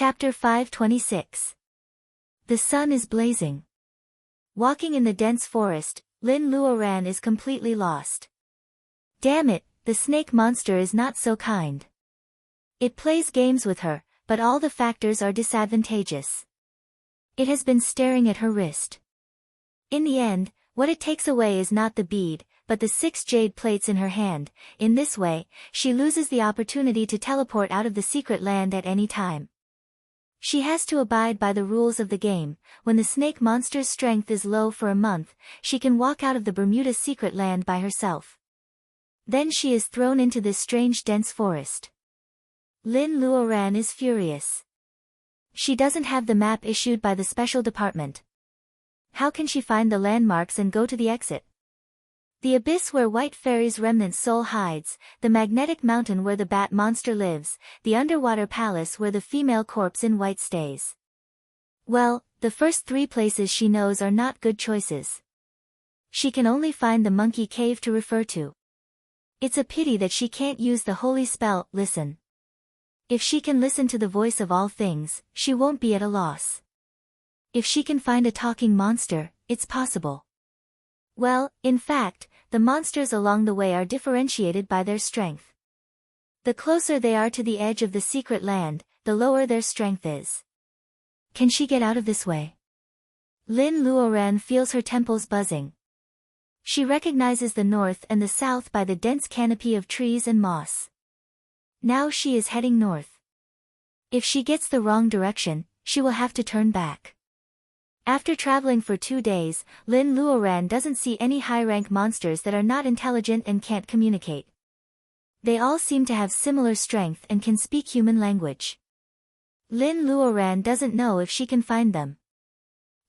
Chapter 526. The sun is blazing. Walking in the dense forest, Lin Luoran is completely lost. Damn it, the snake monster is not so kind. It plays games with her, but all the factors are disadvantageous. It has been staring at her wrist. In the end, what it takes away is not the bead, but the 6 jade plates in her hand. In this way, she loses the opportunity to teleport out of the secret land at any time. She has to abide by the rules of the game. When the snake monster's strength is low for a month, she can walk out of the Bermuda secret land by herself. Then she is thrown into this strange dense forest. Lin Luoran is furious. She doesn't have the map issued by the special department. How can she find the landmarks and go to the exit? The abyss where White Fairy's remnant soul hides, the magnetic mountain where the bat monster lives, the underwater palace where the female corpse in white stays. Well, the first 3 places she knows are not good choices. She can only find the monkey cave to refer to. It's a pity that she can't use the holy spell, listen. If she can listen to the voice of all things, she won't be at a loss. If she can find a talking monster, it's possible. Well, in fact, the monsters along the way are differentiated by their strength. The closer they are to the edge of the secret land, the lower their strength is. Can she get out of this way? Lin Luoran feels her temples buzzing. She recognizes the north and the south by the dense canopy of trees and moss. Now she is heading north. If she gets the wrong direction, she will have to turn back. After traveling for 2 days, Lin Luoran doesn't see any high-rank monsters that are not intelligent and can't communicate. They all seem to have similar strength and can speak human language. Lin Luoran doesn't know if she can find them.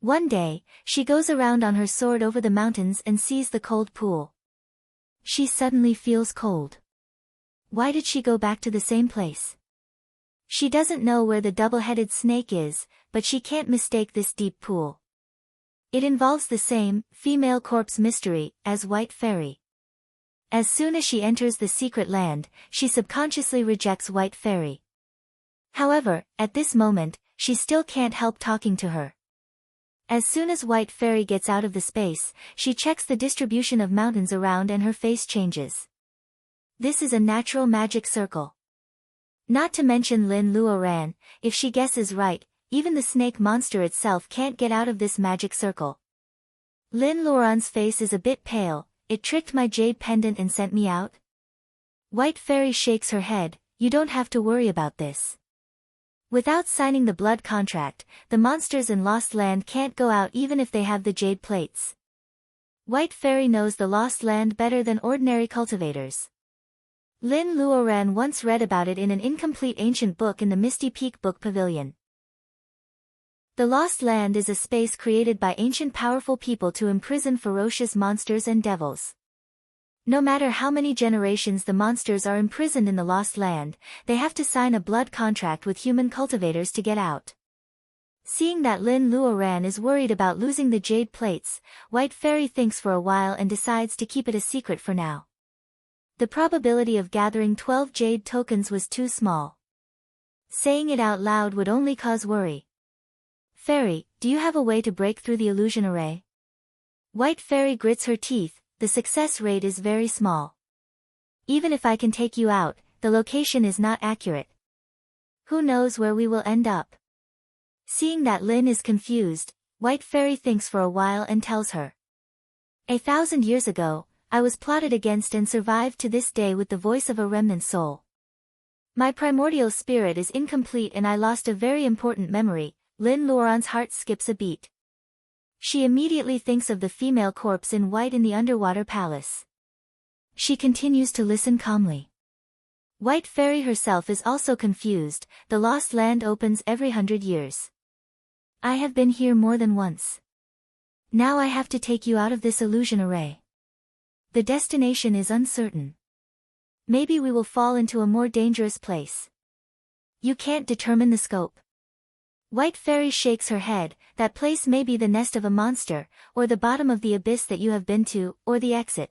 One day, she goes around on her sword over the mountains and sees the cold pool. She suddenly feels cold. Why did she go back to the same place? She doesn't know where the double-headed snake is, but she can't mistake this deep pool. It involves the same, female corpse mystery, as White Fairy. As soon as she enters the secret land, she subconsciously rejects White Fairy. However, at this moment, she still can't help talking to her. As soon as White Fairy gets out of the space, she checks the distribution of mountains around and her face changes. This is a natural magic circle. Not to mention Lin Luoran, if she guesses right, even the snake monster itself can't get out of this magic circle. Lin Luoran's face is a bit pale. It tricked my jade pendant and sent me out? White Fairy shakes her head. You don't have to worry about this. Without signing the blood contract, the monsters in Lost Land can't go out even if they have the jade plates. White Fairy knows the Lost Land better than ordinary cultivators. Lin Luoran once read about it in an incomplete ancient book in the Misty Peak Book Pavilion. The Lost Land is a space created by ancient powerful people to imprison ferocious monsters and devils. No matter how many generations the monsters are imprisoned in the Lost Land, they have to sign a blood contract with human cultivators to get out. Seeing that Lin Luoran is worried about losing the jade plates, White Fairy thinks for a while and decides to keep it a secret for now. The probability of gathering 12 jade tokens was too small. Saying it out loud would only cause worry. Fairy, do you have a way to break through the illusion array? White Fairy grits her teeth. The success rate is very small. Even if I can take you out, the location is not accurate. Who knows where we will end up? Seeing that Lin is confused, White Fairy thinks for a while and tells her. 1,000 years ago, I was plotted against and survived to this day with the voice of a remnant soul. My primordial spirit is incomplete and I lost a very important memory. Lin Luoran's heart skips a beat. She immediately thinks of the female corpse in white in the underwater palace. She continues to listen calmly. White Fairy herself is also confused. The Lost Land opens every 100 years. I have been here more than once. Now I have to take you out of this illusion array. The destination is uncertain. Maybe we will fall into a more dangerous place. You can't determine the scope. White Fairy shakes her head. That place may be the nest of a monster, or the bottom of the abyss that you have been to, or the exit.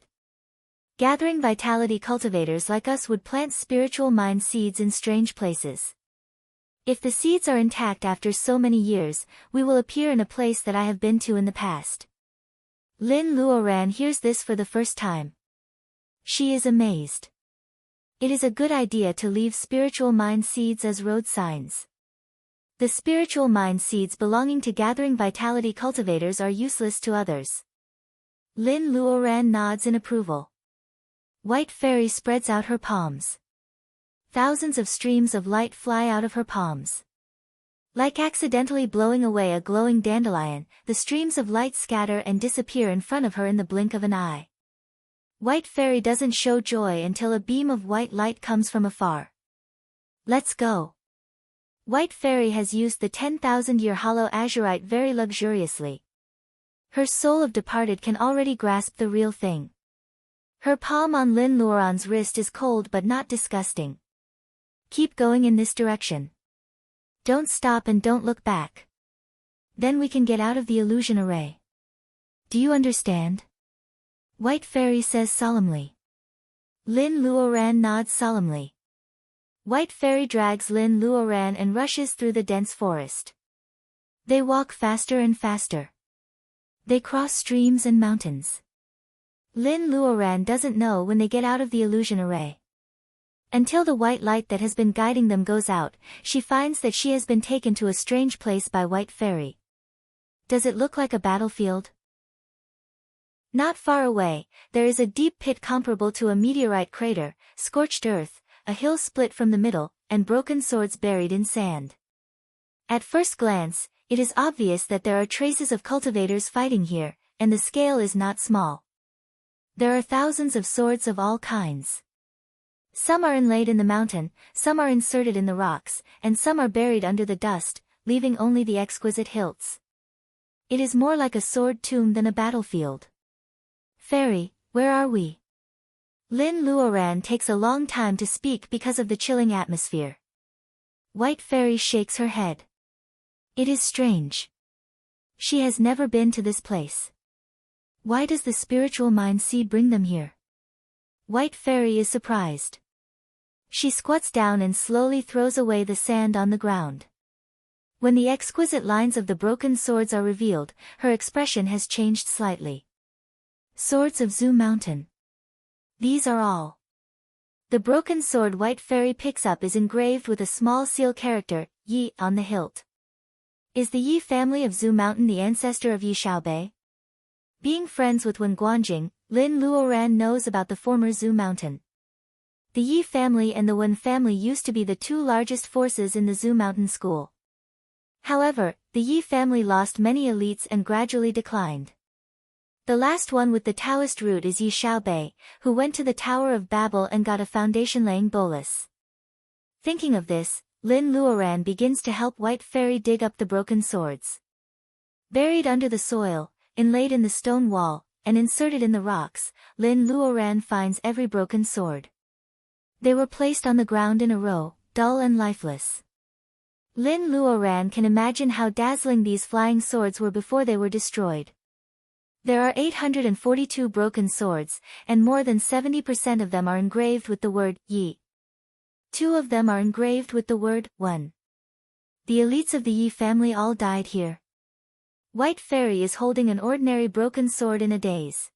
Gathering vitality cultivators like us would plant spiritual mind seeds in strange places. If the seeds are intact after so many years, we will appear in a place that I have been to in the past. Lin Luoran hears this for the first time. She is amazed. It is a good idea to leave spiritual mind seeds as road signs. The spiritual mind seeds belonging to gathering vitality cultivators are useless to others. Lin Luoran nods in approval. White Fairy spreads out her palms. Thousands of streams of light fly out of her palms. Like accidentally blowing away a glowing dandelion, the streams of light scatter and disappear in front of her in the blink of an eye. White Fairy doesn't show joy until a beam of white light comes from afar. Let's go. White Fairy has used the 10,000-year hollow azurite very luxuriously. Her soul of departed can already grasp the real thing. Her palm on Lin Luoran's wrist is cold but not disgusting. Keep going in this direction. Don't stop and don't look back. Then we can get out of the illusion array. Do you understand? White Fairy says solemnly. Lin Luoran nods solemnly. White Fairy drags Lin Luoran and rushes through the dense forest. They walk faster and faster. They cross streams and mountains. Lin Luoran doesn't know when they get out of the illusion array. Until the white light that has been guiding them goes out, she finds that she has been taken to a strange place by White Fairy. Does it look like a battlefield? Not far away, there is a deep pit comparable to a meteorite crater, scorched earth, a hill split from the middle, and broken swords buried in sand. At first glance, it is obvious that there are traces of cultivators fighting here, and the scale is not small. There are thousands of swords of all kinds. Some are inlaid in the mountain, some are inserted in the rocks, and some are buried under the dust, leaving only the exquisite hilts. It is more like a sword tomb than a battlefield. Fairy, where are we? Lin Luoran takes a long time to speak because of the chilling atmosphere. White Fairy shakes her head. It is strange. She has never been to this place. Why does the spiritual mind seed bring them here? White Fairy is surprised. She squats down and slowly throws away the sand on the ground. When the exquisite lines of the broken swords are revealed, her expression has changed slightly. Swords of Zu Mountain. These are all. The broken sword White Fairy picks up is engraved with a small seal character, Yi, on the hilt. Is the Yi family of Zu Mountain the ancestor of Yi Xiaobei? Being friends with Wen Guanjing, Lin Luoran knows about the former Zu Mountain. The Yi family and the Wen family used to be the two largest forces in the Zu Mountain school. However, the Yi family lost many elites and gradually declined. The last one with the Taoist root is Yi Xiaobei, who went to the Tower of Babel and got a foundation-laying bolus. Thinking of this, Lin Luoran begins to help White Fairy dig up the broken swords. Buried under the soil, inlaid in the stone wall, and inserted in the rocks, Lin Luoran finds every broken sword. They were placed on the ground in a row, dull and lifeless. Lin Luoran can imagine how dazzling these flying swords were before they were destroyed. There are 842 broken swords, and more than 70% of them are engraved with the word Yi. 2 of them are engraved with the word Wen. The elites of the Yi family all died here. White Fairy is holding an ordinary broken sword in a daze.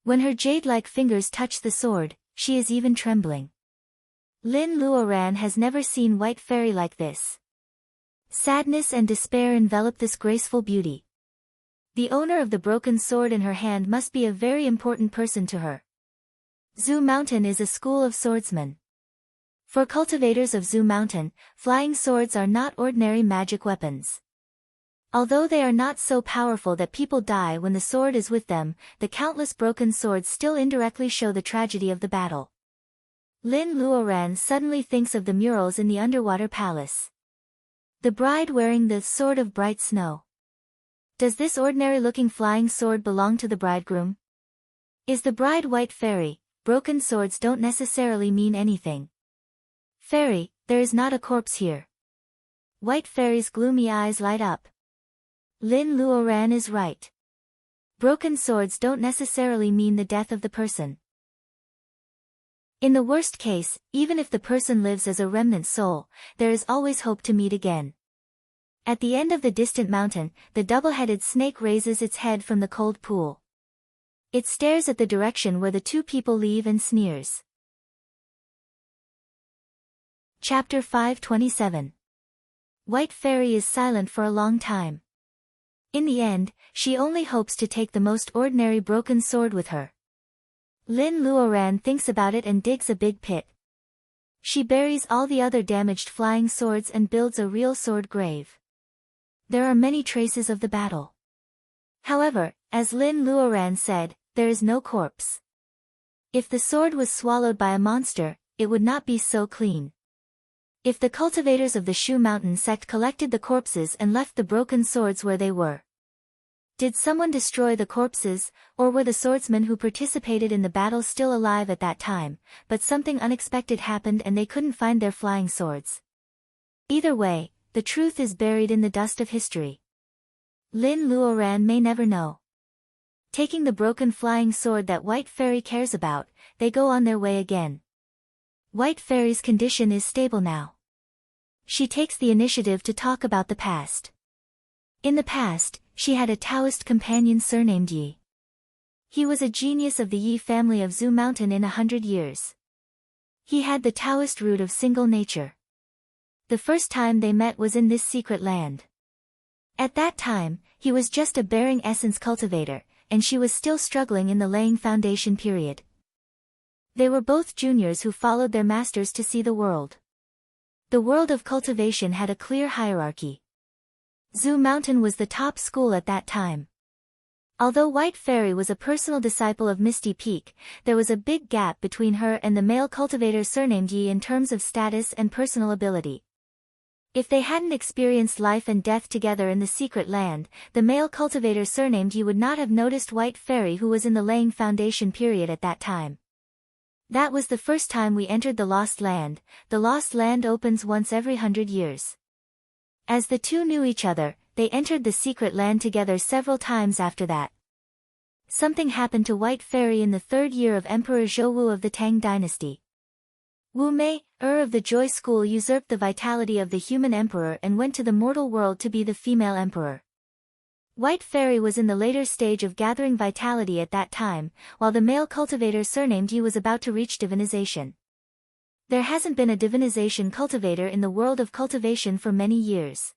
When her jade-like fingers touch the sword, she is even trembling. Lin Luoran has never seen White Fairy like this. Sadness and despair envelop this graceful beauty. The owner of the broken sword in her hand must be a very important person to her. Zu Mountain is a school of swordsmen. For cultivators of Zu Mountain, flying swords are not ordinary magic weapons. Although they are not so powerful that people die when the sword is with them, the countless broken swords still indirectly show the tragedy of the battle. Lin Luoran suddenly thinks of the murals in the underwater palace. The bride wearing the sword of bright snow. Does this ordinary-looking flying sword belong to the bridegroom? Is the bride White Fairy? Broken swords don't necessarily mean anything. Fairy, there is not a corpse here. White Fairy's gloomy eyes light up. Lin Luoran is right. Broken swords don't necessarily mean the death of the person. In the worst case, even if the person lives as a remnant soul, there is always hope to meet again. At the end of the distant mountain, the double-headed snake raises its head from the cold pool. It stares at the direction where the two people leave and sneers. Chapter 527. White Fairy is silent for a long time. In the end, she only hopes to take the most ordinary broken sword with her. Lin Luoran thinks about it and digs a big pit. She buries all the other damaged flying swords and builds a real sword grave. There are many traces of the battle. However, as Lin Luoran said, there is no corpse. If the sword was swallowed by a monster, it would not be so clean. If the cultivators of the Shu Mountain sect collected the corpses and left the broken swords where they were. Did someone destroy the corpses, or were the swordsmen who participated in the battle still alive at that time, but something unexpected happened and they couldn't find their flying swords? Either way, the truth is buried in the dust of history. Lin Luoran may never know. Taking the broken flying sword that White Fairy cares about, they go on their way again. White Fairy's condition is stable now. She takes the initiative to talk about the past. In the past, she had a Taoist companion surnamed Yi. He was a genius of the Yi family of Zhu Mountain in 100 years. He had the Taoist root of single nature. The first time they met was in this secret land. At that time, he was just a bearing essence cultivator, and she was still struggling in the laying foundation period. They were both juniors who followed their masters to see the world. The world of cultivation had a clear hierarchy. Zhu Mountain was the top school at that time. Although White Fairy was a personal disciple of Misty Peak, there was a big gap between her and the male cultivator surnamed Yi in terms of status and personal ability. If they hadn't experienced life and death together in the secret land, the male cultivator surnamed Yi would not have noticed White Fairy, who was in the laying foundation period at that time. That was the first time we entered the Lost Land. The Lost Land opens once every 100 years. As the two knew each other, they entered the secret land together several times after that. Something happened to White Fairy in the 3rd year of Emperor Zhou of the Tang dynasty. Wu Mei, of the Joy School, usurped the vitality of the human emperor and went to the mortal world to be the female emperor. White Fairy was in the later stage of gathering vitality at that time, while the male cultivator surnamed Yi was about to reach divinization. There hasn't been a divinization cultivator in the world of cultivation for many years.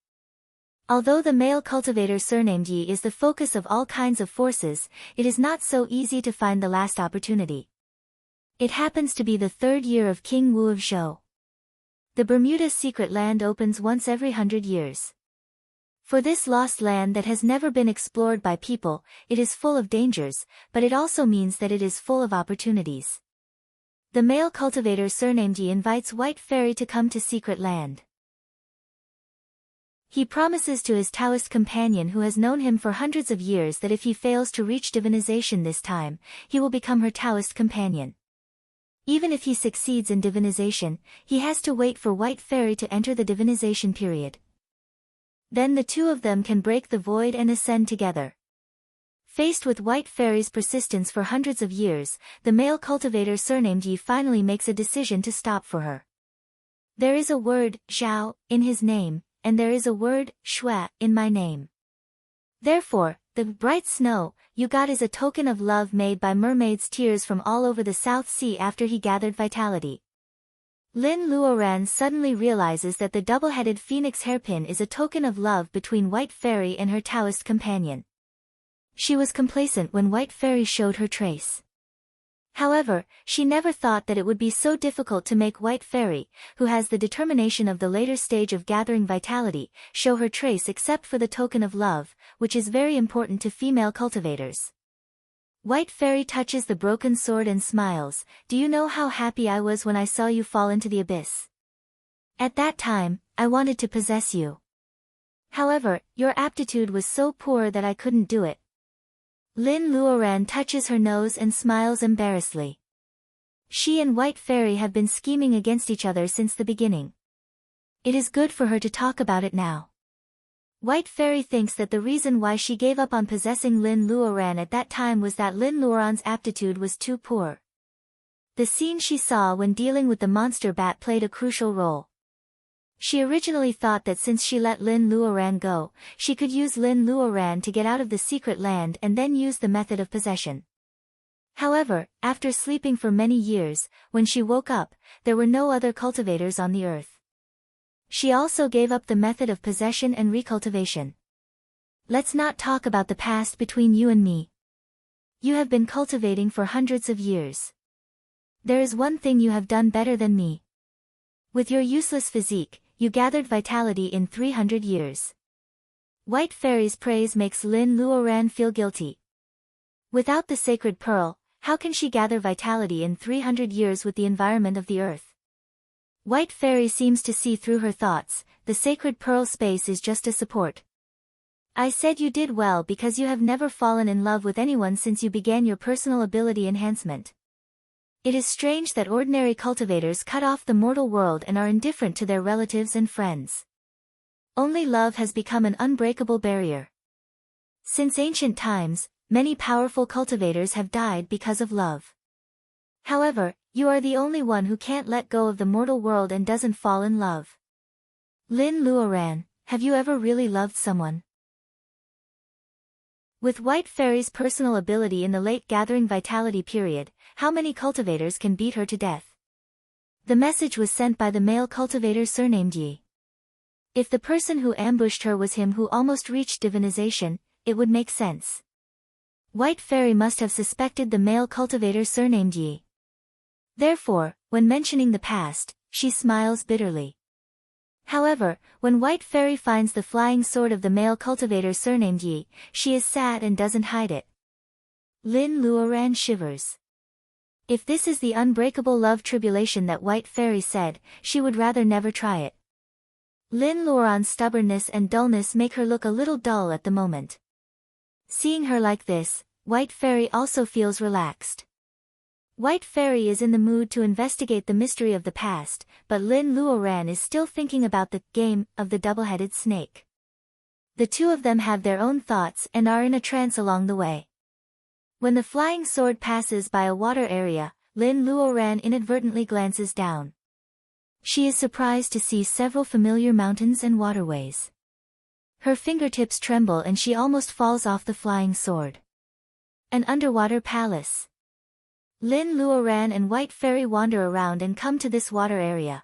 Although the male cultivator surnamed Yi is the focus of all kinds of forces, it is not so easy to find the last opportunity. It happens to be the 3rd year of King Wu of Zhou. The Bermuda secret land opens once every 100 years. For this lost land that has never been explored by people, it is full of dangers, but it also means that it is full of opportunities. The male cultivator surnamed Yi invites White Fairy to come to secret land. He promises to his Taoist companion, who has known him for hundreds of years, that if he fails to reach divinization this time, he will become her Taoist companion. Even if he succeeds in divinization, he has to wait for White Fairy to enter the divinization period. Then the two of them can break the void and ascend together. Faced with White Fairy's persistence for hundreds of years, the male cultivator surnamed Yi finally makes a decision to stop for her. There is a word, Zhao, in his name, and there is a word, Shui, in my name. Therefore, the bright snow you got is a token of love made by mermaids' tears from all over the South Sea after he gathered vitality. Lin Luoran suddenly realizes that the double-headed phoenix hairpin is a token of love between White Fairy and her Taoist companion. She was complacent when White Fairy showed her trace. However, she never thought that it would be so difficult to make White Fairy, who has the determination of the later stage of gathering vitality, show her trace except for the token of love, which is very important to female cultivators. White Fairy touches the broken sword and smiles. Do you know how happy I was when I saw you fall into the abyss? At that time, I wanted to possess you. However, your aptitude was so poor that I couldn't do it. Lin Luoran touches her nose and smiles embarrassedly. She and White Fairy have been scheming against each other since the beginning. It is good for her to talk about it now. White Fairy thinks that the reason why she gave up on possessing Lin Luoran at that time was that Lin Luoran's aptitude was too poor. The scene she saw when dealing with the monster bat played a crucial role. She originally thought that since she let Lin Luoran go, she could use Lin Luoran to get out of the secret land and then use the method of possession. However, after sleeping for many years, when she woke up, there were no other cultivators on the earth. She also gave up the method of possession and recultivation. Let's not talk about the past between you and me. You have been cultivating for hundreds of years. There is one thing you have done better than me. With your useless physique, you gathered vitality in 300 years. White Fairy's praise makes Lin Luoran feel guilty. Without the sacred pearl, how can she gather vitality in 300 years with the environment of the earth? White Fairy seems to see through her thoughts. The sacred pearl space is just a support. I said you did well because you have never fallen in love with anyone since you began your personal ability enhancement. It is strange that ordinary cultivators cut off the mortal world and are indifferent to their relatives and friends. Only love has become an unbreakable barrier. Since ancient times, many powerful cultivators have died because of love. However, you are the only one who can't let go of the mortal world and doesn't fall in love. Lin Luoran, have you ever really loved someone? With White Fairy's personal ability in the late gathering vitality period, how many cultivators can beat her to death? The message was sent by the male cultivator surnamed Yi. If the person who ambushed her was him who almost reached divinization, it would make sense. White Fairy must have suspected the male cultivator surnamed Yi. Therefore, when mentioning the past, she smiles bitterly. However, when White Fairy finds the flying sword of the male cultivator surnamed Yi, she is sad and doesn't hide it. Lin Luoran shivers. If this is the unbreakable love tribulation that White Fairy said, she would rather never try it. Lin Luoran's stubbornness and dullness make her look a little dull at the moment. Seeing her like this, White Fairy also feels relaxed. White Fairy is in the mood to investigate the mystery of the past, but Lin Luoran is still thinking about the game of the double-headed snake. The two of them have their own thoughts and are in a trance along the way. When the flying sword passes by a water area, Lin Luoran inadvertently glances down. She is surprised to see several familiar mountains and waterways. Her fingertips tremble and she almost falls off the flying sword. An underwater palace. Lin Luoran and White Fairy wander around and come to this water area.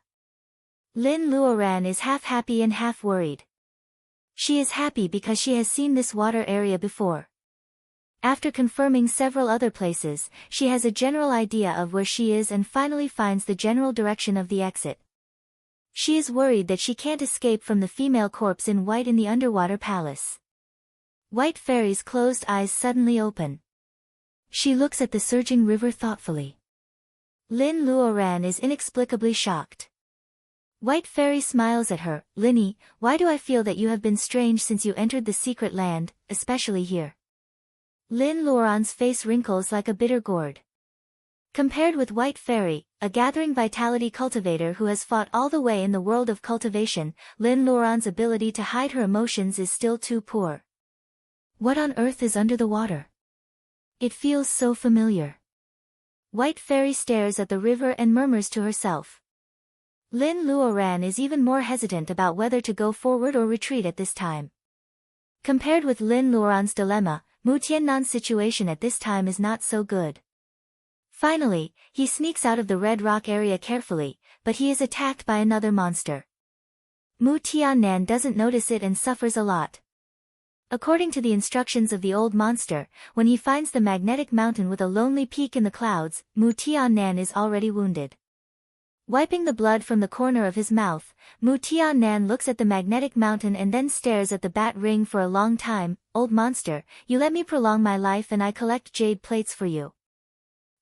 Lin Luoran is half happy and half worried. She is happy because she has seen this water area before. After confirming several other places, she has a general idea of where she is and finally finds the general direction of the exit. She is worried that she can't escape from the female corpse in white in the underwater palace. White Fairy's closed eyes suddenly open. She looks at the surging river thoughtfully. Lin Luoran is inexplicably shocked. White Fairy smiles at her. Linny, why do I feel that you have been strange since you entered the secret land, especially here? Lin Luoran's face wrinkles like a bitter gourd. Compared with White Fairy, a gathering vitality cultivator who has fought all the way in the world of cultivation, Lin Luoran's ability to hide her emotions is still too poor. What on earth is under the water? It feels so familiar. White Fairy stares at the river and murmurs to herself. Lin Luoran is even more hesitant about whether to go forward or retreat at this time. Compared with Lin Luoran's dilemma, Mu Tiannan's situation at this time is not so good. Finally, he sneaks out of the red rock area carefully, but he is attacked by another monster. Mu Tiannan doesn't notice it and suffers a lot. According to the instructions of the old monster, when he finds the magnetic mountain with a lonely peak in the clouds, Mu Tiannan is already wounded. Wiping the blood from the corner of his mouth, Mu Tiannan looks at the magnetic mountain and then stares at the bat ring for a long time. Old monster, you let me prolong my life and I collect jade plates for you.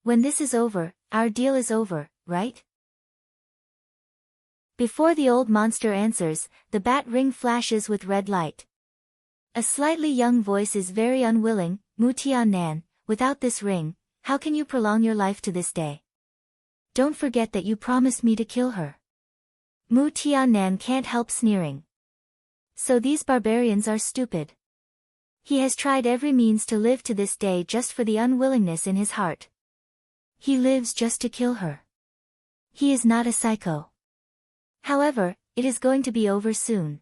When this is over, our deal is over, right? Before the old monster answers, the bat ring flashes with red light. A slightly young voice is very unwilling. Mu Tiannan, without this ring, how can you prolong your life to this day? Don't forget that you promised me to kill her. Mu Tiannan can't help sneering. So these barbarians are stupid. He has tried every means to live to this day just for the unwillingness in his heart. He lives just to kill her. He is not a psycho. However, it is going to be over soon.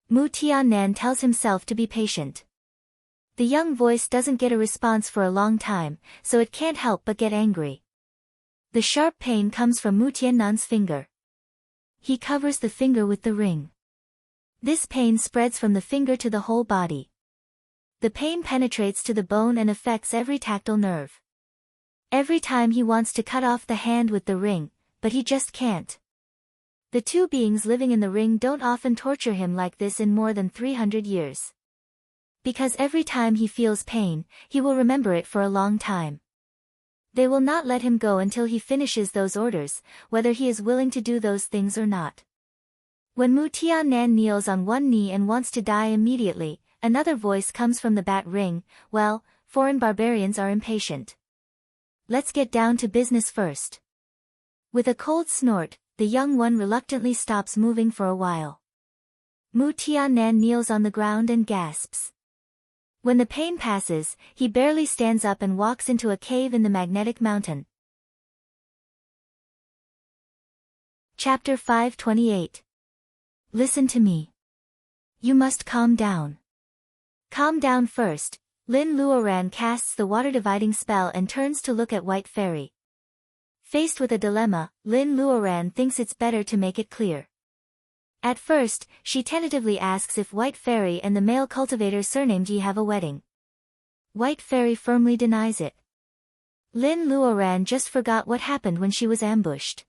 Mu Tiannan tells himself to be patient. The young voice doesn't get a response for a long time, so it can't help but get angry. The sharp pain comes from Mu Tiannan's finger. He covers the finger with the ring. This pain spreads from the finger to the whole body. The pain penetrates to the bone and affects every tactile nerve. Every time he wants to cut off the hand with the ring, but he just can't. The two beings living in the ring don't often torture him like this in more than 300 years. Because every time he feels pain, he will remember it for a long time. They will not let him go until he finishes those orders, whether he is willing to do those things or not. When Mu Tiannan kneels on one knee and wants to die immediately, another voice comes from the bat ring. Well, foreign barbarians are impatient. Let's get down to business first. With a cold snort, the young one reluctantly stops moving for a while. Mu Tiannan kneels on the ground and gasps. When the pain passes, he barely stands up and walks into a cave in the magnetic mountain. Chapter 528. Listen to me. You must calm down. Calm down first. Lin Luoran casts the water-dividing spell and turns to look at White Fairy. Faced with a dilemma, Lin Luoran thinks it's better to make it clear. At first, she tentatively asks if White Fairy and the male cultivator surnamed Yi have a wedding. White Fairy firmly denies it. Lin Luoran just forgot what happened when she was ambushed.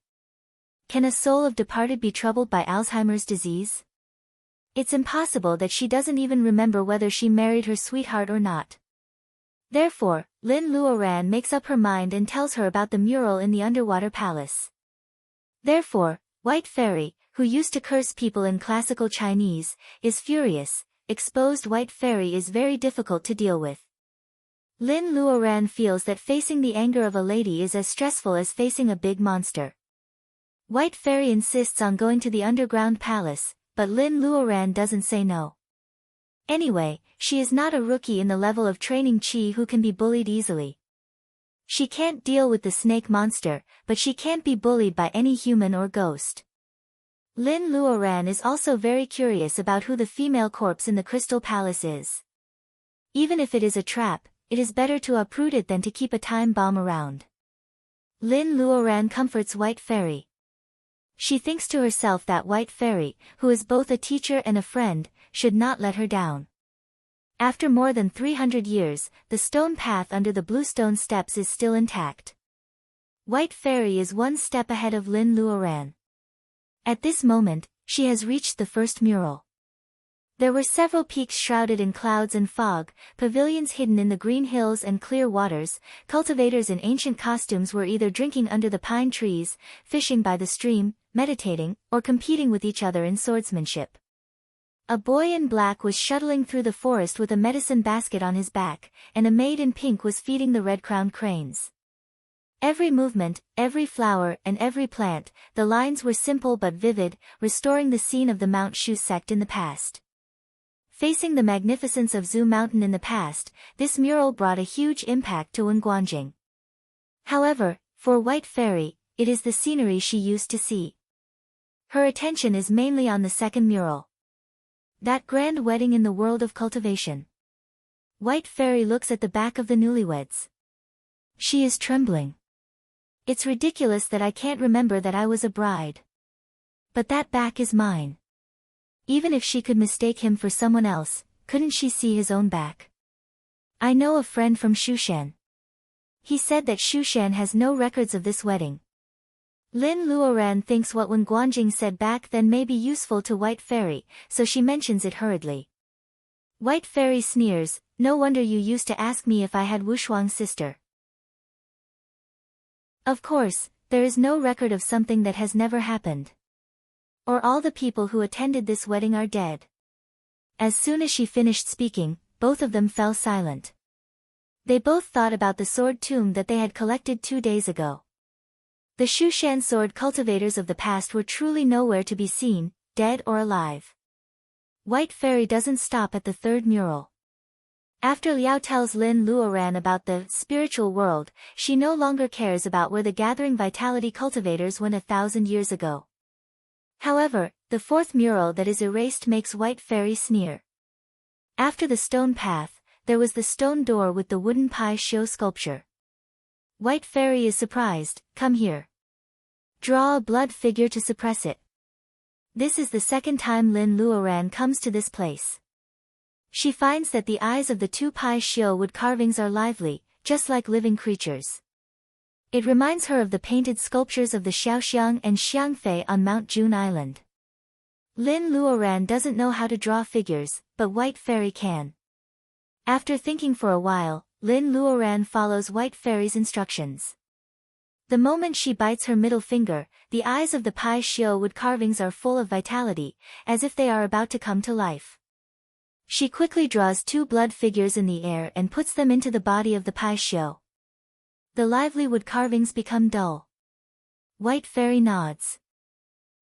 Can a soul of departed be troubled by Alzheimer's disease? It's impossible that she doesn't even remember whether she married her sweetheart or not. Therefore, Lin Luoran makes up her mind and tells her about the mural in the underwater palace. Therefore, White Fairy, who used to curse people in classical Chinese, is furious. Exposed White Fairy is very difficult to deal with. Lin Luoran feels that facing the anger of a lady is as stressful as facing a big monster. White Fairy insists on going to the underground palace, but Lin Luoran doesn't say no. Anyway, she is not a rookie in the level of training Qi who can be bullied easily. She can't deal with the snake monster, but she can't be bullied by any human or ghost. Lin Luoran is also very curious about who the female corpse in the Crystal Palace is. Even if it is a trap, it is better to uproot it than to keep a time bomb around. Lin Luoran comforts White Fairy. She thinks to herself that White Fairy, who is both a teacher and a friend, should not let her down. After more than 300 years, the stone path under the bluestone steps is still intact. White Fairy is one step ahead of Lin Luoran. At this moment, she has reached the first mural. There were several peaks shrouded in clouds and fog, pavilions hidden in the green hills and clear waters, cultivators in ancient costumes were either drinking under the pine trees, fishing by the stream, meditating, or competing with each other in swordsmanship. A boy in black was shuttling through the forest with a medicine basket on his back, and a maid in pink was feeding the red-crowned cranes. Every movement, every flower, and every plant, the lines were simple but vivid, restoring the scene of the Mount Shu sect in the past. Facing the magnificence of Zhu Mountain in the past, this mural brought a huge impact to Wenguanjing. However, for White Fairy, it is the scenery she used to see. Her attention is mainly on the second mural. That grand wedding in the world of cultivation. White Fairy looks at the back of the newlyweds. She is trembling. It's ridiculous that I can't remember that I was a bride. But that back is mine. Even if she could mistake him for someone else, couldn't she see his own back? I know a friend from Shushan. He said that Shushan has no records of this wedding. Lin Luoran thinks what Wenguanjing said back then may be useful to White Fairy, so she mentions it hurriedly. White Fairy sneers, no wonder you used to ask me if I had Wushuang's sister. Of course, there is no record of something that has never happened. Or all the people who attended this wedding are dead. As soon as she finished speaking, both of them fell silent. They both thought about the sword tomb that they had collected 2 days ago. The Shushan sword cultivators of the past were truly nowhere to be seen, dead or alive. White Fairy doesn't stop at the third mural. After Liao tells Lin Luoran about the spiritual world, she no longer cares about where the gathering vitality cultivators went 1,000 years ago. However, the fourth mural that is erased makes White Fairy sneer. After the stone path, there was the stone door with the wooden Pai Shio sculpture. White Fairy is surprised. Come here. Draw a blood figure to suppress it. This is the second time Lin Luoran comes to this place. She finds that the eyes of the two Pai Shio wood carvings are lively, just like living creatures. It reminds her of the painted sculptures of the Xiaoxiang and Xiangfei on Mount Jun Island. Lin Luoran doesn't know how to draw figures, but White Fairy can. After thinking for a while, Lin Luoran follows White Fairy's instructions. The moment she bites her middle finger, the eyes of the Pai Shio wood carvings are full of vitality, as if they are about to come to life. She quickly draws two blood figures in the air and puts them into the body of the Pai Shio. The lively wood carvings become dull. White Fairy nods.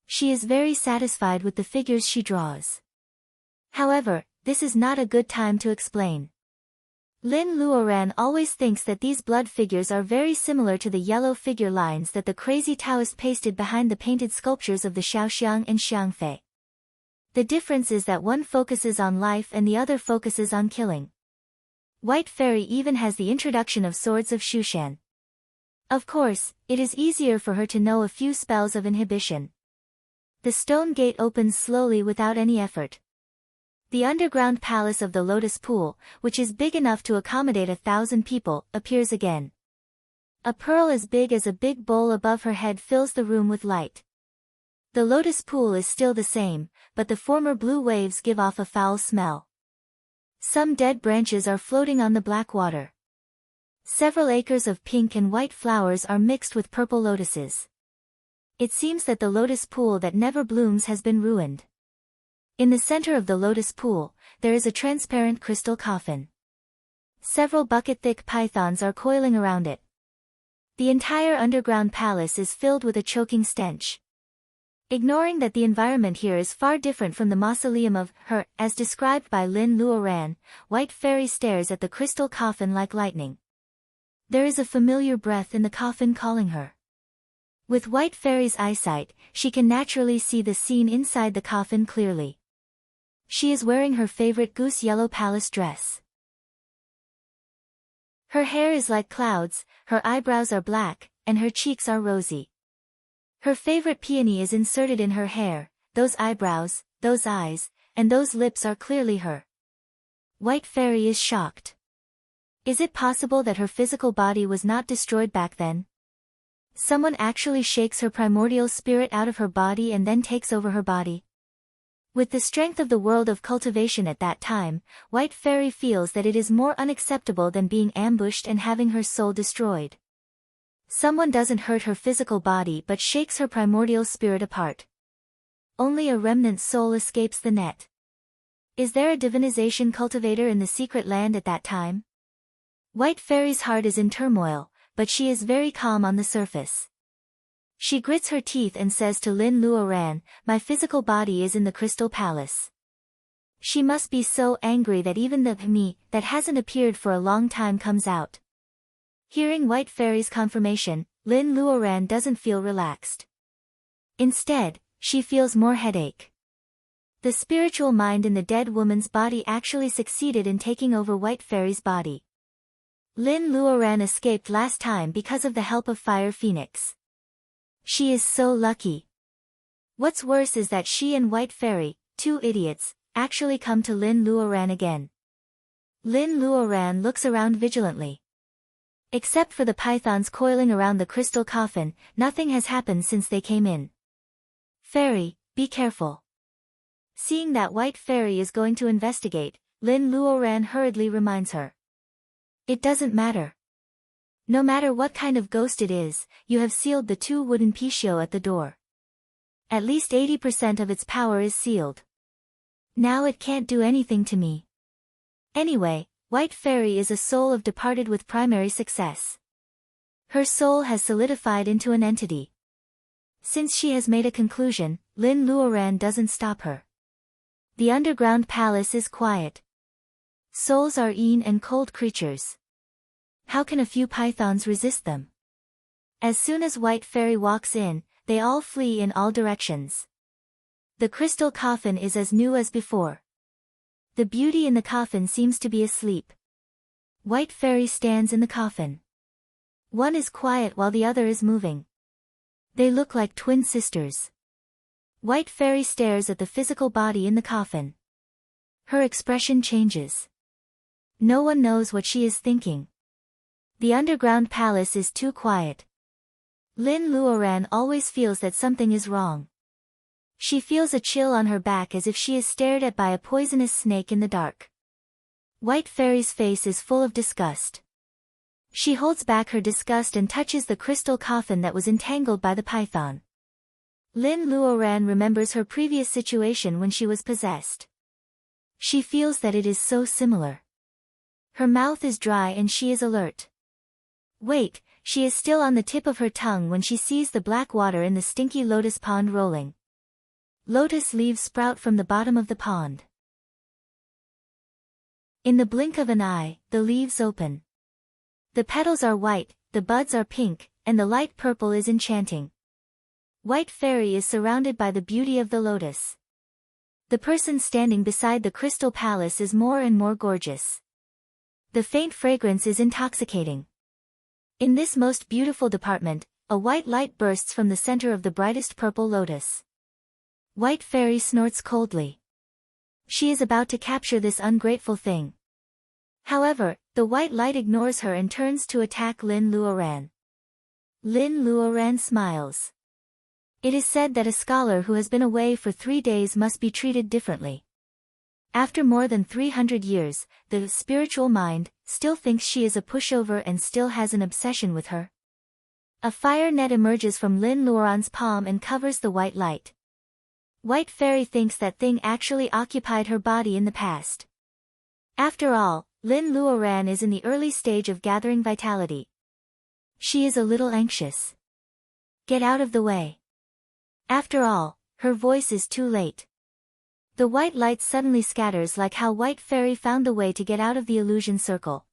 She is very satisfied with the figures she draws. However, this is not a good time to explain. Lin Luoran always thinks that these blood figures are very similar to the yellow figure lines that the crazy Taoist pasted behind the painted sculptures of the Xiaoxiang and Xiangfei. The difference is that one focuses on life and the other focuses on killing. White Fairy even has the introduction of Swords of Shushan. Of course, it is easier for her to know a few spells of inhibition. The stone gate opens slowly without any effort. The underground palace of the Lotus Pool, which is big enough to accommodate 1,000 people, appears again. A pearl as big as a big bowl above her head fills the room with light. The Lotus Pool is still the same, but the former blue waves give off a foul smell. Some dead branches are floating on the black water. Several acres of pink and white flowers are mixed with purple lotuses. It seems that the Lotus Pool that never blooms has been ruined. In the center of the Lotus Pool, there is a transparent crystal coffin. Several bucket-thick pythons are coiling around it. The entire underground palace is filled with a choking stench. Ignoring that the environment here is far different from the mausoleum of her, as described by Lin Luoran, White Fairy stares at the crystal coffin like lightning. There is a familiar breath in the coffin calling her. With White Fairy's eyesight, she can naturally see the scene inside the coffin clearly. She is wearing her favorite goose yellow palace dress. Her hair is like clouds, her eyebrows are black, and her cheeks are rosy. Her favorite peony is inserted in her hair. Those eyebrows, those eyes, and those lips are clearly her. White Fairy is shocked. Is it possible that her physical body was not destroyed back then? Someone actually shakes her primordial spirit out of her body and then takes over her body. With the strength of the world of cultivation at that time, White Fairy feels that it is more unacceptable than being ambushed and having her soul destroyed. Someone doesn't hurt her physical body but shakes her primordial spirit apart. Only a remnant soul escapes the net. Is there a divinization cultivator in the secret land at that time? White Fairy's heart is in turmoil, but she is very calm on the surface. She grits her teeth and says to Lin Luoran, "My physical body is in the Crystal Palace." She must be so angry that even the me that hasn't appeared for a long time comes out. Hearing White Fairy's confirmation, Lin Luoran doesn't feel relaxed. Instead, she feels more headache. The spiritual mind in the dead woman's body actually succeeded in taking over White Fairy's body. Lin Luoran escaped last time because of the help of Fire Phoenix. She is so lucky. What's worse is that she and White Fairy, two idiots, actually come to Lin Luoran again. Lin Luoran looks around vigilantly. Except for the pythons coiling around the crystal coffin, nothing has happened since they came in. "Fairy, be careful." Seeing that White Fairy is going to investigate, Lin Luoran hurriedly reminds her. "It doesn't matter. No matter what kind of ghost it is, you have sealed the two wooden pishio at the door. At least 80% of its power is sealed. Now it can't do anything to me. Anyway, White Fairy is a soul of departed with primary success. Her soul has solidified into an entity. Since she has made a conclusion, Lin Luoran doesn't stop her. The underground palace is quiet. Souls are ean and cold creatures. How can a few pythons resist them? As soon as White Fairy walks in, they all flee in all directions. The crystal coffin is as new as before. The beauty in the coffin seems to be asleep. White Fairy stands in the coffin. One is quiet while the other is moving. They look like twin sisters. White Fairy stares at the physical body in the coffin. Her expression changes. No one knows what she is thinking. The underground palace is too quiet. Lin Luoran always feels that something is wrong. She feels a chill on her back as if she is stared at by a poisonous snake in the dark. White Fairy's face is full of disgust. She holds back her disgust and touches the crystal coffin that was entangled by the python. Lin Luoran remembers her previous situation when she was possessed. She feels that it is so similar. Her mouth is dry and she is alert. Wait, she is still on the tip of her tongue when she sees the black water in the stinky lotus pond rolling. Lotus leaves sprout from the bottom of the pond. In the blink of an eye, the leaves open. The petals are white, the buds are pink, and the light purple is enchanting. White Fairy is surrounded by the beauty of the lotus. The person standing beside the crystal palace is more and more gorgeous. The faint fragrance is intoxicating. In this most beautiful department, a white light bursts from the center of the brightest purple lotus. White Fairy snorts coldly. She is about to capture this ungrateful thing. However, the white light ignores her and turns to attack Lin Luoran. Lin Luoran smiles. It is said that a scholar who has been away for 3 days must be treated differently. After more than 300 years, the spiritual mind still thinks she is a pushover and still has an obsession with her. A fire net emerges from Lin Luoran's palm and covers the white light. White Fairy thinks that thing actually occupied her body in the past. After all, Lin Luoran is in the early stage of gathering vitality. She is a little anxious. Get out of the way. After all, her voice is too late. The white light suddenly scatters like how White Fairy found the way to get out of the illusion circle.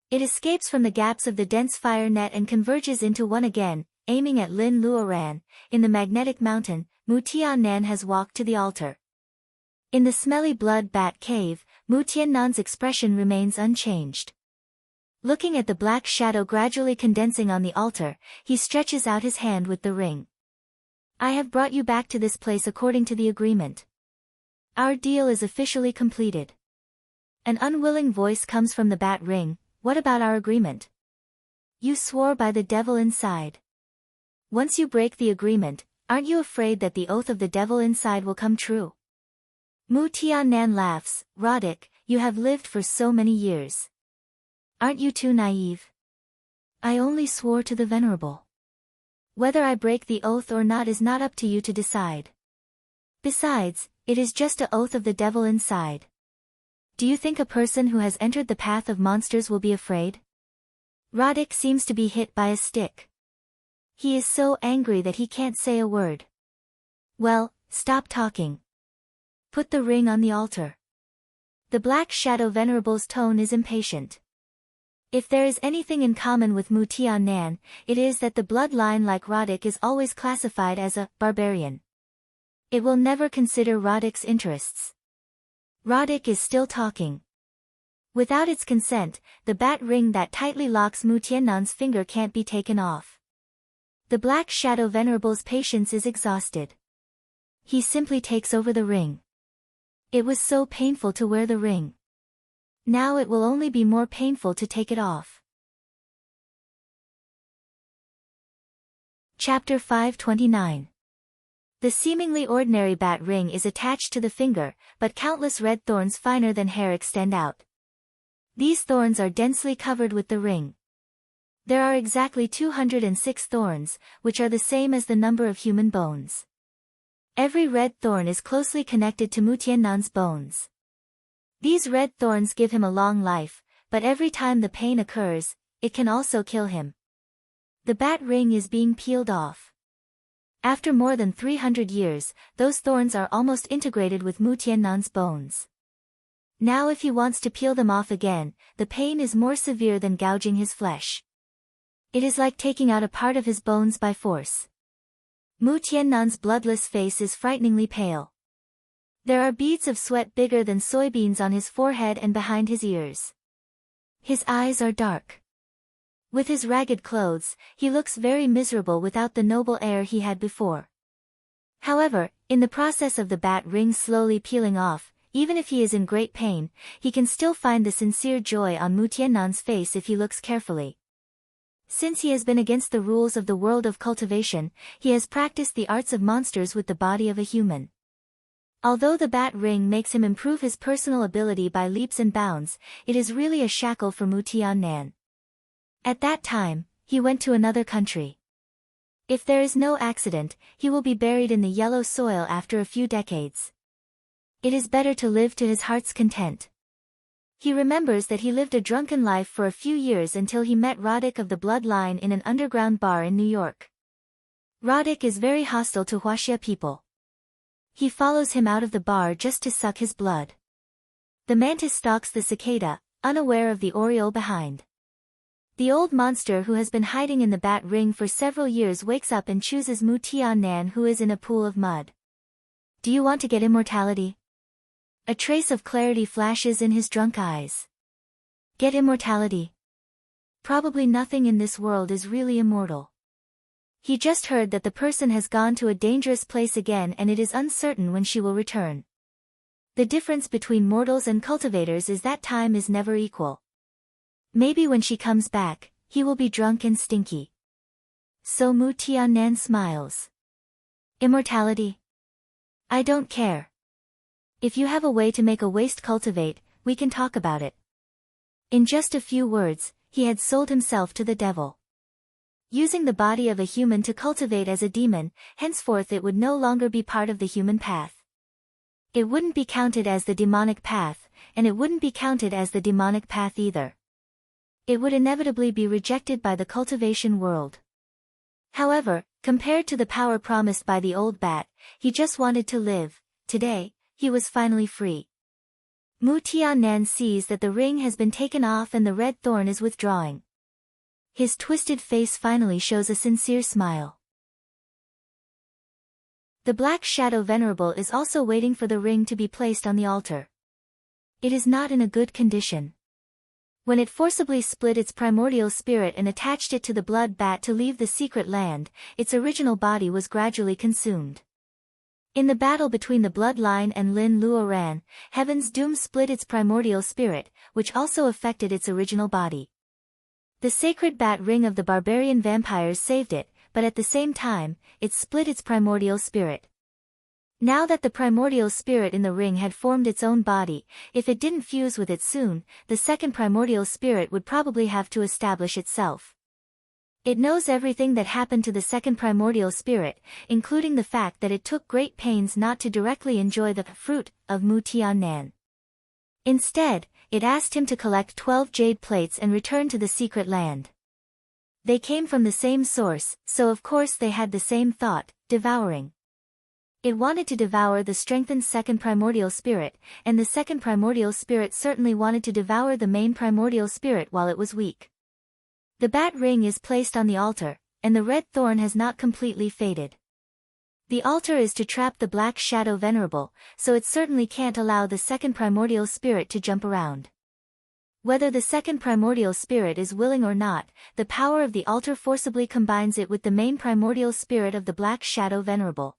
It escapes from the gaps of the dense fire net and converges into one again, aiming at Lin Luoran. In the magnetic mountain, Mu Tiannan has walked to the altar. In the smelly blood bat cave, Mu Tiannan's expression remains unchanged. Looking at the black shadow gradually condensing on the altar, he stretches out his hand with the ring. I have brought you back to this place according to the agreement. Our deal is officially completed. An unwilling voice comes from the bat ring. What about our agreement? You swore by the devil inside. Once you break the agreement, aren't you afraid that the oath of the devil inside will come true? Mu Tiannan laughs. Roddick, you have lived for so many years. Aren't you too naive? I only swore to the Venerable. Whether I break the oath or not is not up to you to decide. Besides, it is just an oath of the devil inside. Do you think a person who has entered the path of monsters will be afraid? Roddick seems to be hit by a stick. He is so angry that he can't say a word. Well, stop talking. Put the ring on the altar. The Black Shadow Venerable's tone is impatient. If there is anything in common with Mu Tiannan, it is that the bloodline like Roddick is always classified as a barbarian. It will never consider Roddick's interests. Roddick is still talking. Without its consent, the bat ring that tightly locks Mu Tiannan's finger can't be taken off. The Black Shadow Venerable's patience is exhausted. He simply takes over the ring. It was so painful to wear the ring. Now it will only be more painful to take it off. Chapter 529. The seemingly ordinary bat ring is attached to the finger, but countless red thorns finer than hair extend out. These thorns are densely covered with the ring. There are exactly 206 thorns, which are the same as the number of human bones. Every red thorn is closely connected to Mu Tiannan's bones. These red thorns give him a long life, but every time the pain occurs, it can also kill him. The bat ring is being peeled off. After more than 300 years, those thorns are almost integrated with Mu Tiannan's bones. Now if he wants to peel them off again, the pain is more severe than gouging his flesh. It is like taking out a part of his bones by force. Mu Tiannan's bloodless face is frighteningly pale. There are beads of sweat bigger than soybeans on his forehead and behind his ears. His eyes are dark. With his ragged clothes, he looks very miserable without the noble air he had before. However, in the process of the bat ring slowly peeling off, even if he is in great pain, he can still find the sincere joy on Mu Tiannan's face if he looks carefully. Since he has been against the rules of the world of cultivation, he has practiced the arts of monsters with the body of a human. Although the bat ring makes him improve his personal ability by leaps and bounds, it is really a shackle for Mu Tiannan. At that time, he went to another country. If there is no accident, he will be buried in the yellow soil after a few decades. It is better to live to his heart's content. He remembers that he lived a drunken life for a few years until he met Roddick of the bloodline in an underground bar in New York. Roddick is very hostile to Huaxia people. He follows him out of the bar just to suck his blood. The mantis stalks the cicada, unaware of the oriole behind. The old monster who has been hiding in the bat ring for several years wakes up and chooses Mu Tiannan, who is in a pool of mud. Do you want to get immortality? A trace of clarity flashes in his drunk eyes. Get immortality? Probably nothing in this world is really immortal. He just heard that the person has gone to a dangerous place again and it is uncertain when she will return. The difference between mortals and cultivators is that time is never equal. Maybe when she comes back, he will be drunk and stinky. So Mu Tiannan smiles. Immortality? I don't care. If you have a way to make a waste cultivate, we can talk about it. In just a few words, he had sold himself to the devil. Using the body of a human to cultivate as a demon, henceforth it would no longer be part of the human path. It wouldn't be counted as the demonic path, and it wouldn't be counted as the demonic path either. It would inevitably be rejected by the cultivation world. However, compared to the power promised by the old bat, he just wanted to live. Today, he was finally free. Mu Tiannan sees that the ring has been taken off and the red thorn is withdrawing. His twisted face finally shows a sincere smile. The Black Shadow Venerable is also waiting for the ring to be placed on the altar. It is not in a good condition. When it forcibly split its primordial spirit and attached it to the blood bat to leave the secret land, its original body was gradually consumed. In the battle between the bloodline and Lin Luoran, Heaven's Doom split its primordial spirit, which also affected its original body. The sacred bat ring of the barbarian vampires saved it, but at the same time, it split its primordial spirit. Now that the primordial spirit in the ring had formed its own body, if it didn't fuse with it soon, the second primordial spirit would probably have to establish itself. It knows everything that happened to the second primordial spirit, including the fact that it took great pains not to directly enjoy the fruit of Mu Tiannan. Instead, it asked him to collect 12 jade plates and return to the secret land. They came from the same source, so of course they had the same thought, devouring. It wanted to devour the strengthened second primordial spirit, and the second primordial spirit certainly wanted to devour the main primordial spirit while it was weak. The bat ring is placed on the altar, and the red thorn has not completely faded. The altar is to trap the Black Shadow Venerable, so it certainly can't allow the second primordial spirit to jump around. Whether the second primordial spirit is willing or not, the power of the altar forcibly combines it with the main primordial spirit of the Black Shadow Venerable.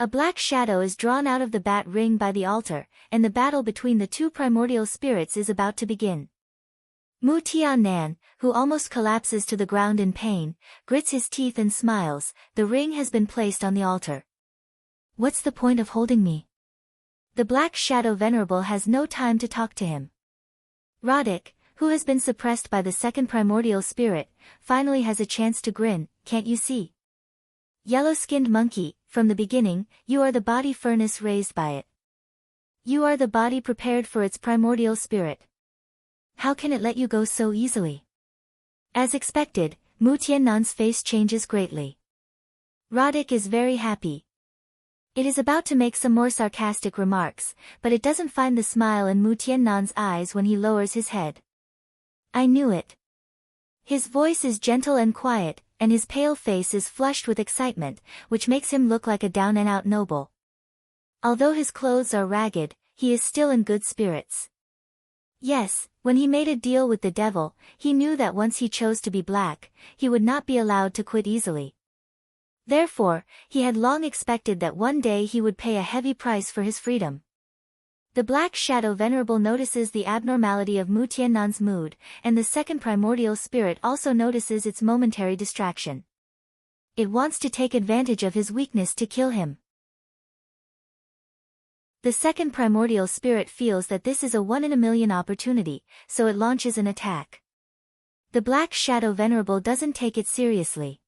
A black shadow is drawn out of the bat ring by the altar, and the battle between the two primordial spirits is about to begin. Mu Tiannan, who almost collapses to the ground in pain, grits his teeth and smiles. The ring has been placed on the altar. What's the point of holding me? The Black Shadow Venerable has no time to talk to him. Roddick, who has been suppressed by the second primordial spirit, finally has a chance to grin. Can't you see? Yellow-skinned monkey, from the beginning, you are the body furnace raised by it. You are the body prepared for its primordial spirit. How can it let you go so easily? As expected, Mu Tiannan's face changes greatly. Roddick is very happy. It is about to make some more sarcastic remarks, but it doesn't find the smile in Mu Tiannan's eyes when he lowers his head. I knew it. His voice is gentle and quiet, and his pale face is flushed with excitement, which makes him look like a down-and-out noble. Although his clothes are ragged, he is still in good spirits. Yes, when he made a deal with the devil, he knew that once he chose to be black, he would not be allowed to quit easily. Therefore, he had long expected that one day he would pay a heavy price for his freedom. The Black Shadow Venerable notices the abnormality of Mu Tiannan's mood, and the second primordial spirit also notices its momentary distraction. It wants to take advantage of his weakness to kill him. The second primordial spirit feels that this is a one-in-a-million opportunity, so it launches an attack. The Black Shadow Venerable doesn't take it seriously.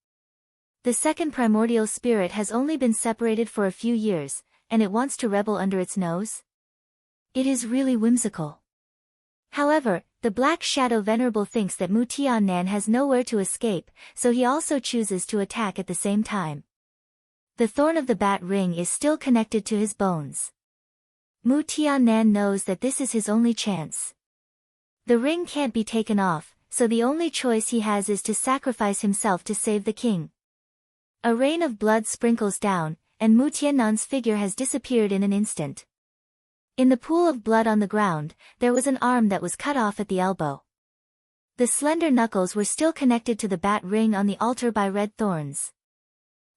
The second primordial spirit has only been separated for a few years, and it wants to rebel under its nose? It is really whimsical. However, the Black Shadow Venerable thinks that Mu Tiannan has nowhere to escape, so he also chooses to attack at the same time. The thorn of the bat ring is still connected to his bones. Mu Tiannan knows that this is his only chance. The ring can't be taken off, so the only choice he has is to sacrifice himself to save the king. A rain of blood sprinkles down, and Mu Tiannan's figure has disappeared in an instant. In the pool of blood on the ground, there was an arm that was cut off at the elbow. The slender knuckles were still connected to the bat ring on the altar by red thorns.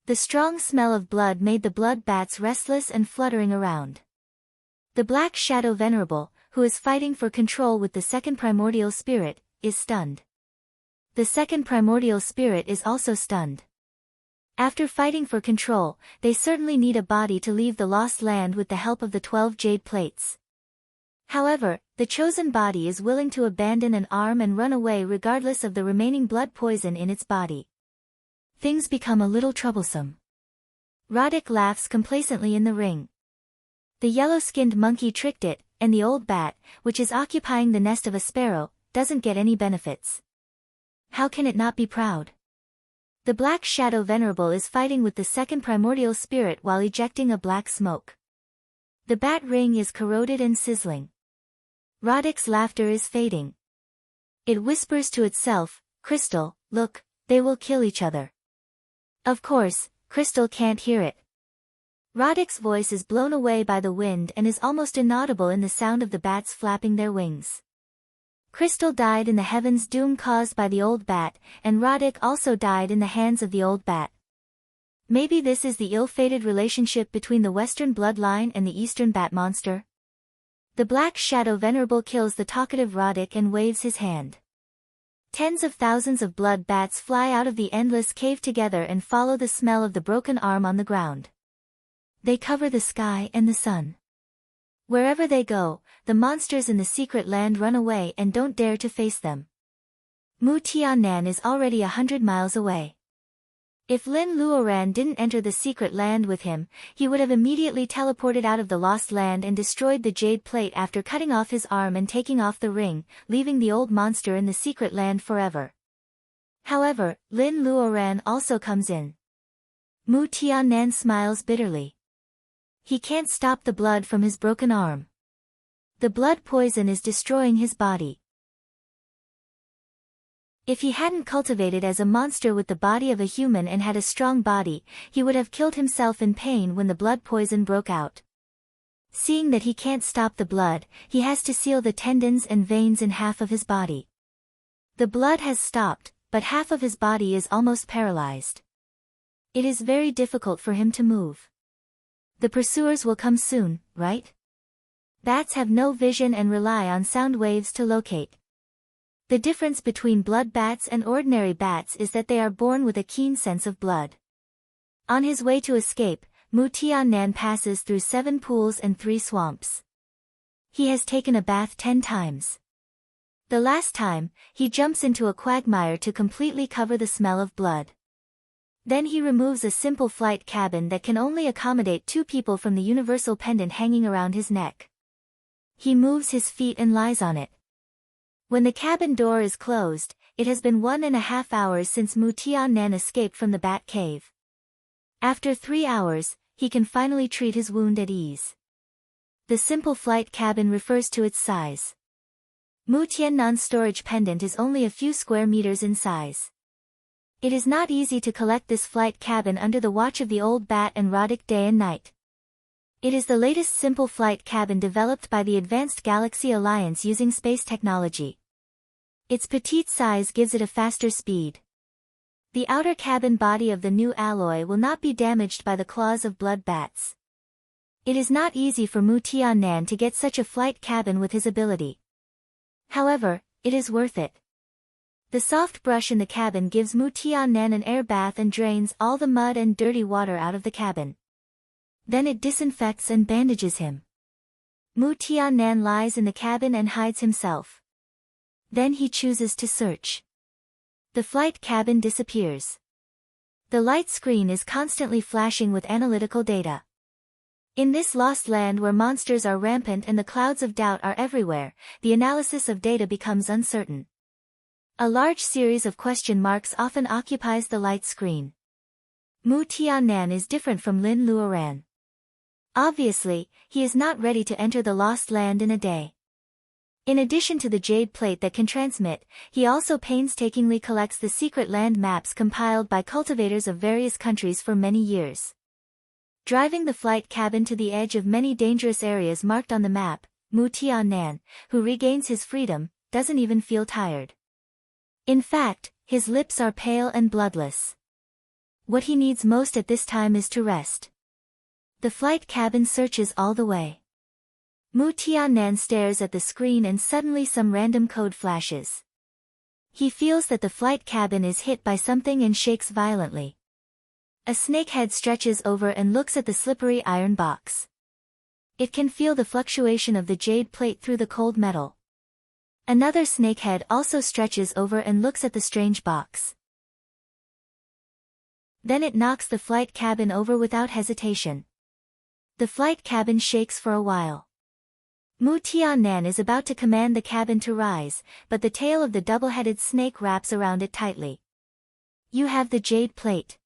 The strong smell of blood made the blood bats restless and fluttering around. The Black Shadow Venerable, who is fighting for control with the second primordial spirit, is stunned. The second primordial spirit is also stunned. After fighting for control, they certainly need a body to leave the Lost Land with the help of the 12 jade plates. However, the chosen body is willing to abandon an arm and run away regardless of the remaining blood poison in its body. Things become a little troublesome. Roddick laughs complacently in the ring. The yellow-skinned monkey tricked it, and the old bat, which is occupying the nest of a sparrow, doesn't get any benefits. How can it not be proud? The Black Shadow Venerable is fighting with the second primordial spirit while ejecting a black smoke. The bat ring is corroded and sizzling. Roddick's laughter is fading. It whispers to itself, "Crystal, look, they will kill each other." Of course, Crystal can't hear it. Roddick's voice is blown away by the wind and is almost inaudible in the sound of the bats flapping their wings. Crystal died in the heaven's doom caused by the old bat, and Roddick also died in the hands of the old bat. Maybe this is the ill-fated relationship between the Western bloodline and the Eastern bat monster? The Black Shadow Venerable kills the talkative Roddick and waves his hand. Tens of thousands of blood bats fly out of the endless cave together and follow the smell of the broken arm on the ground. They cover the sky and the sun. Wherever they go, the monsters in the secret land run away and don't dare to face them. Mu Tiannan is already 100 miles away. If Lin Luoran didn't enter the secret land with him, he would have immediately teleported out of the Lost Land and destroyed the jade plate after cutting off his arm and taking off the ring, leaving the old monster in the secret land forever. However, Lin Luoran also comes in. Mu Tiannan smiles bitterly. He can't stop the blood from his broken arm. The blood poison is destroying his body. If he hadn't cultivated as a monster with the body of a human and had a strong body, he would have killed himself in pain when the blood poison broke out. Seeing that he can't stop the blood, he has to seal the tendons and veins in half of his body. The blood has stopped, but half of his body is almost paralyzed. It is very difficult for him to move. The pursuers will come soon, right? Bats have no vision and rely on sound waves to locate. The difference between blood bats and ordinary bats is that they are born with a keen sense of blood. On his way to escape, Mu Tiannan passes through 7 pools and 3 swamps. He has taken a bath 10 times. The last time, he jumps into a quagmire to completely cover the smell of blood. Then he removes a simple flight cabin that can only accommodate 2 people from the universal pendant hanging around his neck. He moves his feet and lies on it. When the cabin door is closed, it has been 1.5 hours since Mu Tiannan escaped from the bat cave. After 3 hours, he can finally treat his wound at ease. The simple flight cabin refers to its size. Mu Tiannan's storage pendant is only a few square meters in size. It is not easy to collect this flight cabin under the watch of the old bat and Roddick day and night. It is the latest simple flight cabin developed by the Advanced Galaxy Alliance using space technology. Its petite size gives it a faster speed. The outer cabin body of the new alloy will not be damaged by the claws of blood bats. It is not easy for Mu Tiannan to get such a flight cabin with his ability. However, it is worth it. The soft brush in the cabin gives Mu Tiannan an air bath and drains all the mud and dirty water out of the cabin. Then it disinfects and bandages him. Mu Tiannan lies in the cabin and hides himself. Then he chooses to search. The flight cabin disappears. The light screen is constantly flashing with analytical data. In this lost land where monsters are rampant and the clouds of doubt are everywhere, the analysis of data becomes uncertain. A large series of question marks often occupies the light screen. Mu Tiannan is different from Lin Luoran. Obviously, he is not ready to enter the lost land in a day. In addition to the jade plate that can transmit, he also painstakingly collects the secret land maps compiled by cultivators of various countries for many years. Driving the flight cabin to the edge of many dangerous areas marked on the map, Mu Tiannan, who regains his freedom, doesn't even feel tired. In fact, his lips are pale and bloodless. What he needs most at this time is to rest. The flight cabin searches all the way. Mu Tiannan stares at the screen and suddenly some random code flashes. He feels that the flight cabin is hit by something and shakes violently. A snakehead stretches over and looks at the slippery iron box. It can feel the fluctuation of the jade plate through the cold metal. Another snakehead also stretches over and looks at the strange box. Then it knocks the flight cabin over without hesitation. The flight cabin shakes for a while. Mu Tiannan is about to command the cabin to rise, but the tail of the double-headed snake wraps around it tightly. "You have the jade plate."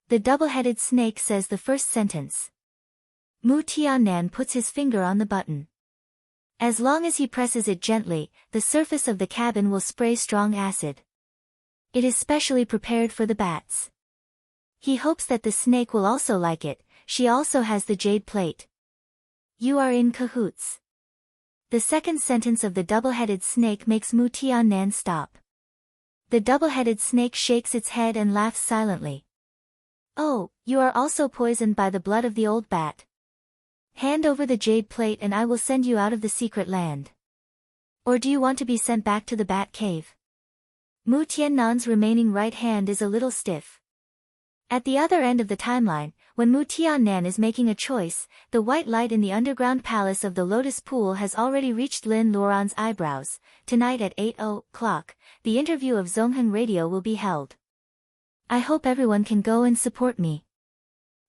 The double-headed snake says the first sentence. Mu Tiannan puts his finger on the button. As long as he presses it gently, the surface of the cabin will spray strong acid. It is specially prepared for the bats. He hopes that the snake will also like it. She also has the jade plate. "You are in cahoots." The second sentence of the double-headed snake makes Mu Tiannan stop. The double-headed snake shakes its head and laughs silently. "Oh, you are also poisoned by the blood of the old bat. Hand over the jade plate and I will send you out of the secret land. Or do you want to be sent back to the bat cave?" Mu Tiannan's remaining right hand is a little stiff. At the other end of the timeline, when Mu Tiannan is making a choice, the white light in the underground palace of the Lotus Pool has already reached Lin Luoran's eyebrows. Tonight at 8:00, the interview of Zongheng Radio will be held. I hope everyone can go and support me.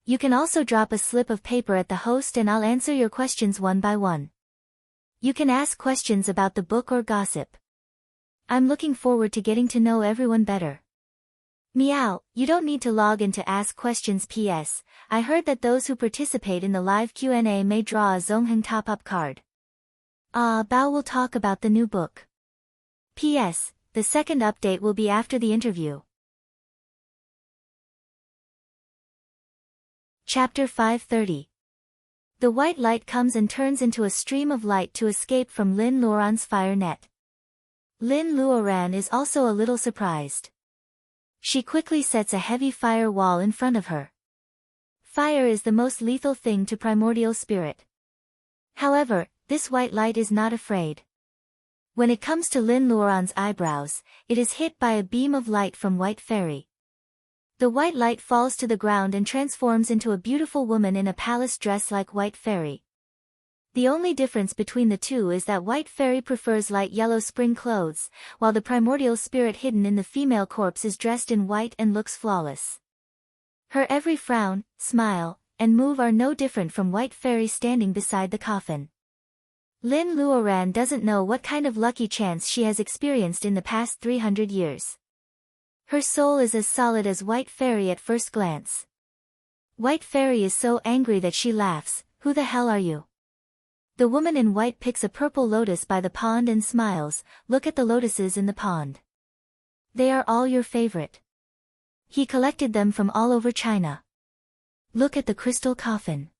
You can also drop a slip of paper at the host and I'll answer your questions one by one. You can ask questions about the book or gossip. I'm looking forward to getting to know everyone better. Meow, you don't need to log in to ask questions. PS, I heard that those who participate in the live Q&A may draw a Zongheng top-up card. Bao will talk about the new book. PS, the second update will be after the interview. Chapter 530. The white light comes and turns into a stream of light to escape from Lin Luoran's fire net. Lin Luoran is also a little surprised. She quickly sets a heavy fire wall in front of her. Fire is the most lethal thing to primordial spirit. However, this white light is not afraid. When it comes to Lin Luoran's eyebrows, it is hit by a beam of light from White Fairy. The white light falls to the ground and transforms into a beautiful woman in a palace dress like White Fairy. The only difference between the two is that White Fairy prefers light yellow spring clothes, while the primordial spirit hidden in the female corpse is dressed in white and looks flawless. Her every frown, smile, and move are no different from White Fairy standing beside the coffin. Lin Luoran doesn't know what kind of lucky chance she has experienced in the past 300 years. Her soul is as solid as White Fairy at first glance. White Fairy is so angry that she laughs. Who the hell are you? The woman in white picks a purple lotus by the pond and smiles. Look at the lotuses in the pond. They are all your favorite. He collected them from all over China. Look at the crystal coffin.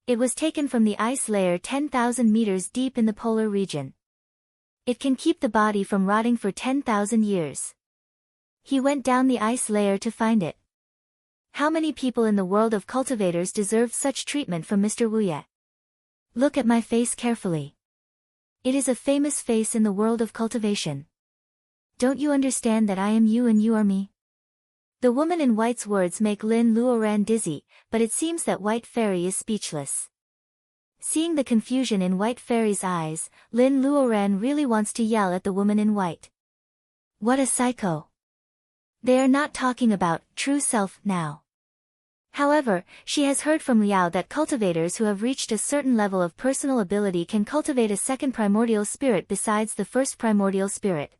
It was taken from the ice layer 10,000 meters deep in the polar region. It can keep the body from rotting for 10,000 years. He went down the ice layer to find it. How many people in the world of cultivators deserved such treatment from Mr. Wu Ye? Look at my face carefully. It is a famous face in the world of cultivation. Don't you understand that I am you and you are me? The woman in white's words make Lin Luoran dizzy, but it seems that White Fairy is speechless. Seeing the confusion in White Fairy's eyes, Lin Luoran really wants to yell at the woman in white. What a psycho! They are not talking about true self now. However, she has heard from Liao that cultivators who have reached a certain level of personal ability can cultivate a second primordial spirit besides the first primordial spirit.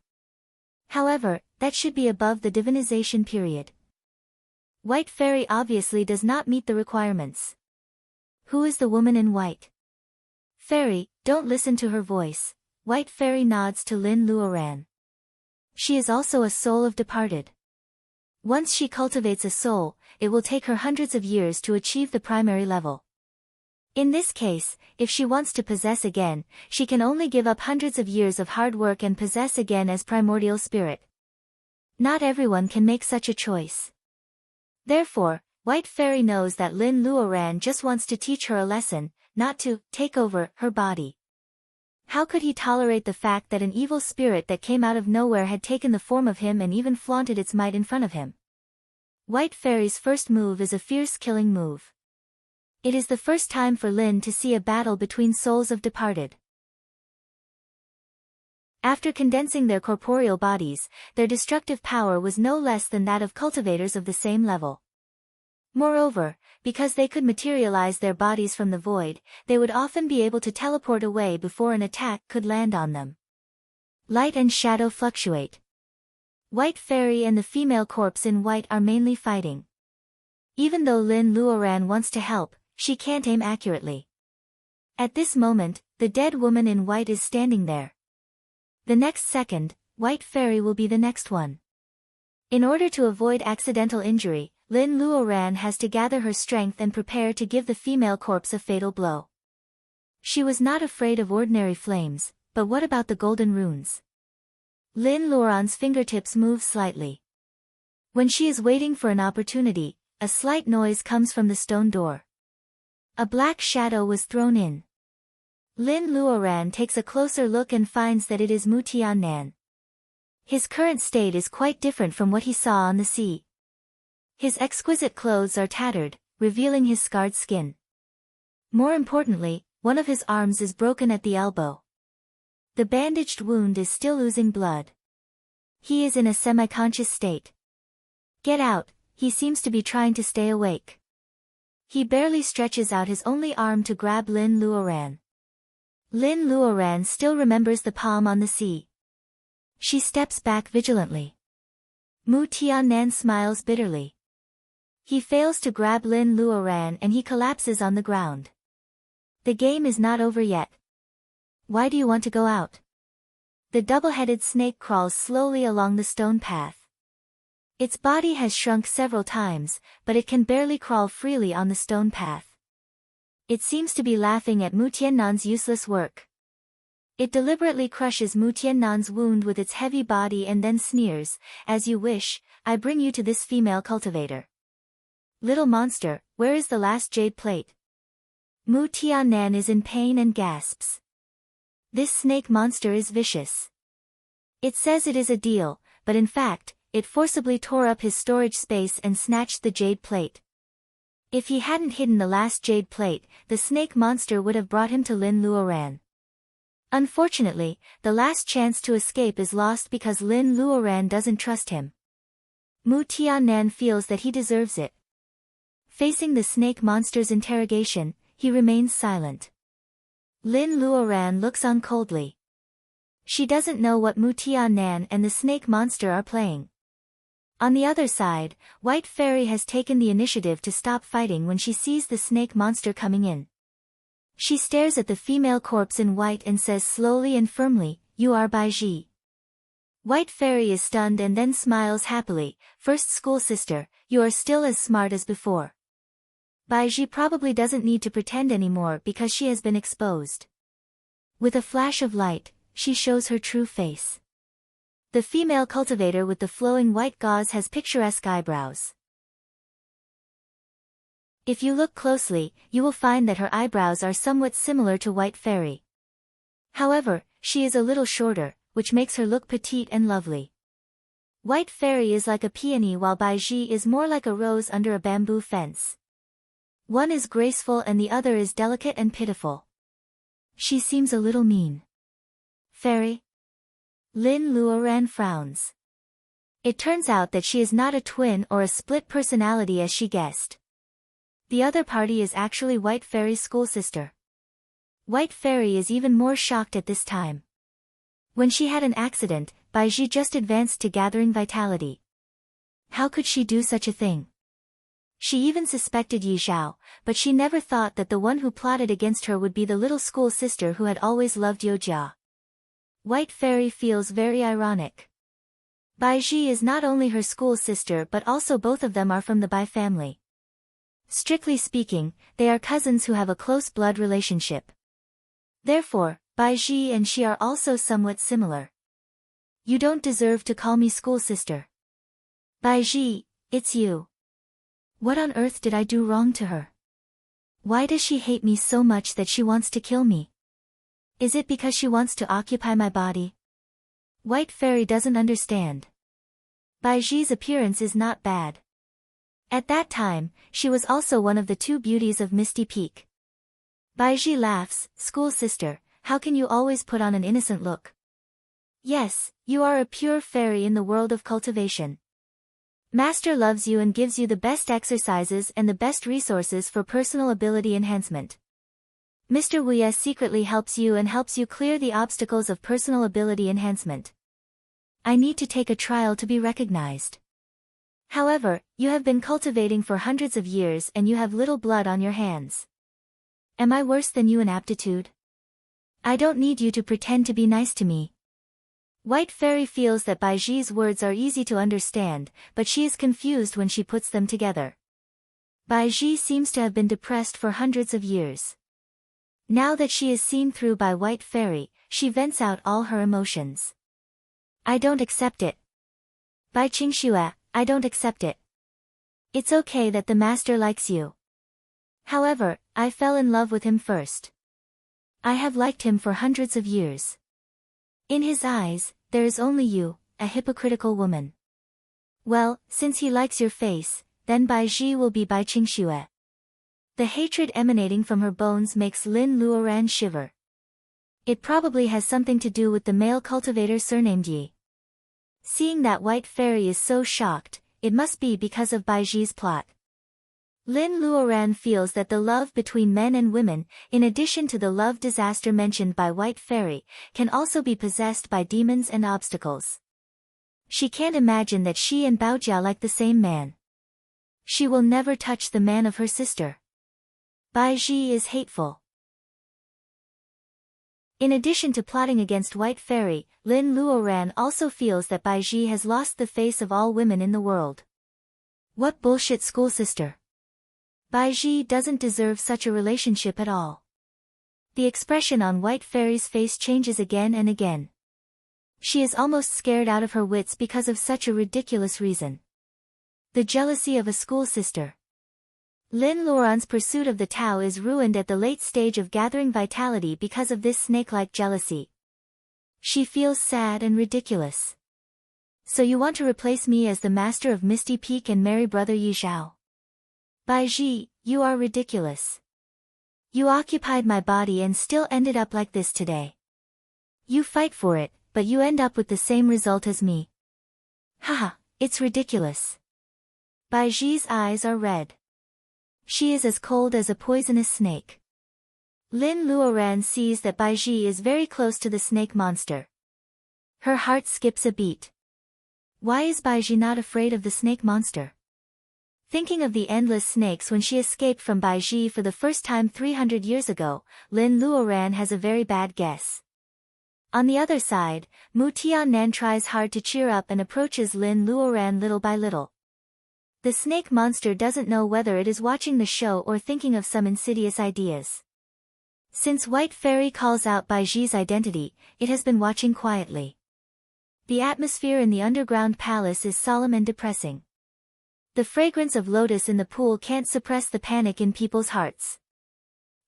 However, that should be above the divinization period. White Fairy obviously does not meet the requirements. Who is the woman in white? Fairy, don't listen to her voice. White Fairy nods to Lin Luoran. She is also a soul of departed. Once she cultivates a soul, it will take her hundreds of years to achieve the primary level. In this case, if she wants to possess again, she can only give up hundreds of years of hard work and possess again as primordial spirit. Not everyone can make such a choice. Therefore, White Fairy knows that Lin Luoran just wants to teach her a lesson, not to take over her body. How could he tolerate the fact that an evil spirit that came out of nowhere had taken the form of him and even flaunted its might in front of him? White Fairy's first move is a fierce killing move. It is the first time for Lin to see a battle between souls of departed. After condensing their corporeal bodies, their destructive power was no less than that of cultivators of the same level. Moreover, because they could materialize their bodies from the void, they would often be able to teleport away before an attack could land on them. Light and shadow fluctuate. White Fairy and the female corpse in white are mainly fighting. Even though Lin Luoran wants to help, she can't aim accurately. At this moment, the dead woman in white is standing there. The next second, White Fairy will be the next one. In order to avoid accidental injury, Lin Luoran has to gather her strength and prepare to give the female corpse a fatal blow. She was not afraid of ordinary flames, but what about the golden runes? Lin Luoran's fingertips move slightly. When she is waiting for an opportunity, a slight noise comes from the stone door. A black shadow was thrown in. Lin Luoran takes a closer look and finds that it is Mu Tiannan. His current state is quite different from what he saw on the sea. His exquisite clothes are tattered, revealing his scarred skin. More importantly, one of his arms is broken at the elbow. The bandaged wound is still oozing blood. He is in a semi-conscious state. Get out, he seems to be trying to stay awake. He barely stretches out his only arm to grab Lin Luoran. Lin Luoran still remembers the palm on the sea. She steps back vigilantly. Mu Tiannan smiles bitterly. He fails to grab Lin Luoran and he collapses on the ground. The game is not over yet. Why do you want to go out? The double-headed snake crawls slowly along the stone path. Its body has shrunk several times, but it can barely crawl freely on the stone path. It seems to be laughing at Mu Tiannan's useless work. It deliberately crushes Mu Tiannan's wound with its heavy body and then sneers, "As you wish, I bring you to this female cultivator." Little monster, where is the last jade plate? Mu Tiannan is in pain and gasps. This snake monster is vicious. It says it is a deal, but in fact, it forcibly tore up his storage space and snatched the jade plate. If he hadn't hidden the last jade plate, the snake monster would have brought him to Lin Luoran. Unfortunately, the last chance to escape is lost because Lin Luoran doesn't trust him. Mu Tiannan feels that he deserves it. Facing the snake monster's interrogation, he remains silent. Lin Luoran looks on coldly. She doesn't know what Mu Tiannan and the snake monster are playing. On the other side, White Fairy has taken the initiative to stop fighting when she sees the snake monster coming in. She stares at the female corpse in white and says slowly and firmly, "You are Bai Ji." White Fairy is stunned and then smiles happily. "First school sister, you are still as smart as before." Bai Ji probably doesn't need to pretend anymore because she has been exposed. With a flash of light, she shows her true face. The female cultivator with the flowing white gauze has picturesque eyebrows. If you look closely, you will find that her eyebrows are somewhat similar to White Fairy. However, she is a little shorter, which makes her look petite and lovely. White Fairy is like a peony while Bai Ji is more like a rose under a bamboo fence. One is graceful and the other is delicate and pitiful. She seems a little mean. Fairy? Lin Luoran frowns. It turns out that she is not a twin or a split personality as she guessed. The other party is actually White Fairy's school sister. White Fairy is even more shocked at this time. When she had an accident, Bai Ji just advanced to gathering vitality. How could she do such a thing? She even suspected Yi Zhao, but she never thought that the one who plotted against her would be the little school sister who had always loved Yo Jia. White Fairy feels very ironic. Bai Ji is not only her school sister but also both of them are from the Bai family. Strictly speaking, they are cousins who have a close blood relationship. Therefore, Bai Ji and she are also somewhat similar. You don't deserve to call me school sister. Bai Ji, it's you. What on earth did I do wrong to her? Why does she hate me so much that she wants to kill me? Is it because she wants to occupy my body? White Fairy doesn't understand. Bai Ji's appearance is not bad. At that time, she was also one of the two beauties of Misty Peak. Bai Ji laughs, "School sister, how can you always put on an innocent look? Yes, you are a pure fairy in the world of cultivation. Master loves you and gives you the best exercises and the best resources for personal ability enhancement. Mr. Wu secretly helps you and helps you clear the obstacles of personal ability enhancement. I need to take a trial to be recognized. However, you have been cultivating for hundreds of years and you have little blood on your hands. Am I worse than you in aptitude? I don't need you to pretend to be nice to me." White Fairy feels that Bai Ji's words are easy to understand, but she is confused when she puts them together. Bai Ji seems to have been depressed for hundreds of years. Now that she is seen through by White Fairy, she vents out all her emotions. "I don't accept it. Bai Qingxue, I don't accept it. It's okay that the master likes you. However, I fell in love with him first. I have liked him for hundreds of years. In his eyes, there is only you, a hypocritical woman. Well, since he likes your face, then Bai Ji will be Bai Qingxue." The hatred emanating from her bones makes Lin Luoran shiver. It probably has something to do with the male cultivator surnamed Yi. Seeing that White Fairy is so shocked, it must be because of Bai Ji's plot. Lin Luoran feels that the love between men and women, in addition to the love disaster mentioned by White Fairy, can also be possessed by demons and obstacles. She can't imagine that she and Baojia like the same man. She will never touch the man of her sister. Bai Ji is hateful. In addition to plotting against White Fairy, Lin Luoran also feels that Bai Ji has lost the face of all women in the world. What bullshit school sister! Bai Ji doesn't deserve such a relationship at all. The expression on White Fairy's face changes again and again. She is almost scared out of her wits because of such a ridiculous reason. The jealousy of a school sister. Lin Luoran's pursuit of the Tao is ruined at the late stage of gathering vitality because of this snake-like jealousy. She feels sad and ridiculous. So you want to replace me as the master of Misty Peak and marry brother Yi Zhao? Bai Ji, you are ridiculous. You occupied my body and still ended up like this today. You fight for it, but you end up with the same result as me. Haha, it's ridiculous. Bai Ji's eyes are red. She is as cold as a poisonous snake. Lin Luoran sees that Bai Ji is very close to the snake monster. Her heart skips a beat. Why is Baiji not afraid of the snake monster? Thinking of the endless snakes when she escaped from Baiji for the first time 300 years ago, Lin Luoran has a very bad guess. On the other side, Mu Tiannan tries hard to cheer up and approaches Lin Luoran little by little. The snake monster doesn't know whether it is watching the show or thinking of some insidious ideas. Since White Fairy calls out Baiji's identity, it has been watching quietly. The atmosphere in the underground palace is solemn and depressing. The fragrance of lotus in the pool can't suppress the panic in people's hearts.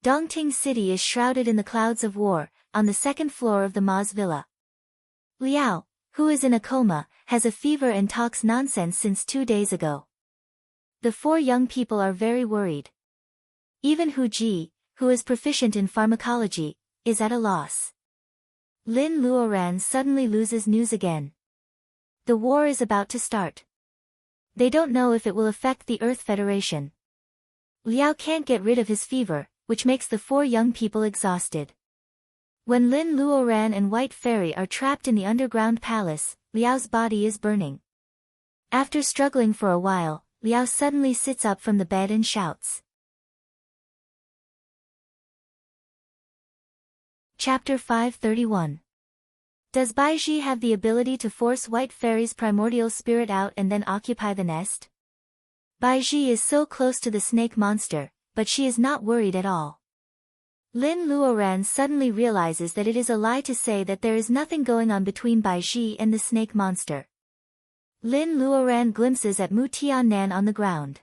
Dongting City is shrouded in the clouds of war, on the second floor of the Ma's villa. Liao, who is in a coma, has a fever and talks nonsense since 2 days ago. The 4 young people are very worried. Even Hu Ji, who is proficient in pharmacology, is at a loss. Lin Luoran suddenly loses news again. The war is about to start. They don't know if it will affect the Earth Federation. Liao can't get rid of his fever, which makes the 4 young people exhausted. When Lin Luoran and White Fairy are trapped in the underground palace, Liao's body is burning. After struggling for a while, Liao suddenly sits up from the bed and shouts. Chapter 531. Does Baiji have the ability to force White Fairy's primordial spirit out and then occupy the nest? Baiji is so close to the snake monster, but she is not worried at all. Lin Luoran suddenly realizes that it is a lie to say that there is nothing going on between Baiji and the snake monster. Lin Luoran glimpses at Mu Tiannan on the ground.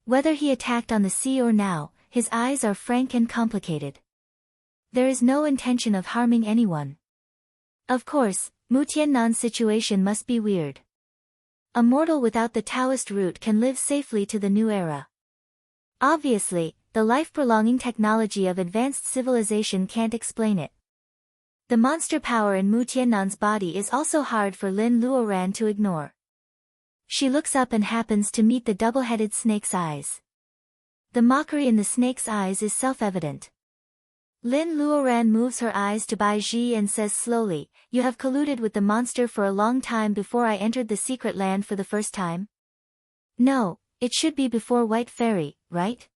Whether he attacked on the sea or now, his eyes are frank and complicated. There is no intention of harming anyone. Of course, Mu Tiannan's situation must be weird. A mortal without the Taoist root can live safely to the new era. Obviously, the life-prolonging technology of advanced civilization can't explain it. The monster power in Mu Tiannan's body is also hard for Lin Luoran to ignore. She looks up and happens to meet the double-headed snake's eyes. The mockery in the snake's eyes is self-evident. Lin Luoran moves her eyes to Baiji and says slowly, "You have colluded with the monster for a long time before I entered the secret land for the first time?" "No, it should be before White Fairy, right?"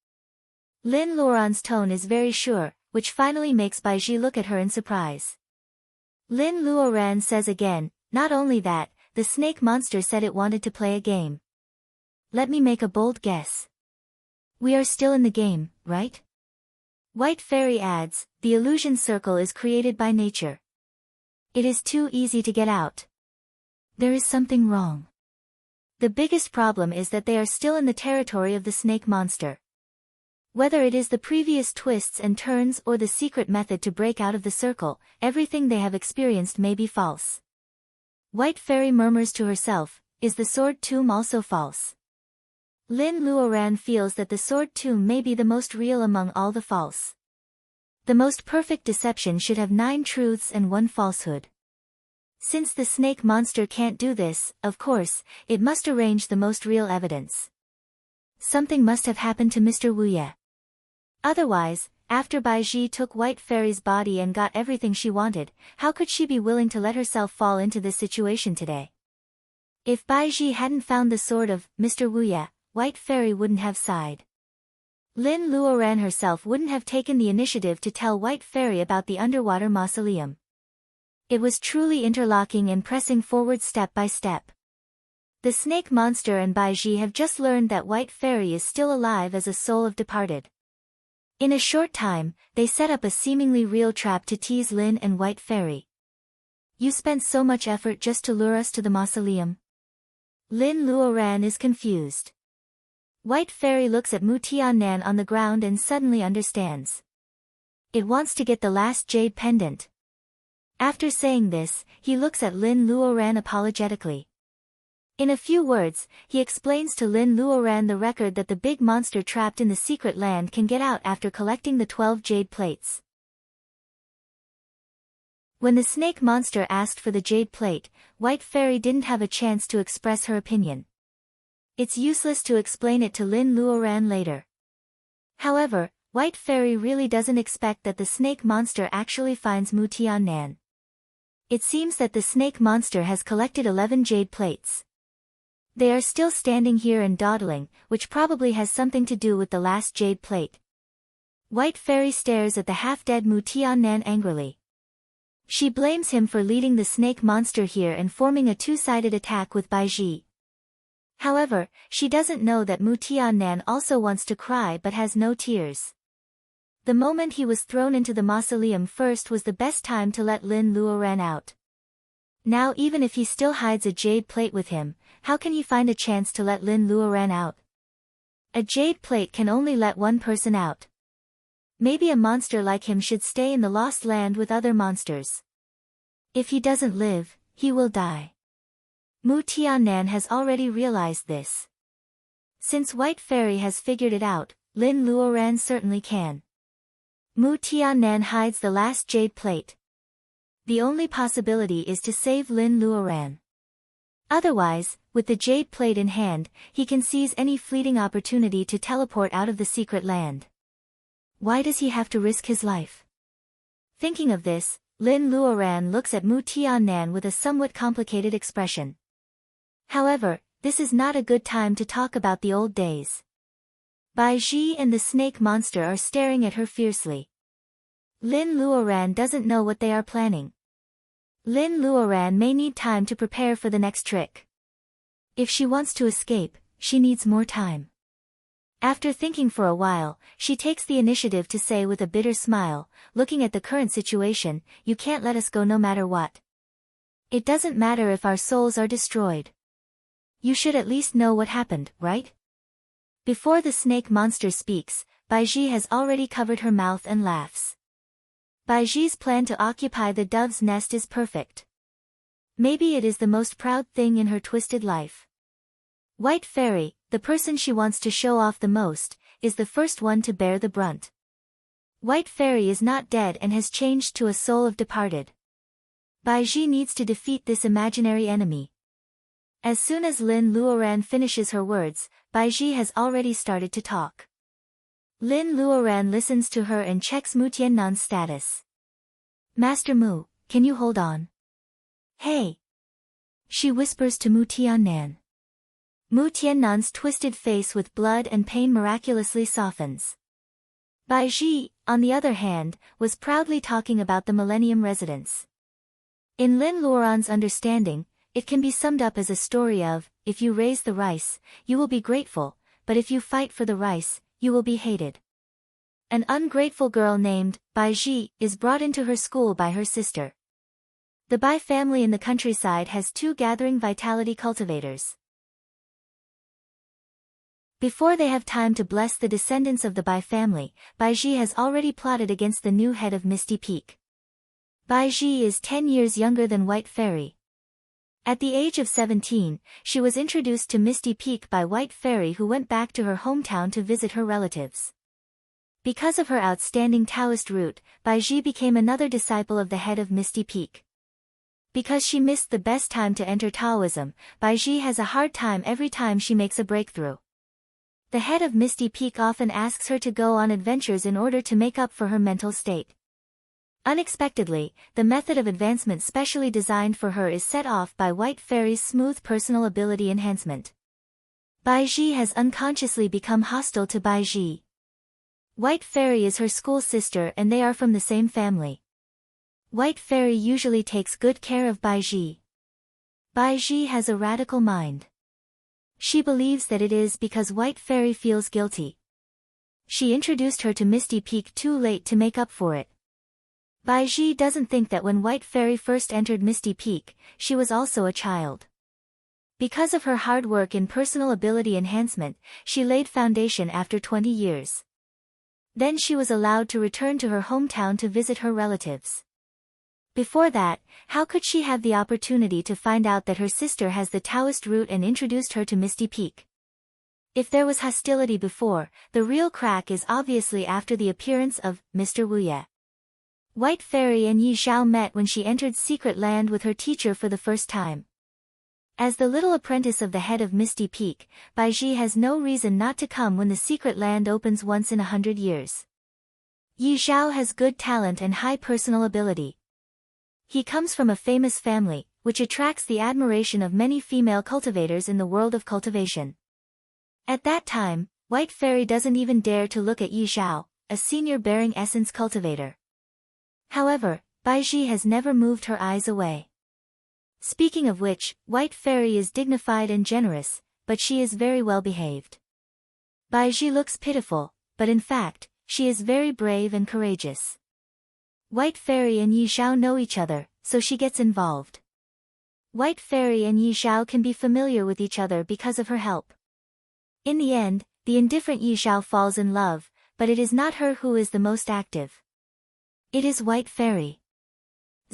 Lin Luoran's tone is very sure, which finally makes Baiji look at her in surprise. Lin Luoran says again, "Not only that, the snake monster said it wanted to play a game. Let me make a bold guess. We are still in the game, right?" White Fairy adds, "The illusion circle is created by nature. It is too easy to get out. There is something wrong. The biggest problem is that they are still in the territory of the snake monster. Whether it is the previous twists and turns or the secret method to break out of the circle, everything they have experienced may be false." White Fairy murmurs to herself, "Is the sword tomb also false?" Lin Luoran feels that the sword tomb may be the most real among all the false. The most perfect deception should have 9 truths and 1 falsehood. Since the snake monster can't do this, of course, it must arrange the most real evidence. Something must have happened to Mr. Wu Ye. Otherwise, after Baiji took White Fairy's body and got everything she wanted, how could she be willing to let herself fall into this situation today? If Baiji hadn't found the sword of Mr. Wu Ye, White Fairy wouldn't have sighed. Lin Luoran herself wouldn't have taken the initiative to tell White Fairy about the underwater mausoleum. It was truly interlocking and pressing forward step by step. The snake monster and Baiji have just learned that White Fairy is still alive as a soul of departed. In a short time, they set up a seemingly real trap to tease Lin and White Fairy. "You spent so much effort just to lure us to the mausoleum?" Lin Luoran is confused. White Fairy looks at Mu Tiannan on the ground and suddenly understands. It wants to get the last jade pendant. After saying this, he looks at Lin Luoran apologetically. In a few words, he explains to Lin Luoran the record that the big monster trapped in the secret land can get out after collecting the 12 jade plates. When the snake monster asked for the jade plate, White Fairy didn't have a chance to express her opinion. It's useless to explain it to Lin Luoran later. However, White Fairy really doesn't expect that the snake monster actually finds Mu Tiannan. It seems that the snake monster has collected 11 jade plates. They are still standing here and dawdling, which probably has something to do with the last jade plate. White Fairy stares at the half-dead Mu Tiannan angrily. She blames him for leading the snake monster here and forming a two-sided attack with Baiji. However, she doesn't know that Mu Tiannan also wants to cry but has no tears. The moment he was thrown into the mausoleum first was the best time to let Lin Luoran out. Now even if he still hides a jade plate with him, how can he find a chance to let Lin Luoran out? A jade plate can only let one person out. Maybe a monster like him should stay in the Lost Land with other monsters. If he doesn't live, he will die. Mu Tiannan has already realized this. Since White Fairy has figured it out, Lin Luoran certainly can. Mu Tiannan hides the last jade plate. The only possibility is to save Lin Luoran. Otherwise, with the jade plate in hand, he can seize any fleeting opportunity to teleport out of the secret land. Why does he have to risk his life? Thinking of this, Lin Luoran looks at Mu Tiannan with a somewhat complicated expression. However, this is not a good time to talk about the old days. Baiji and the snake monster are staring at her fiercely. Lin Luoran doesn't know what they are planning. Lin Luoran may need time to prepare for the next trick. If she wants to escape, she needs more time. After thinking for a while, she takes the initiative to say with a bitter smile, looking at the current situation, you can't let us go no matter what. It doesn't matter if our souls are destroyed. You should at least know what happened, right? Before the snake monster speaks, Baiji has already covered her mouth and laughs. Baiji's plan to occupy the dove's nest is perfect. Maybe it is the most proud thing in her twisted life. White Fairy, the person she wants to show off the most, is the first one to bear the brunt. White Fairy is not dead and has changed to a soul of departed. Baiji needs to defeat this imaginary enemy. As soon as Lin Luoran finishes her words, Baiji has already started to talk. Lin Luoran listens to her and checks Mu Tiannan's status. Master Mu, can you hold on? Hey! She whispers to Mu Tiannan. Mu Tiannan's twisted face with blood and pain miraculously softens. Baiji, on the other hand, was proudly talking about the Millennium Residence. In Lin Luoran's understanding, it can be summed up as a story of, if you raise the rice, you will be grateful, but if you fight for the rice, you will be hated. An ungrateful girl named Baiji is brought into her school by her sister. The Bai family in the countryside has 2 gathering vitality cultivators. Before they have time to bless the descendants of the Bai family, Baiji has already plotted against the new head of Misty Peak. Baiji is 10 years younger than White Fairy. At the age of 17, she was introduced to Misty Peak by White Fairy, who went back to her hometown to visit her relatives. Because of her outstanding Taoist root, Baiji became another disciple of the head of Misty Peak. Because she missed the best time to enter Taoism, Baiji has a hard time every time she makes a breakthrough. The head of Misty Peak often asks her to go on adventures in order to make up for her mental state. Unexpectedly, the method of advancement specially designed for her is set off by White Fairy's smooth personal ability enhancement. Baiji has unconsciously become hostile to Baiji. White Fairy is her school sister and they are from the same family. White Fairy usually takes good care of Baiji. Baiji has a radical mind. She believes that it is because White Fairy feels guilty. She introduced her to Misty Peak too late to make up for it. Baiji doesn't think that when White Fairy first entered Misty Peak, she was also a child. Because of her hard work in personal ability enhancement, she laid foundation after 20 years. Then she was allowed to return to her hometown to visit her relatives. Before that, how could she have the opportunity to find out that her sister has the Taoist root and introduced her to Misty Peak? If there was hostility before, the real crack is obviously after the appearance of Mr. Wuye. White Fairy and Yi Zhao met when she entered Secret Land with her teacher for the first time. As the little apprentice of the head of Misty Peak, Baiji has no reason not to come when the Secret Land opens once in 100 years. Yi Zhao has good talent and high personal ability. He comes from a famous family, which attracts the admiration of many female cultivators in the world of cultivation. At that time, White Fairy doesn't even dare to look at Yi Xiao, a senior bearing essence cultivator. However, Baizhi has never moved her eyes away. Speaking of which, White Fairy is dignified and generous, but she is very well behaved. Baizhi looks pitiful, but in fact, she is very brave and courageous. White Fairy and Yi Xiao know each other, so she gets involved. White Fairy and Yi Xiao can be familiar with each other because of her help. In the end, the indifferent Yi Xiao falls in love, but it is not her who is the most active. It is White Fairy.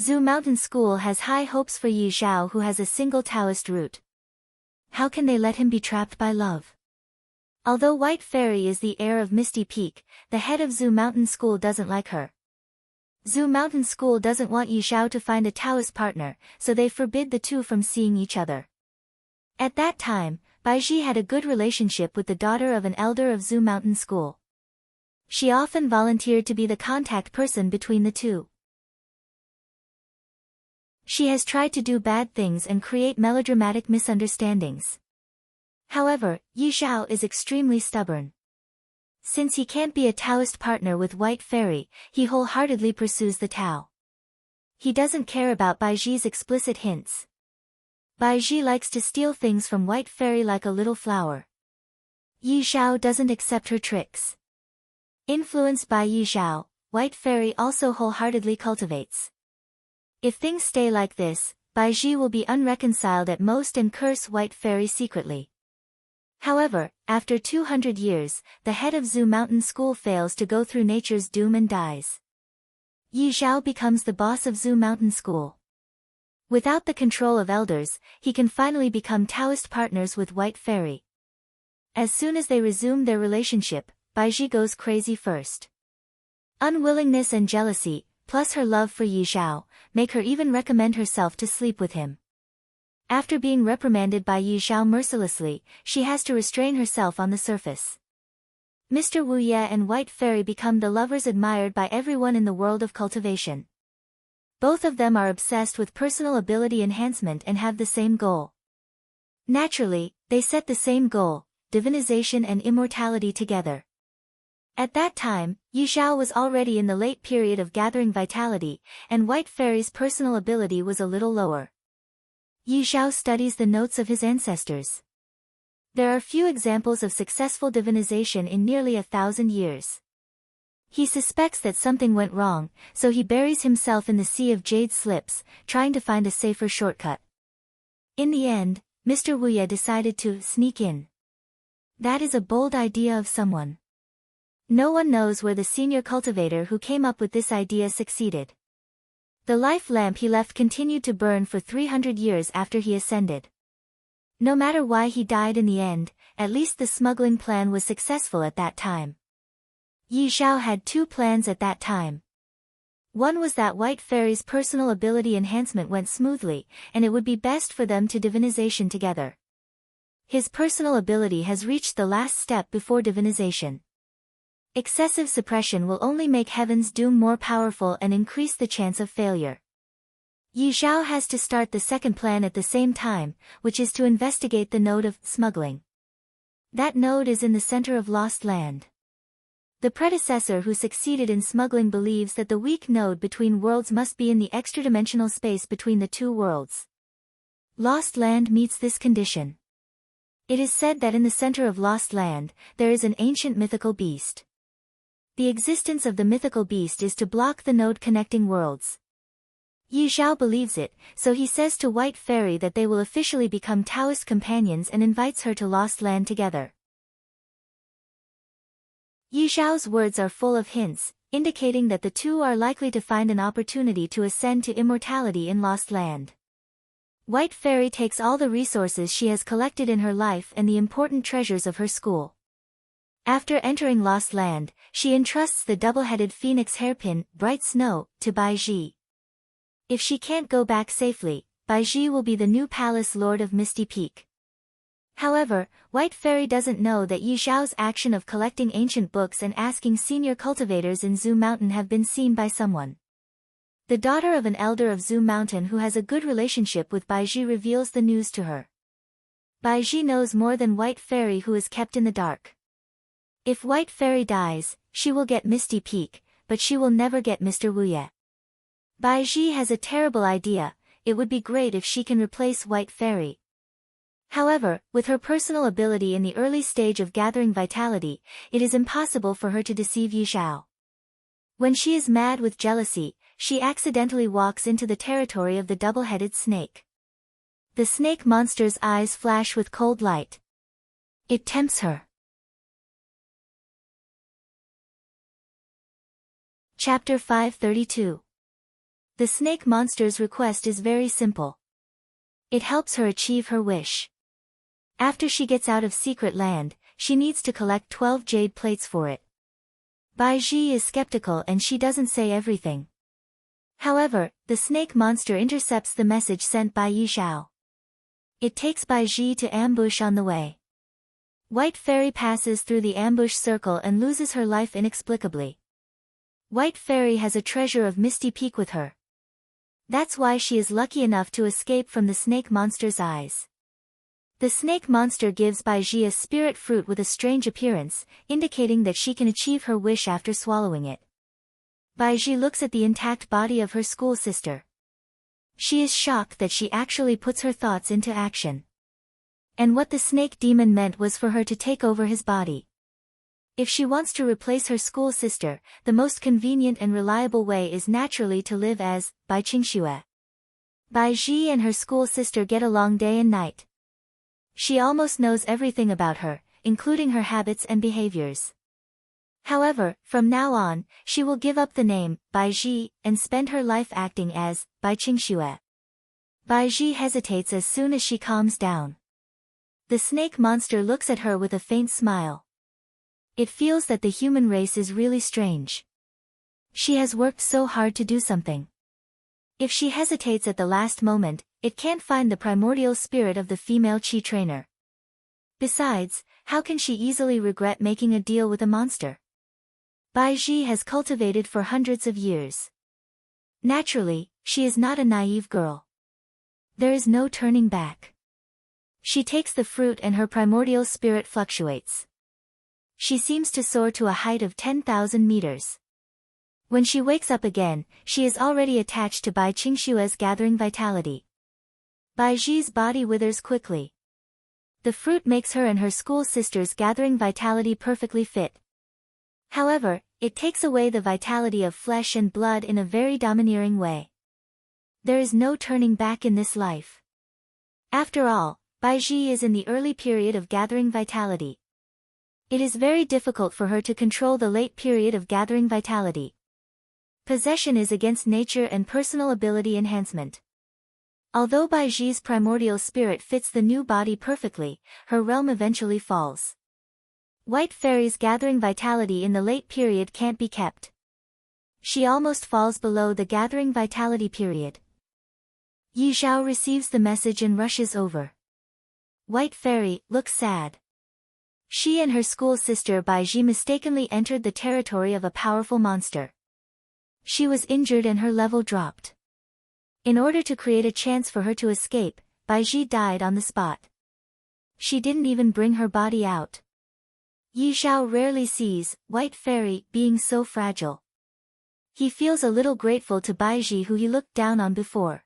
Zhu Mountain School has high hopes for Yi Xiao, who has a single Taoist root. How can they let him be trapped by love? Although White Fairy is the heir of Misty Peak, the head of Zhu Mountain School doesn't like her. Zhu Mountain School doesn't want Yi Xiao to find a Taoist partner, so they forbid the two from seeing each other. At that time, Baizhi had a good relationship with the daughter of an elder of Zhu Mountain School. She often volunteered to be the contact person between the two. She has tried to do bad things and create melodramatic misunderstandings. However, Yi Xiao is extremely stubborn. Since he can't be a Taoist partner with White Fairy, he wholeheartedly pursues the Tao. He doesn't care about Baizhi's explicit hints. Baizhi likes to steal things from White Fairy like a little flower. Yi Xiao doesn't accept her tricks. Influenced by Yi Xiao, White Fairy also wholeheartedly cultivates. If things stay like this, Baizhi will be unreconciled at most and curse White Fairy secretly. However, after 200 years, the head of Zhu Mountain School fails to go through nature's doom and dies. Yi Xiao becomes the boss of Zhu Mountain School. Without the control of elders, he can finally become Taoist partners with White Fairy. As soon as they resume their relationship, Baizhi goes crazy first. Unwillingness and jealousy, plus her love for Yi Xiao, make her even recommend herself to sleep with him. After being reprimanded by Yi Xiao mercilessly, she has to restrain herself on the surface. Mr. Wu Ye and White Fairy become the lovers admired by everyone in the world of cultivation. Both of them are obsessed with personal ability enhancement and have the same goal. Naturally, they set the same goal, divinization and immortality together. At that time, Yi Xiao was already in the late period of gathering vitality, and White Fairy's personal ability was a little lower. Yi Xiao studies the notes of his ancestors. There are few examples of successful divinization in nearly 1,000 years. He suspects that something went wrong, so he buries himself in the sea of jade slips, trying to find a safer shortcut. In the end, Mr. Wu Ye decided to sneak in. That is a bold idea of someone. No one knows where the senior cultivator who came up with this idea succeeded. The life lamp he left continued to burn for 300 years after he ascended. No matter why he died in the end, at least the smuggling plan was successful at that time. Yi Xiao had two plans at that time. One was that White Fairy's personal ability enhancement went smoothly, and it would be best for them to divinization together. His personal ability has reached the last step before divinization. Excessive suppression will only make Heaven's doom more powerful and increase the chance of failure. Yi Xiao has to start the second plan at the same time, which is to investigate the node of smuggling. That node is in the center of Lost Land. The predecessor who succeeded in smuggling believes that the weak node between worlds must be in the extradimensional space between the two worlds. Lost Land meets this condition. It is said that in the center of Lost Land, there is an ancient mythical beast. The existence of the mythical beast is to block the node connecting worlds. Yi Xiao believes it, so he says to White Fairy that they will officially become Taoist companions and invites her to Lost Land together. Yi Xiao's words are full of hints, indicating that the two are likely to find an opportunity to ascend to immortality in Lost Land. White Fairy takes all the resources she has collected in her life and the important treasures of her school. After entering Lost Land, she entrusts the double-headed phoenix hairpin, Bright Snow, to Baizhi. If she can't go back safely, Baizhi will be the new palace lord of Misty Peak. However, White Fairy doesn't know that Yi Xiao's action of collecting ancient books and asking senior cultivators in Zhu Mountain have been seen by someone. The daughter of an elder of Zhu Mountain who has a good relationship with Baiji reveals the news to her. Baiji knows more than White Fairy, who is kept in the dark. If White Fairy dies, she will get Misty Peak, but she will never get Mr. Wuye. Baiji has a terrible idea. It would be great if she can replace White Fairy. However, with her personal ability in the early stage of gathering vitality, it is impossible for her to deceive Yi Zhao. When she is mad with jealousy, she accidentally walks into the territory of the double-headed snake. The snake monster's eyes flash with cold light. It tempts her. Chapter 532. The snake monster's request is very simple. It helps her achieve her wish. After she gets out of Secret Land, she needs to collect 12 jade plates for it. Baiji is skeptical and she doesn't say everything. However, the snake monster intercepts the message sent by Yi Zhao. It takes Baiji to ambush on the way. White Fairy passes through the ambush circle and loses her life inexplicably. White Fairy has a treasure of Misty Peak with her. That's why she is lucky enough to escape from the snake monster's eyes. The snake monster gives Baiji a spirit fruit with a strange appearance, indicating that she can achieve her wish after swallowing it. Baiji looks at the intact body of her school sister. She is shocked that she actually puts her thoughts into action. And what the snake demon meant was for her to take over his body. If she wants to replace her school sister, the most convenient and reliable way is naturally to live as Bai Qingxue. Baiji and her school sister get along day and night. She almost knows everything about her, including her habits and behaviors. However, from now on, she will give up the name Baiji and spend her life acting as Bai Qingxue. Baiji hesitates as soon as she calms down. The snake monster looks at her with a faint smile. It feels that the human race is really strange. She has worked so hard to do something. If she hesitates at the last moment, it can't find the primordial spirit of the female chi trainer. Besides, how can she easily regret making a deal with a monster? Baiji has cultivated for hundreds of years. Naturally, she is not a naive girl. There is no turning back. She takes the fruit and her primordial spirit fluctuates. She seems to soar to a height of 10,000 meters. When she wakes up again, she is already attached to Bai Qingxue's gathering vitality. Baiji's body withers quickly. The fruit makes her and her school sister's gathering vitality perfectly fit. However, it takes away the vitality of flesh and blood in a very domineering way. There is no turning back in this life. After all, Baiji is in the early period of gathering vitality. It is very difficult for her to control the late period of gathering vitality. Possession is against nature and personal ability enhancement. Although Baiji's primordial spirit fits the new body perfectly, her realm eventually falls. White Fairy's gathering vitality in the late period can't be kept. She almost falls below the gathering vitality period. Yi Zhao receives the message and rushes over. White Fairy looks sad. She and her school sister Baiji mistakenly entered the territory of a powerful monster. She was injured and her level dropped. In order to create a chance for her to escape, Baiji died on the spot. She didn't even bring her body out. Yi Zhao rarely sees White Fairy being so fragile. He feels a little grateful to Baiji, who he looked down on before.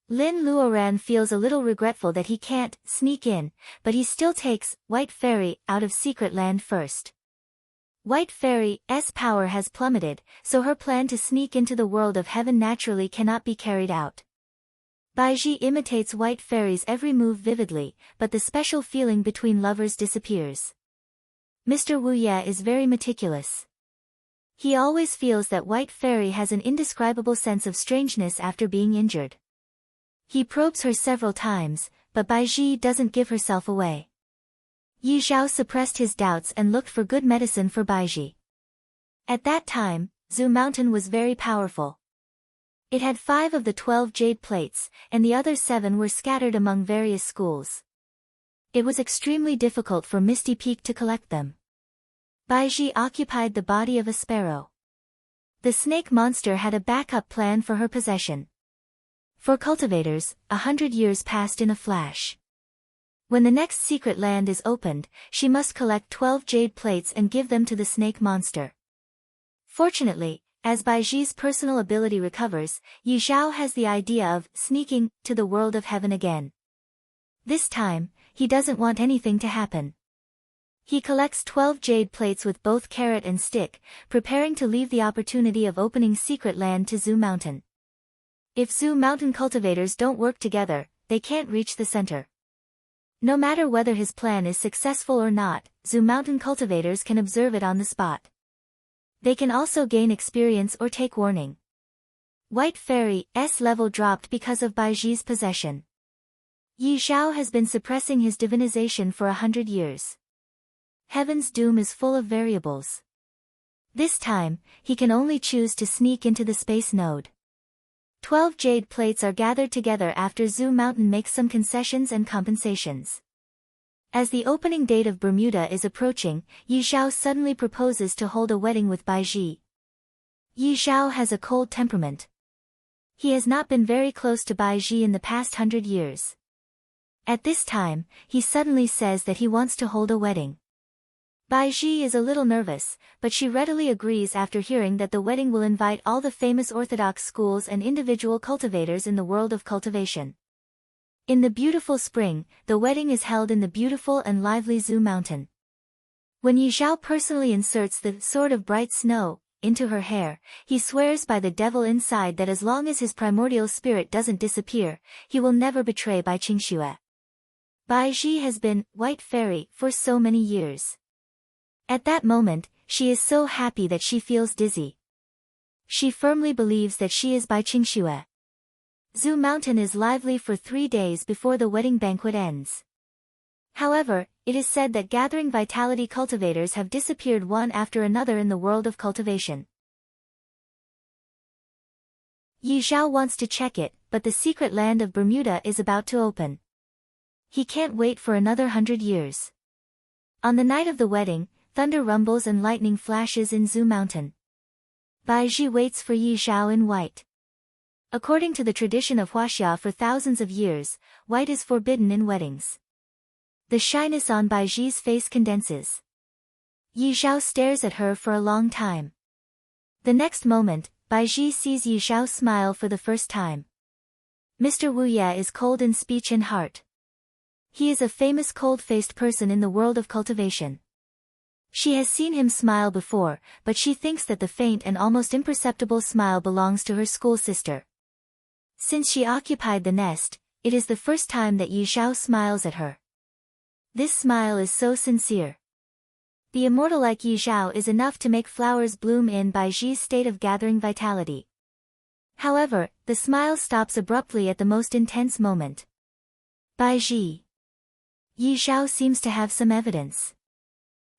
Lin Luoran feels a little regretful that he can't sneak in, but he still takes White Fairy out of Secret Land first. White Fairy's power has plummeted, so her plan to sneak into the world of heaven naturally cannot be carried out. Baiji imitates White Fairy's every move vividly, but the special feeling between lovers disappears. Mr. Wuye is very meticulous. He always feels that White Fairy has an indescribable sense of strangeness after being injured. He probes her several times, but Baiji doesn't give herself away. Yi Zhao suppressed his doubts and looked for good medicine for Baiji. At that time, Zhu Mountain was very powerful. It had 5 of the 12 jade plates, and the other 7 were scattered among various schools. It was extremely difficult for Misty Peak to collect them. Baiji occupied the body of a sparrow. The snake monster had a backup plan for her possession. For cultivators, 100 years passed in a flash. When the next secret land is opened, she must collect 12 jade plates and give them to the snake monster. Fortunately, as Baiji's personal ability recovers, Yi Zhao has the idea of sneaking to the world of heaven again. This time, he doesn't want anything to happen. He collects 12 jade plates with both carrot and stick, preparing to leave the opportunity of opening secret land to Zhu Mountain. If Zhu Mountain cultivators don't work together, they can't reach the center. No matter whether his plan is successful or not, Zhu Mountain cultivators can observe it on the spot. They can also gain experience or take warning. White Fairy's level dropped because of Baiji's possession. Yi Zhao has been suppressing his divinization for 100 years. Heaven's doom is full of variables. This time, he can only choose to sneak into the space node. 12 jade plates are gathered together after Zhu Mountain makes some concessions and compensations. As the opening date of Bermuda is approaching, Yi Zhao suddenly proposes to hold a wedding with Baiji. Yi Zhao has a cold temperament. He has not been very close to Baiji in the past 100 years. At this time, he suddenly says that he wants to hold a wedding. Baiji is a little nervous, but she readily agrees after hearing that the wedding will invite all the famous orthodox schools and individual cultivators in the world of cultivation. In the beautiful spring, the wedding is held in the beautiful and lively Zhu Mountain. When Yi Zhao personally inserts the sword of bright snow into her hair, he swears by the devil inside that as long as his primordial spirit doesn't disappear, he will never betray Bai Qingxue. Baiji has been White Fairy for so many years. At that moment, she is so happy that she feels dizzy. She firmly believes that she is Bai Qingxue. Zhu Mountain is lively for 3 days before the wedding banquet ends. However, it is said that gathering vitality cultivators have disappeared one after another in the world of cultivation. Yi Zhao wants to check it, but the secret land of Bermuda is about to open. He can't wait for another 100 years. On the night of the wedding, thunder rumbles and lightning flashes in Zhu Mountain. Baiji waits for Yi Zhao in white. According to the tradition of Huaxia for thousands of years, white is forbidden in weddings. The shyness on Baiji's face condenses. Yi Zhao stares at her for a long time. The next moment, Baiji sees Yi Zhao smile for the first time. Mr. Wu Ye is cold in speech and heart. He is a famous cold-faced person in the world of cultivation. She has seen him smile before, but she thinks that the faint and almost imperceptible smile belongs to her school sister. Since she occupied the nest, it is the first time that Yi Zhao smiles at her. This smile is so sincere. The immortal like Yi Zhao is enough to make flowers bloom in Baiji's state of gathering vitality. However, the smile stops abruptly at the most intense moment. Baiji. Yi Zhao seems to have some evidence.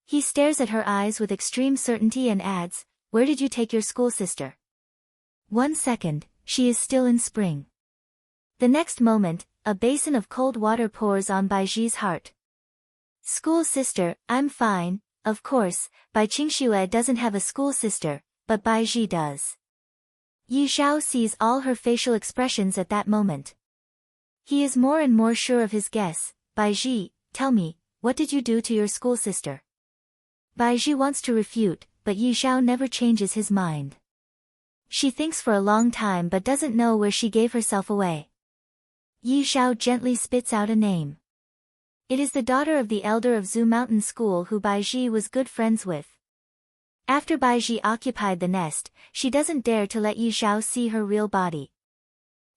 He stares at her eyes with extreme certainty and adds, "Where did you take your school sister?" 1 second, she is still in spring. The next moment, a basin of cold water pours on Baiji's heart. School sister, I'm fine, of course, Bai Qingxue doesn't have a school sister, but Baiji does. Yi Zhao sees all her facial expressions at that moment. He is more and more sure of his guess. Baiji, tell me, what did you do to your school sister? Baiji wants to refute, but Yi Zhao never changes his mind. She thinks for a long time but doesn't know where she gave herself away. Yi Zhao gently spits out a name. It is the daughter of the elder of Zhu Mountain School who Baiji was good friends with. After Baiji occupied the nest, she doesn't dare to let Yi Zhao see her real body.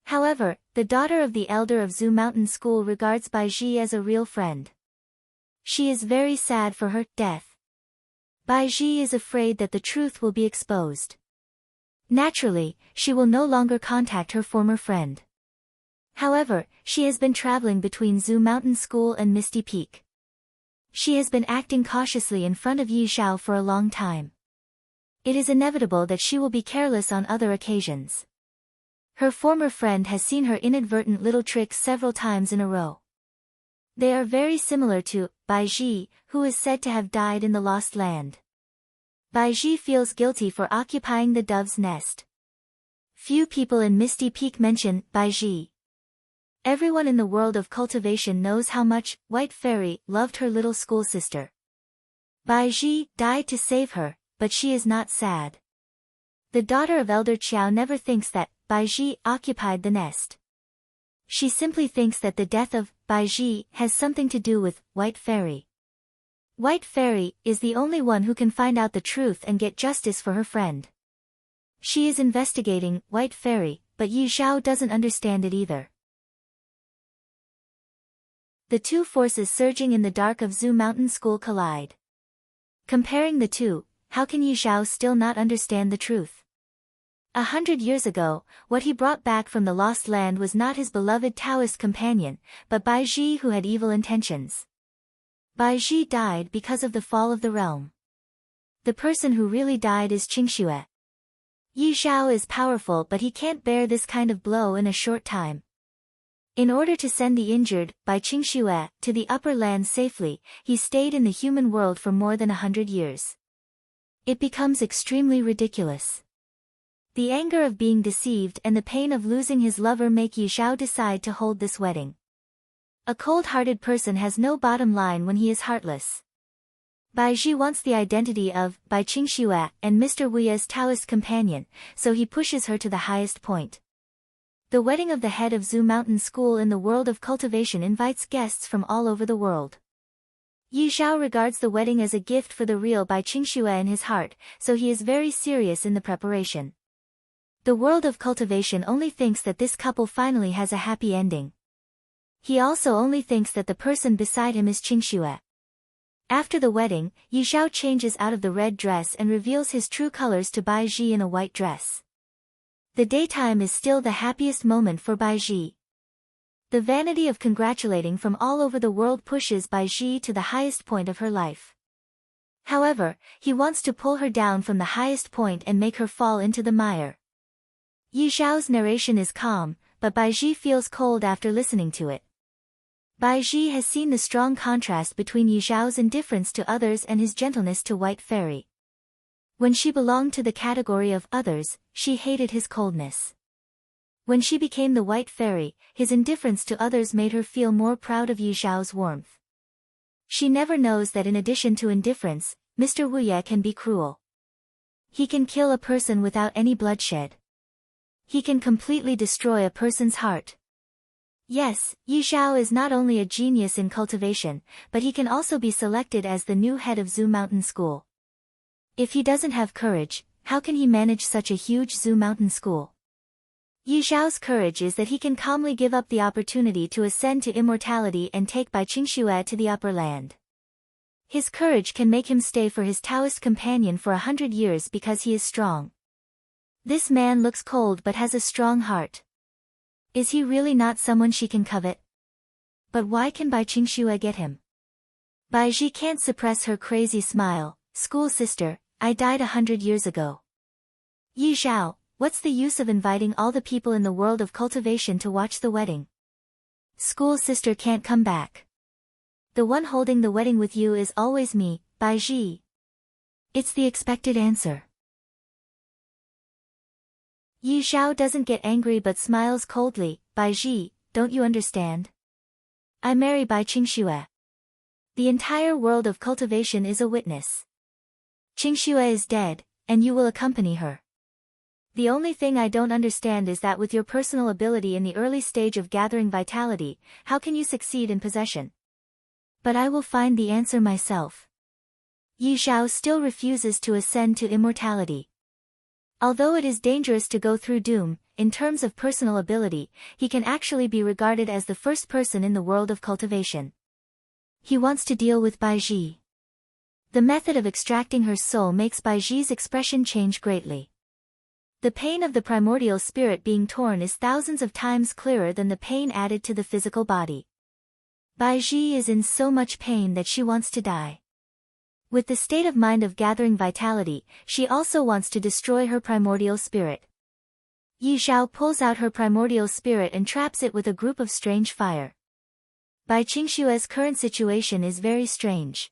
However, the daughter of the elder of Zhu Mountain School regards Baiji as a real friend. She is very sad for her death. Baiji is afraid that the truth will be exposed. Naturally, she will no longer contact her former friend. However, she has been traveling between Zhu Mountain School and Misty Peak. She has been acting cautiously in front of Yi Zhao for a long time. It is inevitable that she will be careless on other occasions. Her former friend has seen her inadvertent little tricks several times in a row. They are very similar to Baiji, who is said to have died in the Lost Land. Bai Ji feels guilty for occupying the dove's nest. Few people in Misty Peak mention Bai Ji. Everyone in the world of cultivation knows how much White Fairy loved her little school sister. Bai Ji died to save her, but she is not sad. The daughter of Elder Qiao never thinks that Bai Ji occupied the nest. She simply thinks that the death of Bai Ji has something to do with White Fairy. White Fairy is the only one who can find out the truth and get justice for her friend. She is investigating White Fairy, but Yi Xiao doesn't understand it either. The two forces surging in the dark of Zhu Mountain School collide. Comparing the two, how can Yi Xiao still not understand the truth? 100 years ago, what he brought back from the Lost Land was not his beloved Taoist companion, but Bai Ji, who had evil intentions. Bai Ji died because of the fall of the realm. The person who really died is Qingxue. Yi Xiao is powerful, but he can't bear this kind of blow in a short time. In order to send the injured, by Qingxue, to the upper land safely, he stayed in the human world for more than 100 years. It becomes extremely ridiculous. The anger of being deceived and the pain of losing his lover make Yi Xiao decide to hold this wedding. A cold-hearted person has no bottom line when he is heartless. Bai Ji wants the identity of Bai Qingxue and Mr. Wuye's Taoist companion, so he pushes her to the highest point. The wedding of the head of Zhu Mountain School in the world of cultivation invites guests from all over the world. Yi Xiao regards the wedding as a gift for the real Bai Qingxue in his heart, so he is very serious in the preparation. The world of cultivation only thinks that this couple finally has a happy ending. He also only thinks that the person beside him is Qingxue. After the wedding, Yi Xiao changes out of the red dress and reveals his true colors to Bai Ji in a white dress. The daytime is still the happiest moment for Bai Ji. The vanity of congratulating from all over the world pushes Bai Ji to the highest point of her life. However, he wants to pull her down from the highest point and make her fall into the mire. Yi Xiao's narration is calm, but Bai Ji feels cold after listening to it. Bai Ji has seen the strong contrast between Yi Xiao's indifference to others and his gentleness to White Fairy. When she belonged to the category of others, she hated his coldness. When she became the White Fairy, his indifference to others made her feel more proud of Yi Xiao's warmth. She never knows that in addition to indifference, Mr. Wuye can be cruel. He can kill a person without any bloodshed. He can completely destroy a person's heart. Yes, Yi Xiao is not only a genius in cultivation, but he can also be selected as the new head of Zhu Mountain School. If he doesn't have courage, how can he manage such a huge Zhu Mountain School? Yi Xiao's courage is that he can calmly give up the opportunity to ascend to immortality and take Bai Qingxue to the upper land. His courage can make him stay for his Taoist companion for 100 years because he is strong. This man looks cold but has a strong heart. Is he really not someone she can covet? But why can Bai Qingxue get him? Bai Ji can't suppress her crazy smile. School sister, I died 100 years ago. Yi Xiao, what's the use of inviting all the people in the world of cultivation to watch the wedding? School sister can't come back. The one holding the wedding with you is always me, Bai Ji. It's the expected answer. Yi Xiao doesn't get angry but smiles coldly. Bai Ji, don't you understand? I marry Bai Qingxue. The entire world of cultivation is a witness. Qingxue is dead, and you will accompany her. The only thing I don't understand is that with your personal ability in the early stage of gathering vitality, how can you succeed in possession? But I will find the answer myself. Yi Xiao still refuses to ascend to immortality. Although it is dangerous to go through doom, in terms of personal ability, he can actually be regarded as the first person in the world of cultivation. He wants to deal with Bai Ji. The method of extracting her soul makes Bai Ji's expression change greatly. The pain of the primordial spirit being torn is thousands of times clearer than the pain added to the physical body. Bai Ji is in so much pain that she wants to die. With the state of mind of gathering vitality, she also wants to destroy her primordial spirit. Yi Xiao pulls out her primordial spirit and traps it with a group of strange fire. Bai Qingxue's current situation is very strange.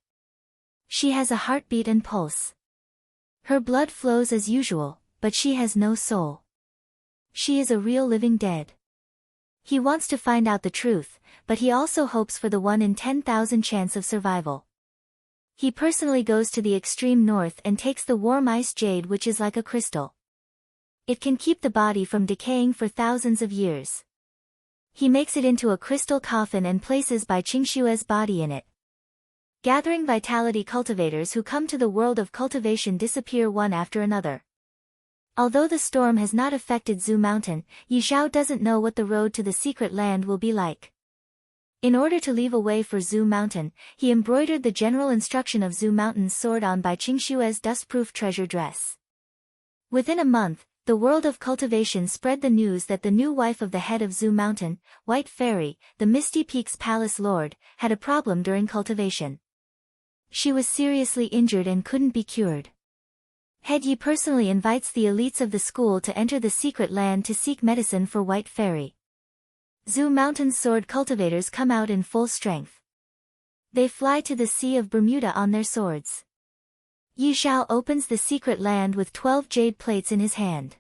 She has a heartbeat and pulse. Her blood flows as usual, but she has no soul. She is a real living dead. He wants to find out the truth, but he also hopes for the 1 in 10,000 chance of survival. He personally goes to the extreme north and takes the warm ice jade, which is like a crystal. It can keep the body from decaying for thousands of years. He makes it into a crystal coffin and places Bai Qingshue's body in it. Gathering vitality cultivators who come to the world of cultivation disappear one after another. Although the storm has not affected Zhu Mountain, Yi Xiao doesn't know what the road to the secret land will be like. In order to leave a way for Zhu Mountain, he embroidered the general instruction of Zhu Mountain's sword on Bai Qingshue's dustproof treasure dress. Within a month, the world of cultivation spread the news that the new wife of the head of Zhu Mountain, White Fairy, the Misty Peak's palace lord, had a problem during cultivation. She was seriously injured and couldn't be cured. Head Yi personally invites the elites of the school to enter the secret land to seek medicine for White Fairy. Zhu Mountain's sword cultivators come out in full strength. They fly to the Sea of Bermuda on their swords. Yi Xiao opens the secret land with 12 jade plates in his hand.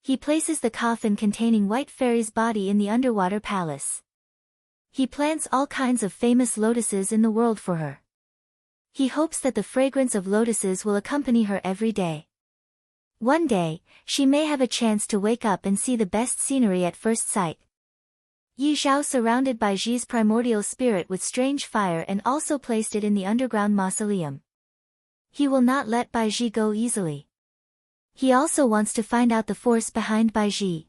He places the coffin containing White Fairy's body in the underwater palace. He plants all kinds of famous lotuses in the world for her. He hopes that the fragrance of lotuses will accompany her every day. One day, she may have a chance to wake up and see the best scenery at first sight. Yi Xiao surrounded Bai Zhi's primordial spirit with strange fire and also placed it in the underground mausoleum. He will not let Bai Zhi go easily. He also wants to find out the force behind Bai Zhi.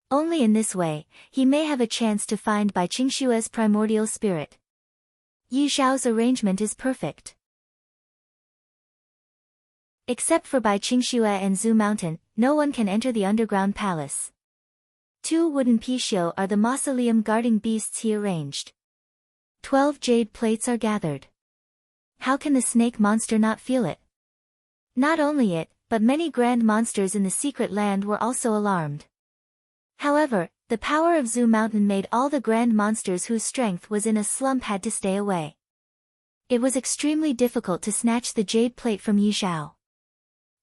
Only in this way, he may have a chance to find Bai Qingshue's primordial spirit. Yi Xiao's arrangement is perfect. Except for Bai Qingxue and Zhu Mountain, no one can enter the underground palace. 2 wooden pixiu are the mausoleum guarding beasts he arranged. 12 jade plates are gathered. How can the snake monster not feel it? Not only it, but many grand monsters in the secret land were also alarmed. However, the power of Zhu Mountain made all the grand monsters whose strength was in a slump had to stay away. It was extremely difficult to snatch the jade plate from Yi Xiao.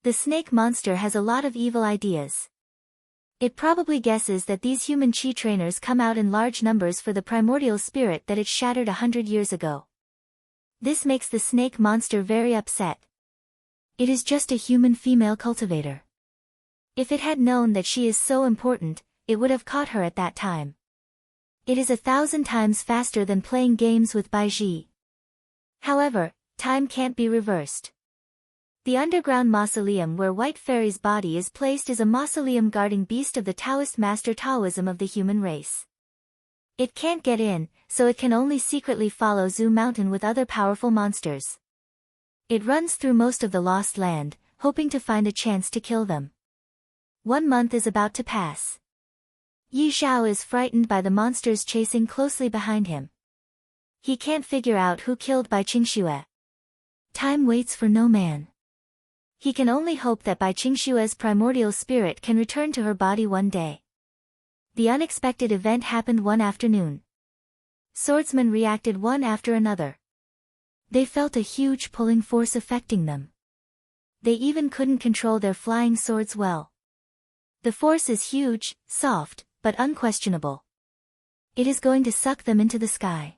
The snake monster has a lot of evil ideas. It probably guesses that these human chi trainers come out in large numbers for the primordial spirit that it shattered 100 years ago. This makes the snake monster very upset. It is just a human female cultivator. If it had known that she is so important, it would have caught her at that time. It is 1,000 times faster than playing games with Bai Zhi. However, time can't be reversed. The underground mausoleum where White Fairy's body is placed is a mausoleum guarding beast of the Taoist master Taoism of the human race. It can't get in, so it can only secretly follow Zhu Mountain with other powerful monsters. It runs through most of the lost land, hoping to find a chance to kill them. 1 month is about to pass. Yi Xiao is frightened by the monsters chasing closely behind him. He can't figure out who killed Bai Qingxue. Time waits for no man. He can only hope that Bai Qingshue's primordial spirit can return to her body one day. The unexpected event happened one afternoon. Swordsmen reacted one after another. They felt a huge pulling force affecting them. They even couldn't control their flying swords well. The force is huge, soft, but unquestionable. It is going to suck them into the sky.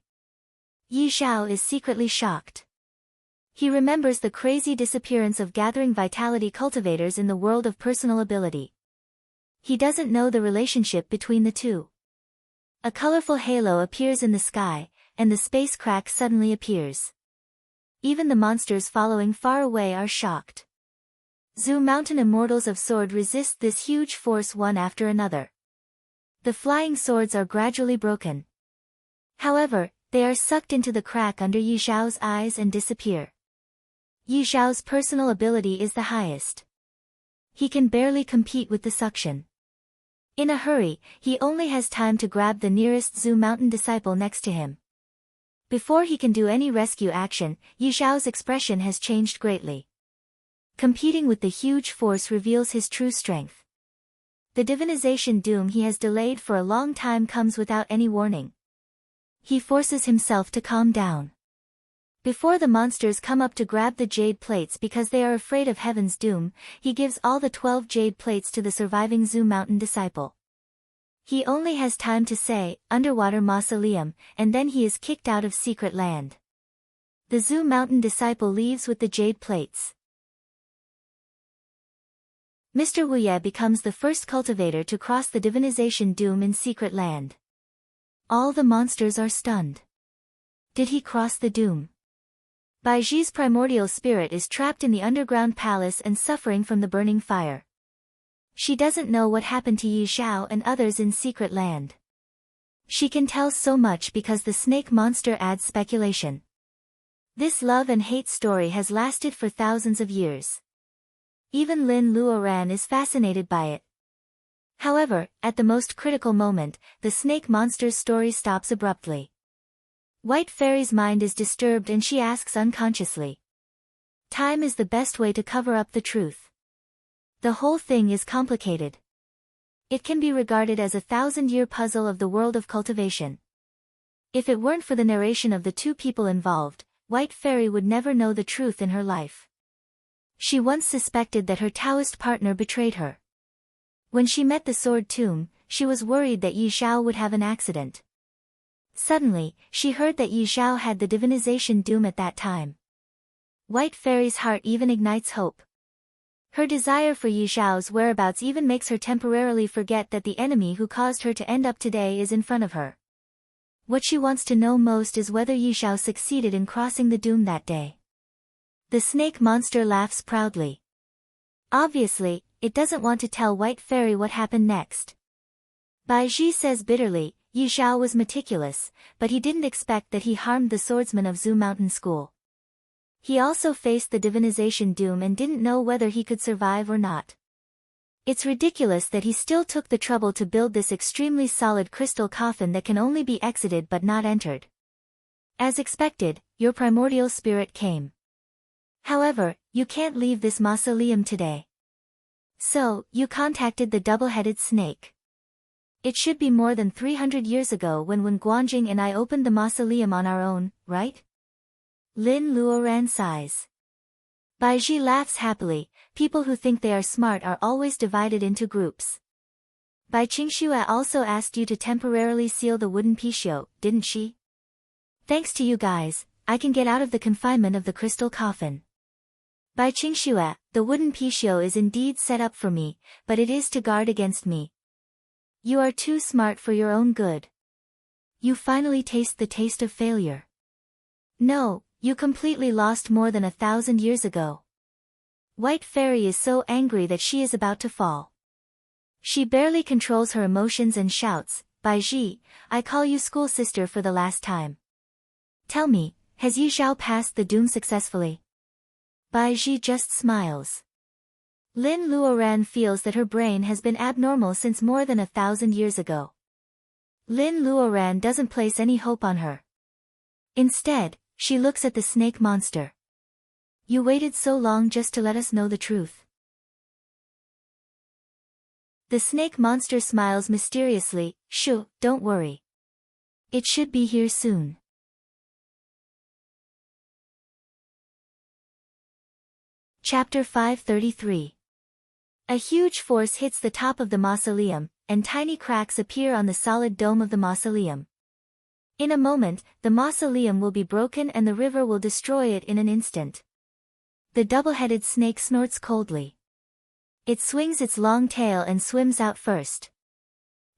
Yi Xiao is secretly shocked. He remembers the crazy disappearance of gathering vitality cultivators in the world of personal ability. He doesn't know the relationship between the two. A colorful halo appears in the sky, and the space crack suddenly appears. Even the monsters following far away are shocked. Zhu Mountain immortals of sword resist this huge force one after another. The flying swords are gradually broken. However, they are sucked into the crack under Yi Xiao's eyes and disappear. Yi Xiao's personal ability is the highest. He can barely compete with the suction. In a hurry, he only has time to grab the nearest Zhu Mountain disciple next to him. Before he can do any rescue action, Yi Xiao's expression has changed greatly. Competing with the huge force reveals his true strength. The divinization doom he has delayed for a long time comes without any warning. He forces himself to calm down. Before the monsters come up to grab the jade plates because they are afraid of heaven's doom, he gives all the 12 jade plates to the surviving Zoo Mountain disciple. He only has time to say, "Underwater mausoleum," and then he is kicked out of Secret Land. The Zoo Mountain disciple leaves with the jade plates. Mr. Wuye becomes the first cultivator to cross the divinization doom in Secret Land. All the monsters are stunned. Did he cross the doom? Baiji's primordial spirit is trapped in the underground palace and suffering from the burning fire. She doesn't know what happened to Yi Xiao and others in Secret Land. She can tell so much because the snake monster adds speculation. This love and hate story has lasted for thousands of years. Even Lin Luoran is fascinated by it. However, at the most critical moment, the snake monster's story stops abruptly. White Fairy's mind is disturbed and she asks unconsciously. Time is the best way to cover up the truth. The whole thing is complicated. It can be regarded as a 1,000-year puzzle of the world of cultivation. If it weren't for the narration of the two people involved, White Fairy would never know the truth in her life. She once suspected that her Taoist partner betrayed her. When she met the Sword Tomb, she was worried that Yi Xiao would have an accident. Suddenly, she heard that Yi Xiao had the divinization doom at that time. White Fairy's heart even ignites hope. Her desire for Yi Xiao's whereabouts even makes her temporarily forget that the enemy who caused her to end up today is in front of her. What she wants to know most is whether Yi Xiao succeeded in crossing the doom that day. The snake monster laughs proudly. Obviously, it doesn't want to tell White Fairy what happened next. Baiji says bitterly, Yi Xiao was meticulous, but he didn't expect that he harmed the swordsman of Zoo Mountain School. He also faced the divinization doom and didn't know whether he could survive or not. It's ridiculous that he still took the trouble to build this extremely solid crystal coffin that can only be exited but not entered. As expected, your primordial spirit came. However, you can't leave this mausoleum today. So, you contacted the double-headed snake. It should be more than 300 years ago when Guanjing and I opened the mausoleum on our own, right? Lin Luoran sighs. Baiji laughs happily. People who think they are smart are always divided into groups. Bai Qingxue also asked you to temporarily seal the wooden pixiu, didn't she? Thanks to you guys, I can get out of the confinement of the crystal coffin. Bai Qingxue, the wooden pixiu is indeed set up for me, but it is to guard against me. You are too smart for your own good. You finally taste the taste of failure. No, you completely lost more than 1,000 years ago. White Fairy is so angry that she is about to fall. She barely controls her emotions and shouts, Baiji, I call you school sister for the last time. Tell me, has Yi Xiao passed the doom successfully? Baiji just smiles. Lin Luoran feels that her brain has been abnormal since more than 1,000 years ago. Lin Luoran doesn't place any hope on her. Instead, she looks at the snake monster. You waited so long just to let us know the truth. The snake monster smiles mysteriously. Shoo, don't worry. It should be here soon. Chapter 533. A huge force hits the top of the mausoleum, and tiny cracks appear on the solid dome of the mausoleum. In a moment, the mausoleum will be broken and the river will destroy it in an instant. The double-headed snake snorts coldly. It swings its long tail and swims out first.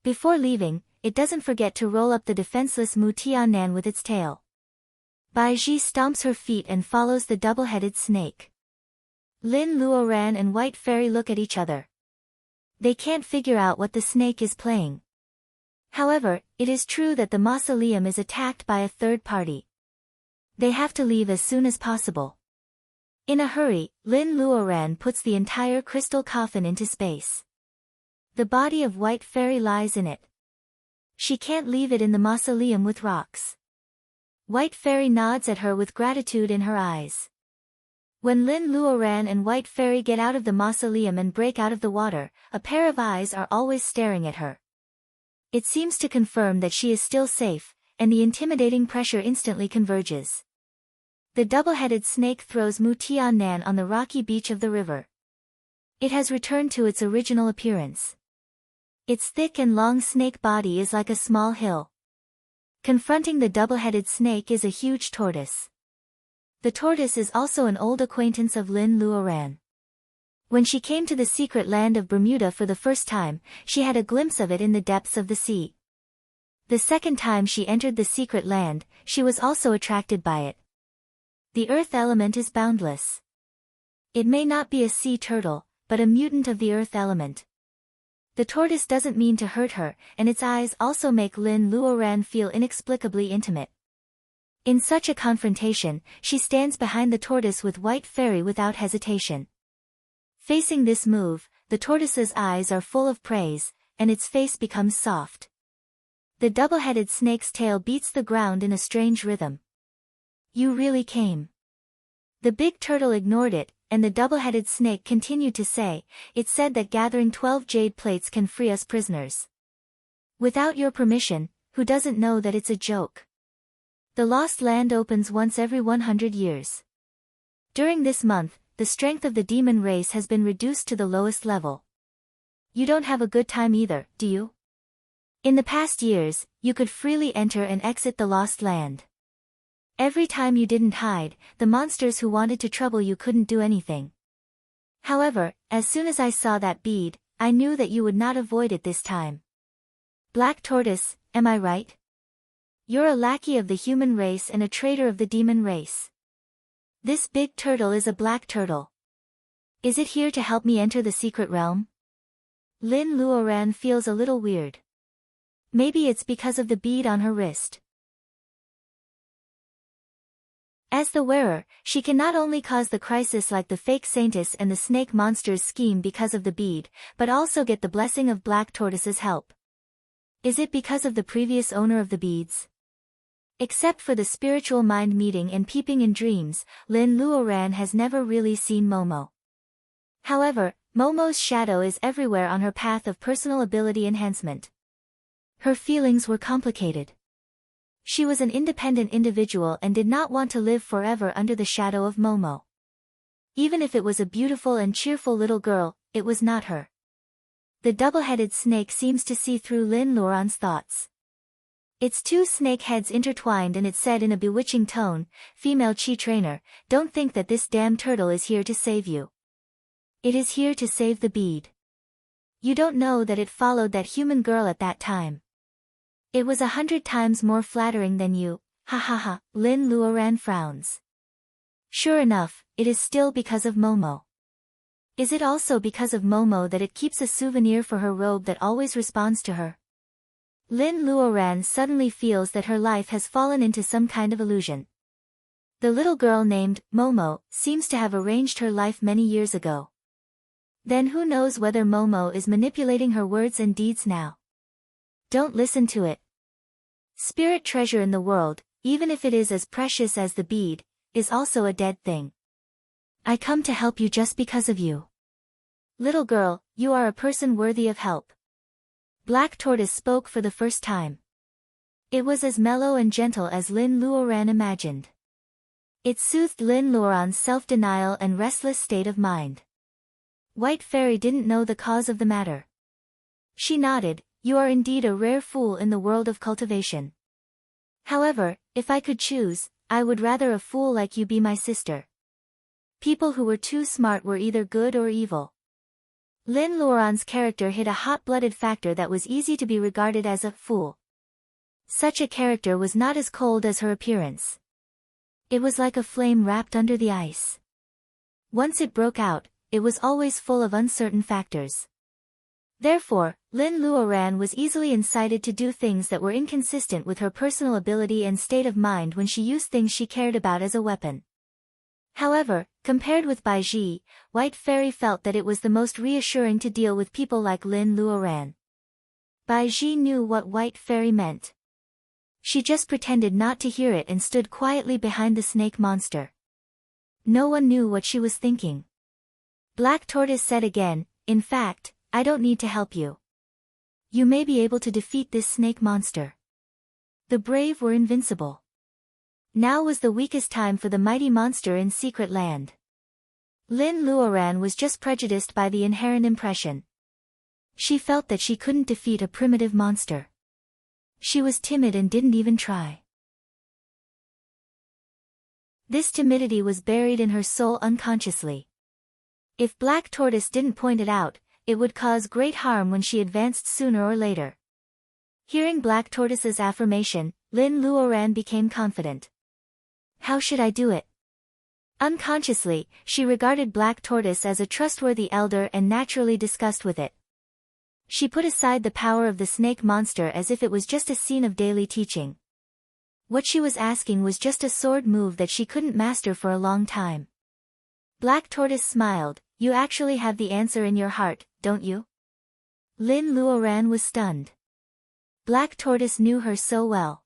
Before leaving, it doesn't forget to roll up the defenseless Mu Tianan with its tail. Baiji stomps her feet and follows the double-headed snake. Lin Luoran and White Fairy look at each other. They can't figure out what the snake is playing. However, it is true that the mausoleum is attacked by a third party. They have to leave as soon as possible. In a hurry, Lin Luoran puts the entire crystal coffin into space. The body of White Fairy lies in it. She can't leave it in the mausoleum with rocks. White Fairy nods at her with gratitude in her eyes. When Lin Luoran and White Fairy get out of the mausoleum and break out of the water, a pair of eyes are always staring at her. It seems to confirm that she is still safe, and the intimidating pressure instantly converges. The double-headed snake throws Mu Tian Nan on the rocky beach of the river. It has returned to its original appearance. Its thick and long snake body is like a small hill. Confronting the double-headed snake is a huge tortoise. The tortoise is also an old acquaintance of Lin Luoran. When she came to the secret land of Bermuda for the first time, she had a glimpse of it in the depths of the sea. The second time she entered the secret land, she was also attracted by it. The earth element is boundless. It may not be a sea turtle, but a mutant of the earth element. The tortoise doesn't mean to hurt her, and its eyes also make Lin Luoran feel inexplicably intimate. In such a confrontation, she stands behind the tortoise with White Fairy without hesitation. Facing this move, the tortoise's eyes are full of praise, and its face becomes soft. The double-headed snake's tail beats the ground in a strange rhythm. You really came. The big turtle ignored it, and the double-headed snake continued to say, it said that gathering 12 jade plates can free us prisoners. Without your permission, who doesn't know that it's a joke? The Lost Land opens once every 100 years. During this month, the strength of the demon race has been reduced to the lowest level. You don't have a good time either, do you? In the past years, you could freely enter and exit the Lost Land. Every time you didn't hide, the monsters who wanted to trouble you couldn't do anything. However, as soon as I saw that bead, I knew that you would not avoid it this time. Black Tortoise, am I right? You're a lackey of the human race and a traitor of the demon race. This big turtle is a black turtle. Is it here to help me enter the secret realm? Lin Luoran feels a little weird. Maybe it's because of the bead on her wrist. As the wearer, she can not only cause the crisis like the fake saintess and the snake monster's scheme because of the bead, but also get the blessing of Black Tortoise's help. Is it because of the previous owner of the beads? Except for the spiritual mind meeting and peeping in dreams, Lin Luoran has never really seen Momo. However, Momo's shadow is everywhere on her path of personal ability enhancement. Her feelings were complicated. She was an independent individual and did not want to live forever under the shadow of Momo. Even if it was a beautiful and cheerful little girl, it was not her. The double-headed snake seems to see through Lin Luoran's thoughts. Its two snake heads intertwined and it said in a bewitching tone, female chi trainer, don't think that this damn turtle is here to save you. It is here to save the bead. You don't know that it followed that human girl at that time. It was 100 times more flattering than you, ha ha ha, Lin Luoran frowns. Sure enough, it is still because of Momo. Is it also because of Momo that it keeps a souvenir for her robe that always responds to her? Lin Luoran suddenly feels that her life has fallen into some kind of illusion. The little girl named Momo seems to have arranged her life many years ago. Then who knows whether Momo is manipulating her words and deeds now? Don't listen to it. Spirit treasure in the world, even if it is as precious as the bead, is also a dead thing. I come to help you just because of you. Little girl, you are a person worthy of help. Black Tortoise spoke for the first time. It was as mellow and gentle as Lin Luoran imagined. It soothed Lin Luoran's self-denial and restless state of mind. White Fairy didn't know the cause of the matter. She nodded. You are indeed a rare fool in the world of cultivation. However, if I could choose, I would rather a fool like you be my sister. People who were too smart were either good or evil. Lin Luoran's character hit a hot-blooded factor that was easy to be regarded as a fool. Such a character was not as cold as her appearance. It was like a flame wrapped under the ice. Once it broke out, it was always full of uncertain factors. Therefore, Lin Luoran was easily incited to do things that were inconsistent with her personal ability and state of mind when she used things she cared about as a weapon. However, compared with Baiji, White Fairy felt that it was the most reassuring to deal with people like Lin Luoran. Baiji knew what White Fairy meant. She just pretended not to hear it and stood quietly behind the snake monster. No one knew what she was thinking. Black Tortoise said again, in fact, I don't need to help you. You may be able to defeat this snake monster. The brave were invincible. Now was the weakest time for the mighty monster in Secret Land. Lin Luoran was just prejudiced by the inherent impression. She felt that she couldn't defeat a primitive monster. She was timid and didn't even try. This timidity was buried in her soul unconsciously. If Black Tortoise didn't point it out, it would cause great harm when she advanced sooner or later. Hearing Black Tortoise's affirmation, Lin Luoran became confident. How should I do it? Unconsciously, she regarded Black Tortoise as a trustworthy elder and naturally discussed with it. She put aside the power of the snake monster as if it was just a scene of daily teaching. What she was asking was just a sword move that she couldn't master for a long time. Black Tortoise smiled. You actually have the answer in your heart, don't you? Lin Luoran was stunned. Black Tortoise knew her so well.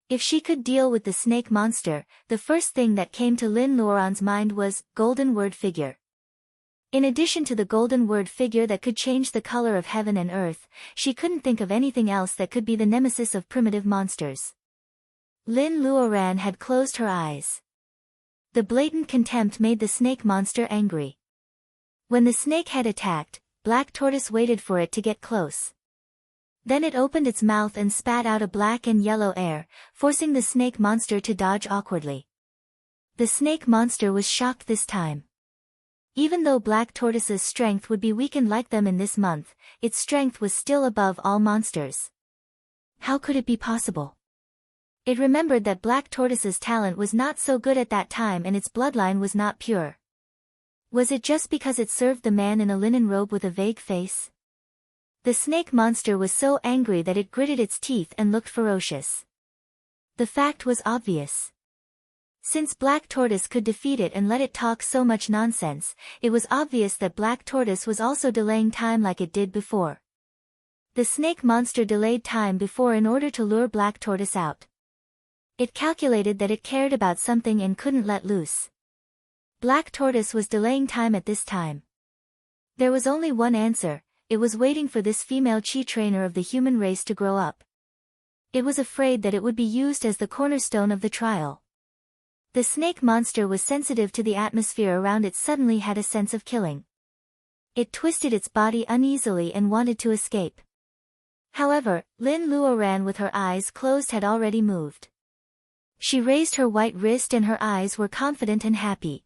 If she could deal with the snake monster, the first thing that came to Lin Luoran's mind was, golden word figure. In addition to the golden word figure that could change the color of heaven and earth, she couldn't think of anything else that could be the nemesis of primitive monsters. Lin Luoran had closed her eyes. The blatant contempt made the snake monster angry. When the snake had attacked, Black Tortoise waited for it to get close. Then it opened its mouth and spat out a black and yellow air, forcing the snake monster to dodge awkwardly. The snake monster was shocked this time. Even though Black Tortoise's strength would be weakened like them in this month, its strength was still above all monsters. How could it be possible? It remembered that Black Tortoise's talent was not so good at that time and its bloodline was not pure. Was it just because it served the man in a linen robe with a vague face? The snake monster was so angry that it gritted its teeth and looked ferocious. The fact was obvious. Since Black Tortoise could defeat it and let it talk so much nonsense, it was obvious that Black Tortoise was also delaying time like it did before. The snake monster delayed time before in order to lure Black Tortoise out. It calculated that it cared about something and couldn't let loose. Black Tortoise was delaying time at this time. There was only one answer, it was waiting for this female chi trainer of the human race to grow up. It was afraid that it would be used as the cornerstone of the trial. The snake monster was sensitive to the atmosphere around it, suddenly had a sense of killing. It twisted its body uneasily and wanted to escape. However, Lin Luoran with her eyes closed had already moved. She raised her white wrist and her eyes were confident and happy.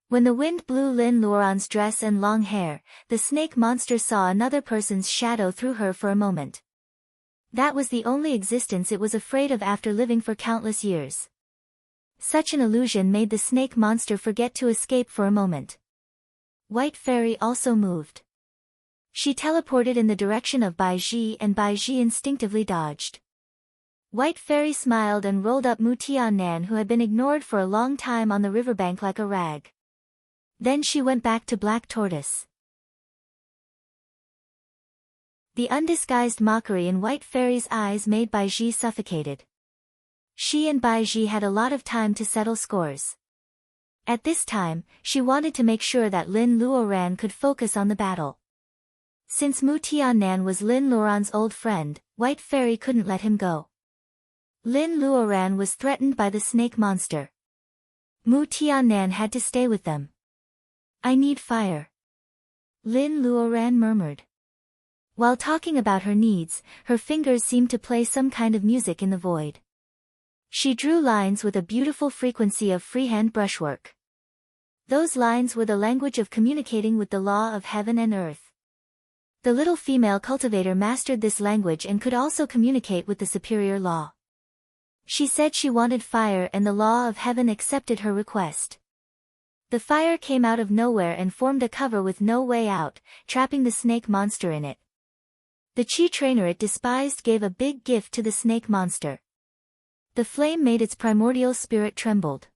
When the wind blew Lin Luoran's dress and long hair, the snake monster saw another person's shadow through her for a moment. That was the only existence it was afraid of after living for countless years. Such an illusion made the snake monster forget to escape for a moment. White Fairy also moved. She teleported in the direction of Bai Ji and Bai Ji instinctively dodged. White Fairy smiled and rolled up Mu Tiannan, who had been ignored for a long time on the riverbank like a rag. Then she went back to Black Tortoise. The undisguised mockery in White Fairy's eyes made Bai Ji suffocated. She and Bai Ji had a lot of time to settle scores. At this time, she wanted to make sure that Lin Luoran could focus on the battle. Since Mu Tiannan was Lin Luoran's old friend, White Fairy couldn't let him go. Lin Luoran was threatened by the snake monster. Mu Tiannan had to stay with them. I need fire. Lin Luoran murmured. While talking about her needs, her fingers seemed to play some kind of music in the void. She drew lines with a beautiful frequency of freehand brushwork. Those lines were the language of communicating with the law of heaven and earth. The little female cultivator mastered this language and could also communicate with the superior law. She said she wanted fire and the law of heaven accepted her request. The fire came out of nowhere and formed a cover with no way out, trapping the snake monster in it. The chi trainer it despised gave a big gift to the snake monster. The flame made its primordial spirit trembled.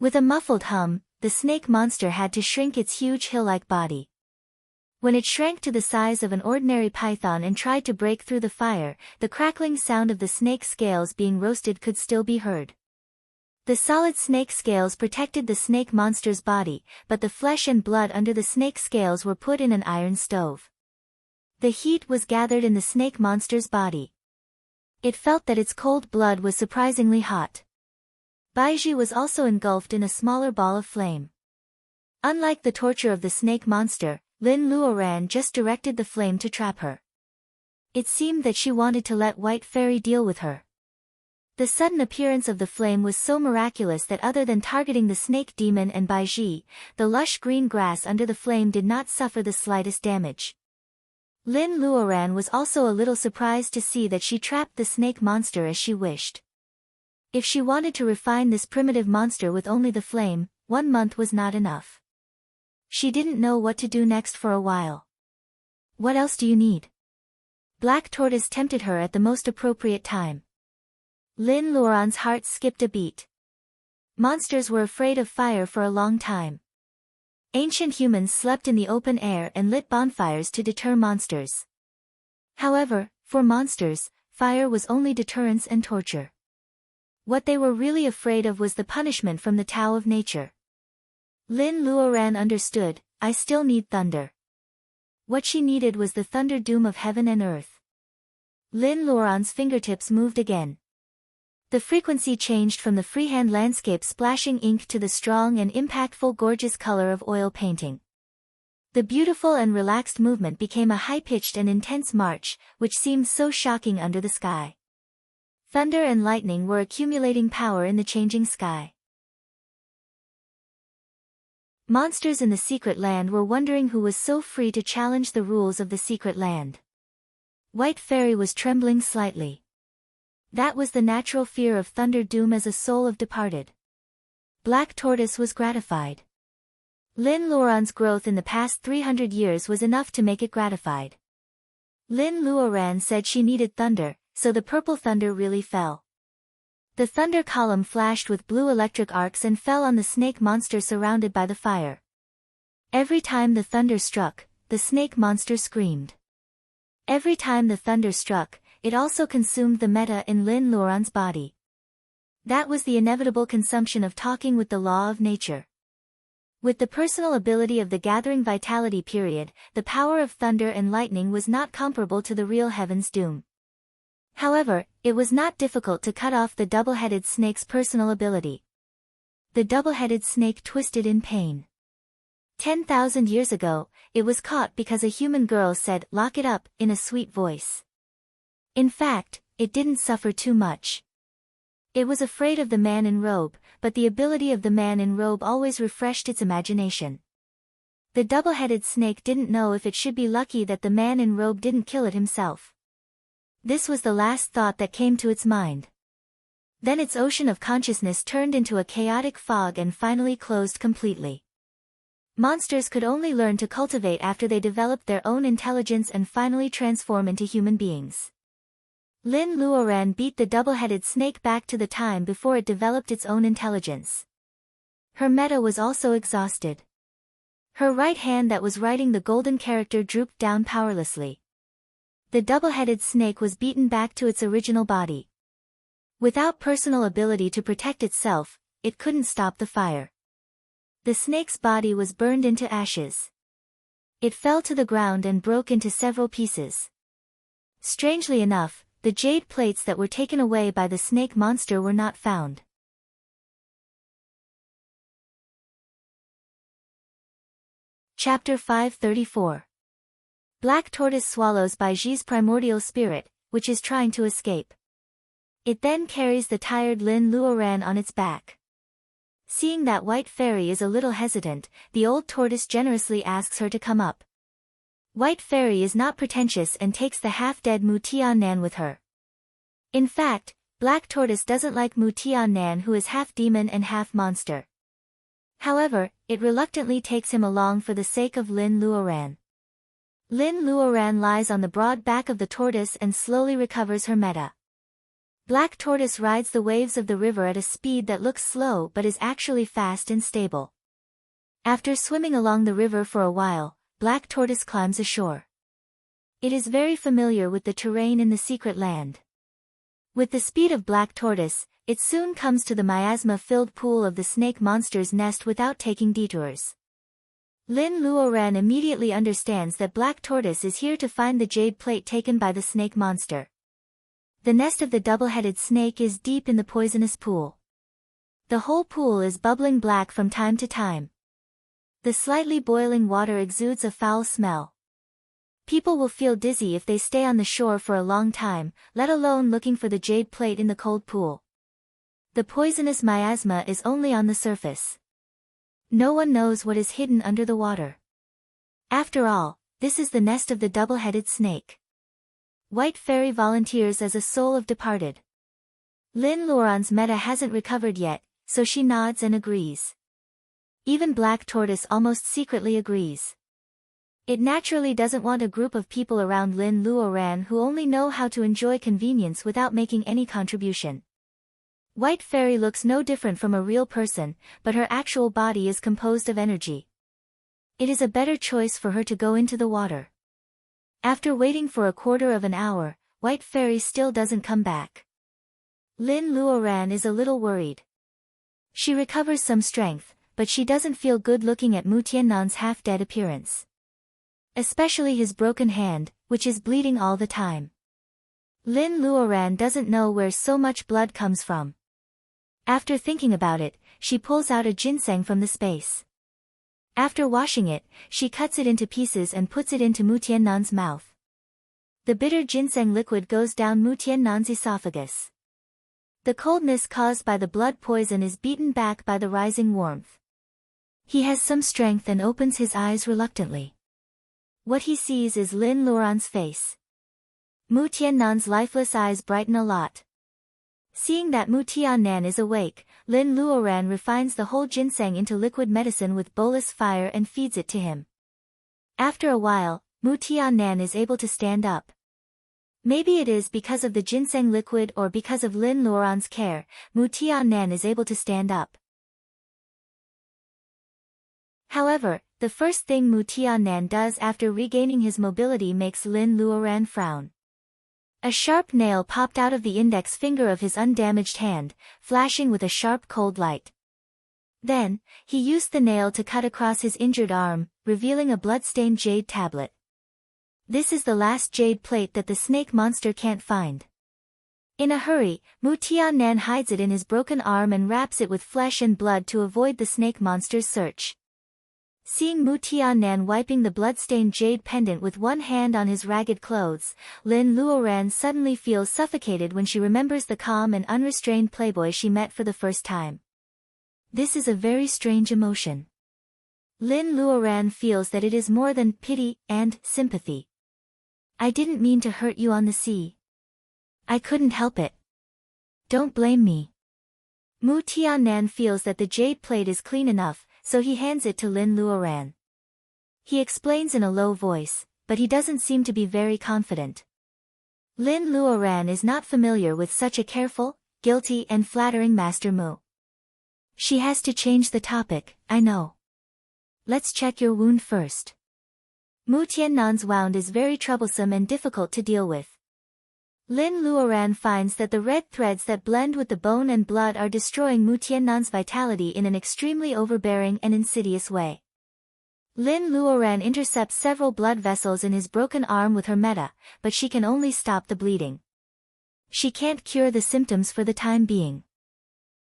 With a muffled hum, the snake monster had to shrink its huge hill-like body. When it shrank to the size of an ordinary python and tried to break through the fire, the crackling sound of the snake scales being roasted could still be heard. The solid snake scales protected the snake monster's body, but the flesh and blood under the snake scales were put in an iron stove. The heat was gathered in the snake monster's body. It felt that its cold blood was surprisingly hot. Baiji was also engulfed in a smaller ball of flame. Unlike the torture of the snake monster, Lin Luoran just directed the flame to trap her. It seemed that she wanted to let White Fairy deal with her. The sudden appearance of the flame was so miraculous that other than targeting the snake demon and Baiji, the lush green grass under the flame did not suffer the slightest damage. Lin Luoran was also a little surprised to see that she trapped the snake monster as she wished. If she wanted to refine this primitive monster with only the flame, 1 month was not enough. She didn't know what to do next for a while. What else do you need? Black Tortoise tempted her at the most appropriate time. Lin Luoran's heart skipped a beat. Monsters were afraid of fire for a long time. Ancient humans slept in the open air and lit bonfires to deter monsters. However, for monsters, fire was only deterrence and torture. What they were really afraid of was the punishment from the Tao of nature. Lin Luoran understood, I still need thunder. What she needed was the thunder doom of heaven and earth. Lin Luoran's fingertips moved again. The frequency changed from the freehand landscape splashing ink to the strong and impactful gorgeous color of oil painting. The beautiful and relaxed movement became a high-pitched and intense march, which seemed so shocking under the sky. Thunder and lightning were accumulating power in the changing sky. Monsters in the secret land were wondering who was so free to challenge the rules of the secret land. White Fairy was trembling slightly. That was the natural fear of thunder doom as a soul of departed. Black Tortoise was gratified. Lin Luoran's growth in the past 300 years was enough to make it gratified. Lin Luoran said she needed thunder, so the purple thunder really fell. The thunder column flashed with blue electric arcs and fell on the snake monster surrounded by the fire. Every time the thunder struck, the snake monster screamed. Every time the thunder struck, it also consumed the meta in Lin Luoran's body. That was the inevitable consumption of talking with the law of nature. With the personal ability of the gathering vitality period, the power of thunder and lightning was not comparable to the real heaven's doom. However, it was not difficult to cut off the double-headed snake's personal ability. The double-headed snake twisted in pain. 10,000 years ago, it was caught because a human girl said, "Lock it up," in a sweet voice. In fact, it didn't suffer too much. It was afraid of the man in robe, but the ability of the man in robe always refreshed its imagination. The double-headed snake didn't know if it should be lucky that the man in robe didn't kill it himself. This was the last thought that came to its mind. Then its ocean of consciousness turned into a chaotic fog and finally closed completely. Monsters could only learn to cultivate after they developed their own intelligence and finally transform into human beings. Lin Luoran beat the double-headed snake back to the time before it developed its own intelligence. Her meta was also exhausted. Her right hand that was writing the golden character drooped down powerlessly. The double-headed snake was beaten back to its original body. Without personal ability to protect itself, it couldn't stop the fire. The snake's body was burned into ashes. It fell to the ground and broke into several pieces. Strangely enough, the jade plates that were taken away by the snake monster were not found. Chapter 534. Black Tortoise swallows Baiji's primordial spirit, which is trying to escape. It then carries the tired Lin Luoran on its back. Seeing that White Fairy is a little hesitant, the old tortoise generously asks her to come up. White Fairy is not pretentious and takes the half-dead Mu Tian-nan with her. In fact, Black Tortoise doesn't like Mu Tian-nan, who is half demon and half monster. However, it reluctantly takes him along for the sake of Lin Luoran. Lin Luoran lies on the broad back of the tortoise and slowly recovers her meta. Black Tortoise rides the waves of the river at a speed that looks slow but is actually fast and stable. After swimming along the river for a while, Black Tortoise climbs ashore. It is very familiar with the terrain in the secret land. With the speed of Black Tortoise, it soon comes to the miasma-filled pool of the snake monster's nest without taking detours. Lin Luoran immediately understands that Black Tortoise is here to find the jade plate taken by the snake monster. The nest of the double-headed snake is deep in the poisonous pool. The whole pool is bubbling black from time to time. The slightly boiling water exudes a foul smell. People will feel dizzy if they stay on the shore for a long time, let alone looking for the jade plate in the cold pool. The poisonous miasma is only on the surface. No one knows what is hidden under the water. After all, this is the nest of the double-headed snake. White Fairy volunteers as a soul of departed. Lynn Luoran's meta hasn't recovered yet, so she nods and agrees. Even Black Tortoise almost secretly agrees. It naturally doesn't want a group of people around Lynn Luoran who only know how to enjoy convenience without making any contribution. White Fairy looks no different from a real person, but her actual body is composed of energy. It is a better choice for her to go into the water. After waiting for a quarter of an hour, White Fairy still doesn't come back. Lynn Luoran is a little worried. She recovers some strength, but she doesn't feel good looking at Mu Tiannan's half-dead appearance. Especially his broken hand, which is bleeding all the time. Lynn Luoran doesn't know where so much blood comes from. After thinking about it, she pulls out a ginseng from the space. After washing it, she cuts it into pieces and puts it into Mu Tiannan's mouth. The bitter ginseng liquid goes down Mu Tiannan's esophagus. The coldness caused by the blood poison is beaten back by the rising warmth. He has some strength and opens his eyes reluctantly. What he sees is Lin Luoran's face. Mu Tiannan's lifeless eyes brighten a lot. Seeing that Mu Tiannan is awake, Lin Luoran refines the whole ginseng into liquid medicine with bolus fire and feeds it to him. After a while, Mu Tiannan is able to stand up. Maybe it is because of the ginseng liquid or because of Lin Luoran's care, Mu Tiannan is able to stand up. However, the first thing Mu Tiannan does after regaining his mobility makes Lin Luoran frown. A sharp nail popped out of the index finger of his undamaged hand, flashing with a sharp cold light. Then, he used the nail to cut across his injured arm, revealing a blood-stained jade tablet. This is the last jade plate that the snake monster can't find. In a hurry, Mu Tiannan hides it in his broken arm and wraps it with flesh and blood to avoid the snake monster's search. Seeing Mu Tiannan wiping the blood-stained jade pendant with one hand on his ragged clothes, Lin Luoran suddenly feels suffocated when she remembers the calm and unrestrained playboy she met for the first time. This is a very strange emotion. Lin Luoran feels that it is more than pity and sympathy. I didn't mean to hurt you on the sea. I couldn't help it. Don't blame me. Mu Tiannan feels that the jade plate is clean enough, so he hands it to Lin Luoran. He explains in a low voice, but he doesn't seem to be very confident. Lin Luoran is not familiar with such a careful, guilty and flattering Master Mu. She has to change the topic, I know. Let's check your wound first. Mu Tiannan's wound is very troublesome and difficult to deal with. Lin Luoran finds that the red threads that blend with the bone and blood are destroying Mu Tiannan's vitality in an extremely overbearing and insidious way. Lin Luoran intercepts several blood vessels in his broken arm with her meta, but she can only stop the bleeding. She can't cure the symptoms for the time being.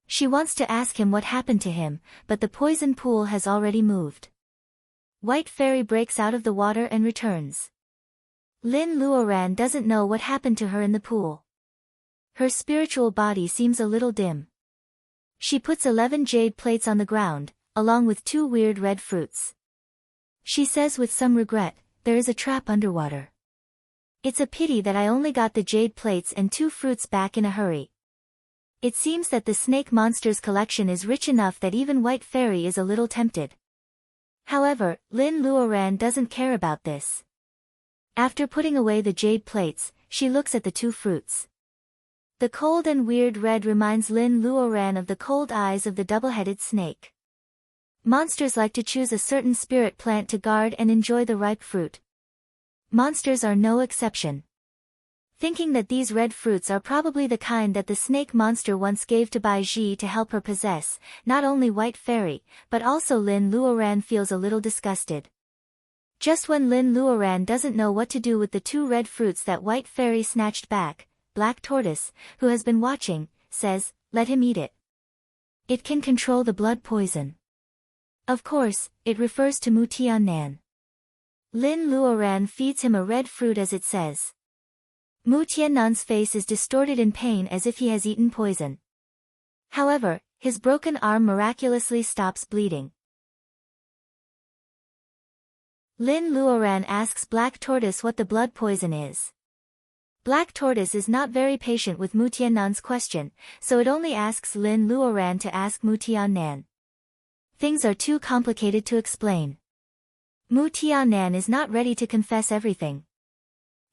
She wants to ask him what happened to him, but the poison pool has already moved. White Fairy breaks out of the water and returns. Lin Luoran doesn't know what happened to her in the pool. Her spiritual body seems a little dim. She puts 11 jade plates on the ground, along with 2 weird red fruits. She says with some regret, there is a trap underwater. It's a pity that I only got the jade plates and 2 fruits back in a hurry. It seems that the snake monster's collection is rich enough that even White Fairy is a little tempted. However, Lin Luoran doesn't care about this. After putting away the jade plates, she looks at the 2 fruits. The cold and weird red reminds Lin Luoran of the cold eyes of the double-headed snake. Monsters like to choose a certain spirit plant to guard and enjoy the ripe fruit. Monsters are no exception. Thinking that these red fruits are probably the kind that the snake monster once gave to Bai Ji to help her possess, not only White Fairy, but also Lin Luoran feels a little disgusted. Just when Lin Luoran doesn't know what to do with the 2 red fruits that White Fairy snatched back, Black Tortoise, who has been watching, says, let him eat it. It can control the blood poison. Of course, it refers to Mu Tiannan. Lin Luoran feeds him a red fruit as it says. Mu Tiannan's face is distorted in pain as if he has eaten poison. However, his broken arm miraculously stops bleeding. Lin Luoran asks Black Tortoise what the blood poison is. Black Tortoise is not very patient with Mu Tiannan's question, so it only asks Lin Luoran to ask Mu Tiannan. Things are too complicated to explain. Mu Tiannan is not ready to confess everything.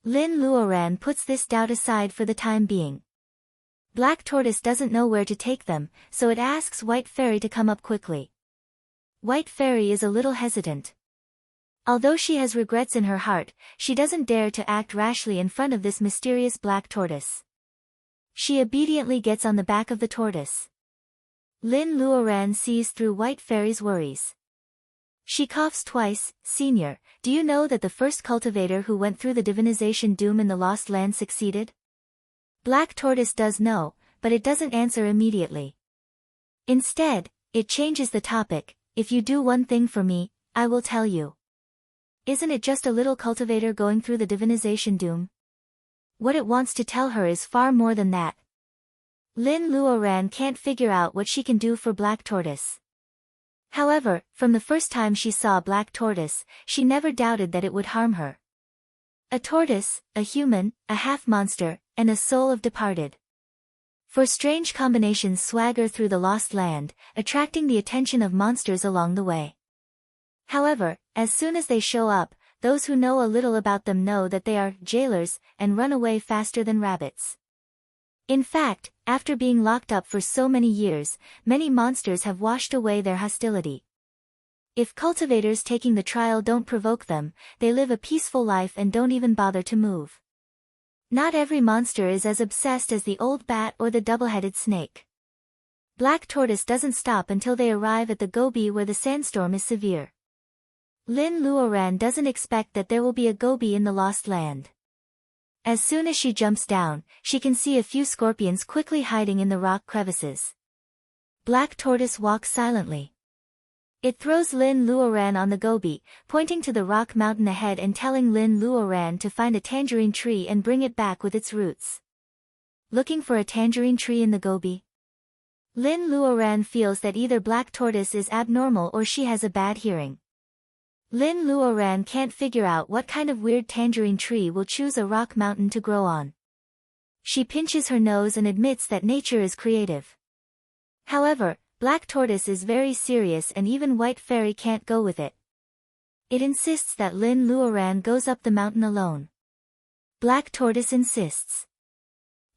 Lin Luoran puts this doubt aside for the time being. Black Tortoise doesn't know where to take them, so it asks White Fairy to come up quickly. White Fairy is a little hesitant. Although she has regrets in her heart, she doesn't dare to act rashly in front of this mysterious Black Tortoise. She obediently gets on the back of the tortoise. Lin Luoran sees through White Fairy's worries. She coughs twice. Senior, do you know that the first cultivator who went through the divinization doom in the Lost Land succeeded? Black Tortoise does know, but it doesn't answer immediately. Instead, it changes the topic. If you do one thing for me, I will tell you. Isn't it just a little cultivator going through the divinization doom? What it wants to tell her is far more than that. Lin Luoran can't figure out what she can do for Black Tortoise. However, from the first time she saw Black Tortoise, she never doubted that it would harm her. A tortoise, a human, a half-monster, and a soul of departed. For strange combinations swagger through the Lost Land, attracting the attention of monsters along the way. However, as soon as they show up, those who know a little about them know that they are jailers and run away faster than rabbits. In fact, after being locked up for so many years, many monsters have washed away their hostility. If cultivators taking the trial don't provoke them, they live a peaceful life and don't even bother to move. Not every monster is as obsessed as the old bat or the double-headed snake. Black Tortoise doesn't stop until they arrive at the Gobi where the sandstorm is severe. Lin Luoran doesn't expect that there will be a Gobi in the Lost Land. As soon as she jumps down, she can see a few scorpions quickly hiding in the rock crevices. Black Tortoise walks silently. It throws Lin Luoran on the Gobi, pointing to the rock mountain ahead and telling Lin Luoran to find a tangerine tree and bring it back with its roots. Looking for a tangerine tree in the Gobi? Lin Luoran feels that either Black Tortoise is abnormal or she has a bad hearing. Lin Luoran can't figure out what kind of weird tangerine tree will choose a rock mountain to grow on. She pinches her nose and admits that nature is creative. However, Black Tortoise is very serious and even White Fairy can't go with it. It insists that Lin Luoran goes up the mountain alone. Black Tortoise insists.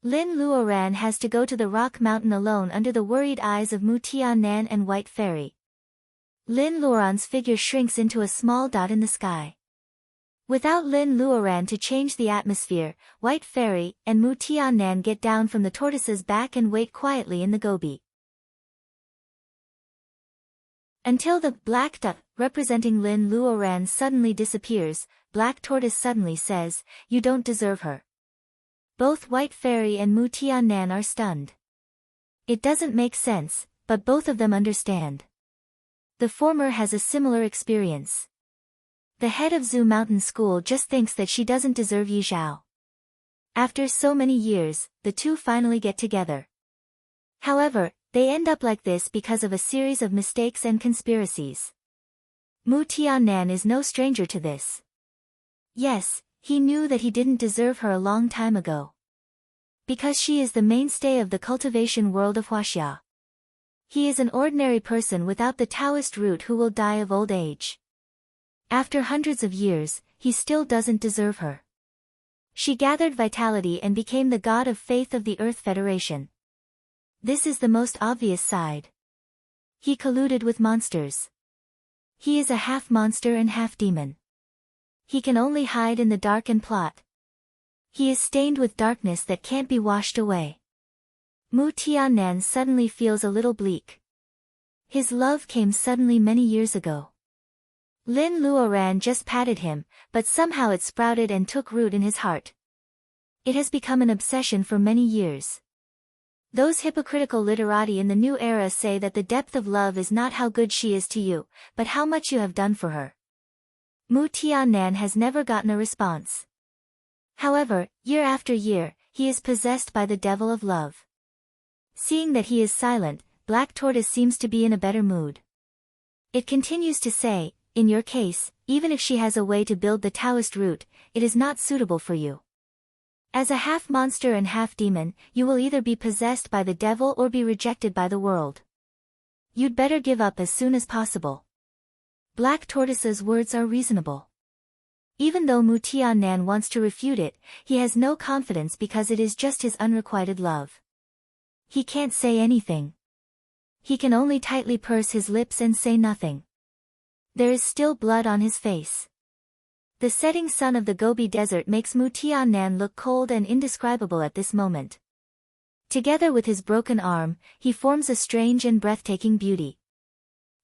Lin Luoran has to go to the rock mountain alone under the worried eyes of Mu Tiannan and White Fairy. Lin Luoran's figure shrinks into a small dot in the sky. Without Lin Luoran to change the atmosphere, White Fairy and Mu Tiannan get down from the tortoise's back and wait quietly in the Gobi. Until the black dot, representing Lin Luoran, suddenly disappears, Black Tortoise suddenly says, "You don't deserve her." Both White Fairy and Mu Tiannan are stunned. It doesn't make sense, but both of them understand. The former has a similar experience. The head of Zhu Mountain School just thinks that she doesn't deserve Yi Zhao. After so many years, the two finally get together. However, they end up like this because of a series of mistakes and conspiracies. Mu Tiannan is no stranger to this. Yes, he knew that he didn't deserve her a long time ago. Because she is the mainstay of the cultivation world of Huaxia. He is an ordinary person without the Taoist root who will die of old age. After hundreds of years, he still doesn't deserve her. She gathered vitality and became the god of faith of the Earth Federation. This is the most obvious side. He colluded with monsters. He is a half-monster and half-demon. He can only hide in the dark and plot. He is stained with darkness that can't be washed away. Mu Tiannan suddenly feels a little bleak. His love came suddenly many years ago. Lin Luoran just patted him, but somehow it sprouted and took root in his heart. It has become an obsession for many years. Those hypocritical literati in the new era say that the depth of love is not how good she is to you, but how much you have done for her. Mu Tiannan has never gotten a response. However, year after year, he is possessed by the devil of love. Seeing that he is silent, Black Tortoise seems to be in a better mood. It continues to say, in your case, even if she has a way to build the Taoist route, it is not suitable for you. As a half-monster and half-demon, you will either be possessed by the devil or be rejected by the world. You'd better give up as soon as possible. Black Tortoise's words are reasonable. Even though Mu Tiannan wants to refute it, he has no confidence because it is just his unrequited love. He can't say anything. He can only tightly purse his lips and say nothing. There is still blood on his face. The setting sun of the Gobi Desert makes Mu Tiannan look cold and indescribable at this moment. Together with his broken arm, he forms a strange and breathtaking beauty.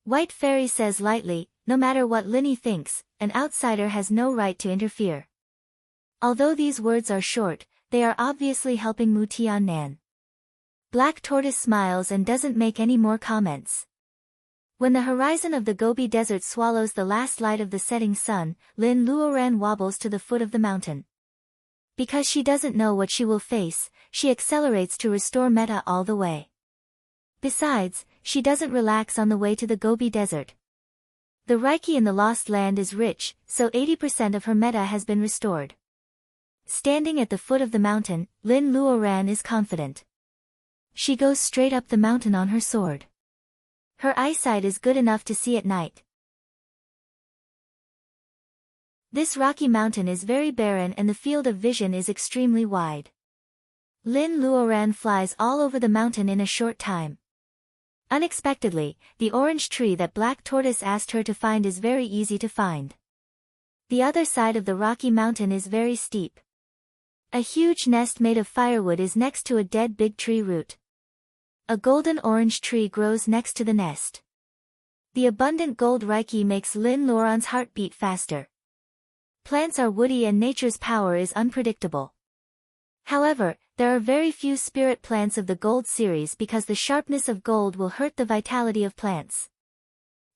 White Fairy says lightly, no matter what Linny thinks, an outsider has no right to interfere. Although these words are short, they are obviously helping Mu Tiannan. Black Tortoise smiles and doesn't make any more comments. When the horizon of the Gobi Desert swallows the last light of the setting sun, Lin Luoran wobbles to the foot of the mountain. Because she doesn't know what she will face, she accelerates to restore meta all the way. Besides, she doesn't relax on the way to the Gobi Desert. The Reiki in the Lost Land is rich, so 80% of her meta has been restored. Standing at the foot of the mountain, Lin Luoran is confident. She goes straight up the mountain on her sword. Her eyesight is good enough to see at night. This rocky mountain is very barren and the field of vision is extremely wide. Lin Luoran flies all over the mountain in a short time. Unexpectedly, the orange tree that Black Tortoise asked her to find is very easy to find. The other side of the rocky mountain is very steep. A huge nest made of firewood is next to a dead big tree root. A golden orange tree grows next to the nest. The abundant gold Reiki makes Lin Luoran's heart beat faster. Plants are woody and nature's power is unpredictable. However, there are very few spirit plants of the gold series because the sharpness of gold will hurt the vitality of plants.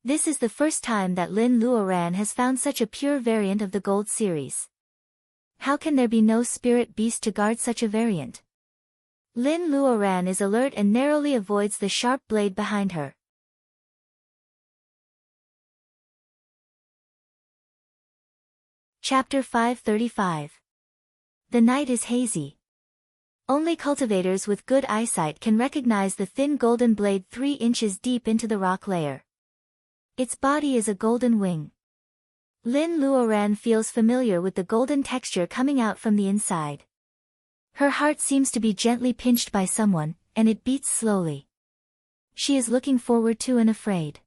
This is the first time that Lin Luoran has found such a pure variant of the gold series. How can there be no spirit beast to guard such a variant? Lin Luoran is alert and narrowly avoids the sharp blade behind her. Chapter 535. The night is hazy. Only cultivators with good eyesight can recognize the thin golden blade 3 inches deep into the rock layer. Its body is a golden wing. Lin Luoran feels familiar with the golden texture coming out from the inside. Her heart seems to be gently pinched by someone, and it beats slowly. She is looking forward to and afraid.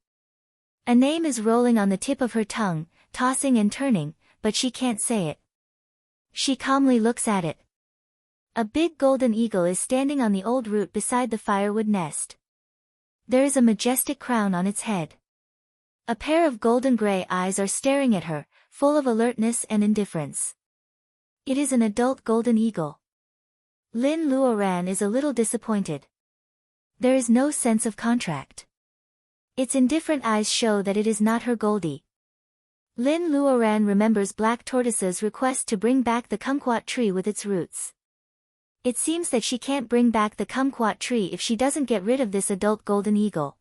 A name is rolling on the tip of her tongue, tossing and turning, but she can't say it. She calmly looks at it. A big golden eagle is standing on the old root beside the firewood nest. There is a majestic crown on its head. A pair of golden gray eyes are staring at her, full of alertness and indifference. It is an adult golden eagle. Lin Luoran is a little disappointed. There is no sense of contract. Its indifferent eyes show that it is not her Goldie. Lin Luoran remembers Black Tortoise's request to bring back the kumquat tree with its roots. It seems that she can't bring back the kumquat tree if she doesn't get rid of this adult golden eagle.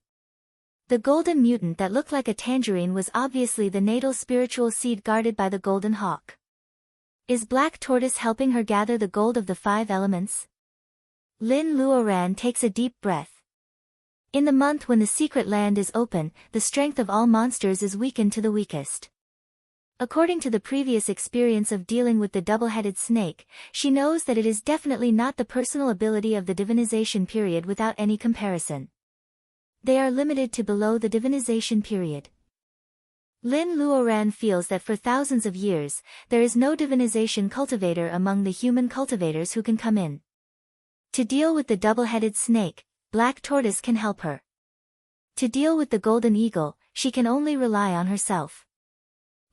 The golden mutant that looked like a tangerine was obviously the natal spiritual seed guarded by the golden hawk. Is Black Tortoise helping her gather the gold of the 5 elements? Lin Luoran takes a deep breath. In the month when the secret land is open, the strength of all monsters is weakened to the weakest. According to the previous experience of dealing with the double-headed snake, she knows that it is definitely not the personal ability of the divinization period without any comparison. They are limited to below the divinization period. Lin Luoran feels that for thousands of years, there is no divinization cultivator among the human cultivators who can come in. To deal with the double-headed snake, Black Tortoise can help her. To deal with the golden eagle, she can only rely on herself.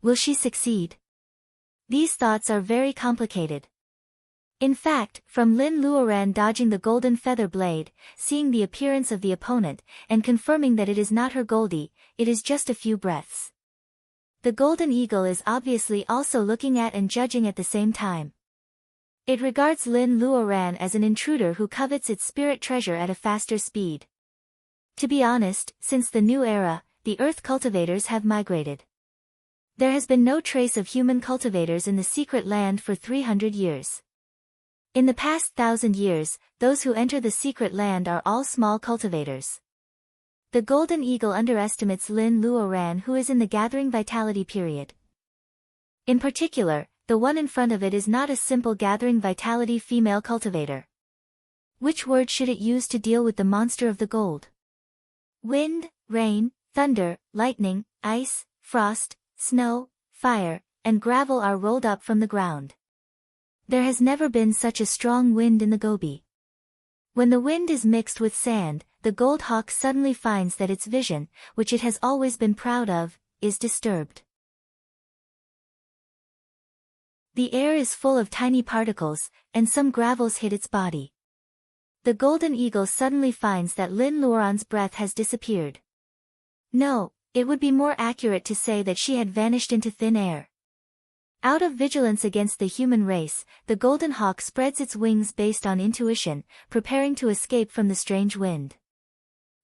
Will she succeed? These thoughts are very complicated. In fact, from Lin Luoran dodging the golden feather blade, seeing the appearance of the opponent, and confirming that it is not her Goldie, it is just a few breaths. The golden eagle is obviously also looking at and judging at the same time. It regards Lin Luoran as an intruder who covets its spirit treasure at a faster speed. To be honest, since the new era, the earth cultivators have migrated. There has been no trace of human cultivators in the secret land for 300 years. In the past 1,000 years, those who enter the secret land are all small cultivators. The golden eagle underestimates Lin Luoran, who is in the gathering vitality period. In particular, the one in front of it is not a simple gathering vitality female cultivator. Which word should it use to deal with the monster of the gold? Wind, rain, thunder, lightning, ice, frost, snow, fire, and gravel are rolled up from the ground. There has never been such a strong wind in the Gobi. When the wind is mixed with sand, the gold hawk suddenly finds that its vision, which it has always been proud of, is disturbed. The air is full of tiny particles, and some gravels hit its body. The golden eagle suddenly finds that Lin Luoran's breath has disappeared. No, it would be more accurate to say that she had vanished into thin air. Out of vigilance against the human race, the golden hawk spreads its wings based on intuition, preparing to escape from the strange wind.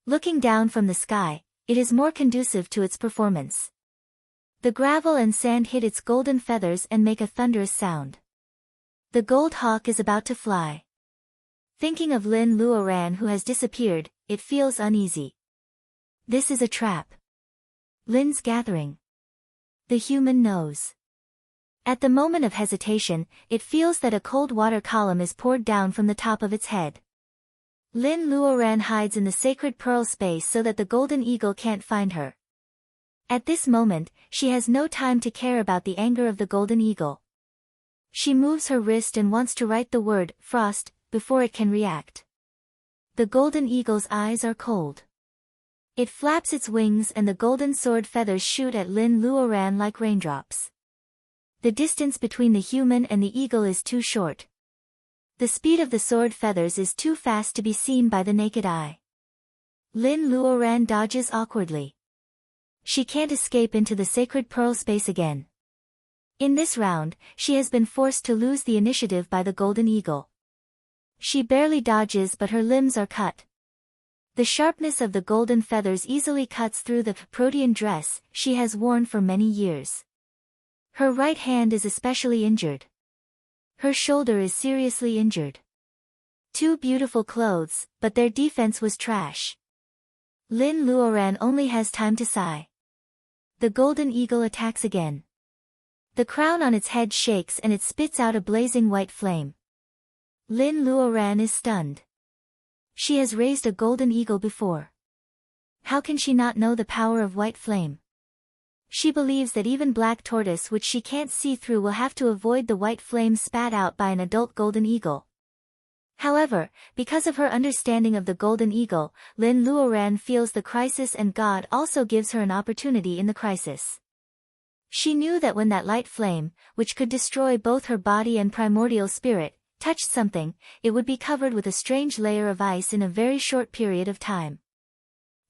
Looking down from the sky, it is more conducive to its performance. The gravel and sand hit its golden feathers and make a thunderous sound. The gold hawk is about to fly. Thinking of Lin Luoran who has disappeared, it feels uneasy. This is a trap. Lin's gathering. The human knows. At the moment of hesitation, it feels that a cold water column is poured down from the top of its head. Lin Luoran hides in the sacred pearl space so that the golden eagle can't find her. At this moment, she has no time to care about the anger of the golden eagle. She moves her wrist and wants to write the word, frost, before it can react. The golden eagle's eyes are cold. It flaps its wings and the golden sword feathers shoot at Lin Luoran like raindrops. The distance between the human and the eagle is too short. The speed of the sword feathers is too fast to be seen by the naked eye. Lin Luoran dodges awkwardly. She can't escape into the sacred pearl space again. In this round, she has been forced to lose the initiative by the golden eagle. She barely dodges but her limbs are cut. The sharpness of the golden feathers easily cuts through the protean dress she has worn for many years. Her right hand is especially injured. Her shoulder is seriously injured. Two beautiful clothes, but their defense was trash. Lin Luoran only has time to sigh. The golden eagle attacks again. The crown on its head shakes and it spits out a blazing white flame. Lin Luoran is stunned. She has raised a golden eagle before. How can she not know the power of white flame? She believes that even black tortoise which she can't see through will have to avoid the white flame spat out by an adult golden eagle. However, because of her understanding of the golden eagle, Lin Luoran feels the crisis and God also gives her an opportunity in the crisis. She knew that when that light flame, which could destroy both her body and primordial spirit, touched something, it would be covered with a strange layer of ice in a very short period of time.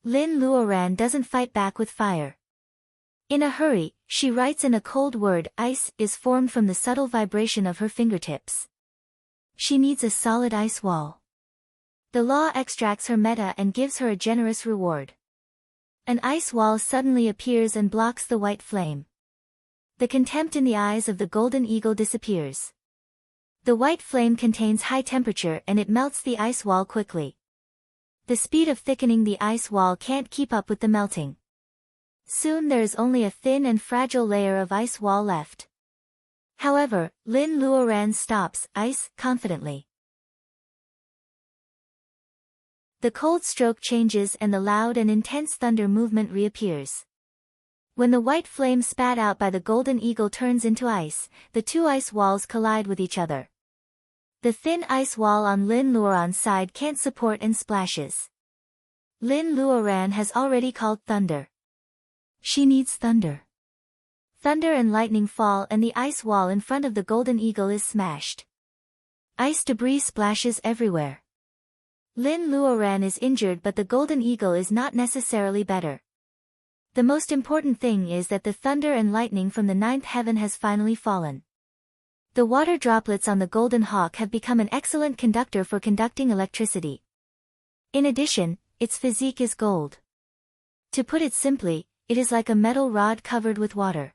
Lin Luoran doesn't fight back with fire. In a hurry, she writes in a cold word, ice is formed from the subtle vibration of her fingertips. She needs a solid ice wall. The law extracts her meta and gives her a generous reward. An ice wall suddenly appears and blocks the white flame. The contempt in the eyes of the golden eagle disappears. The white flame contains high temperature and it melts the ice wall quickly. The speed of thickening the ice wall can't keep up with the melting. Soon there is only a thin and fragile layer of ice wall left. However, Lin Luoran stops ice confidently. The cold stroke changes and the loud and intense thunder movement reappears. When the white flame spat out by the golden eagle turns into ice, the two ice walls collide with each other. The thin ice wall on Lin Luoran's side can't support and splashes. Lin Luoran has already called thunder. She needs thunder. Thunder and lightning fall and the ice wall in front of the golden eagle is smashed. Ice debris splashes everywhere. Lin Luoran is injured, but the golden eagle is not necessarily better. The most important thing is that the thunder and lightning from the ninth heaven has finally fallen. The water droplets on the golden hawk have become an excellent conductor for conducting electricity. In addition, its physique is gold. To put it simply, it is like a metal rod covered with water.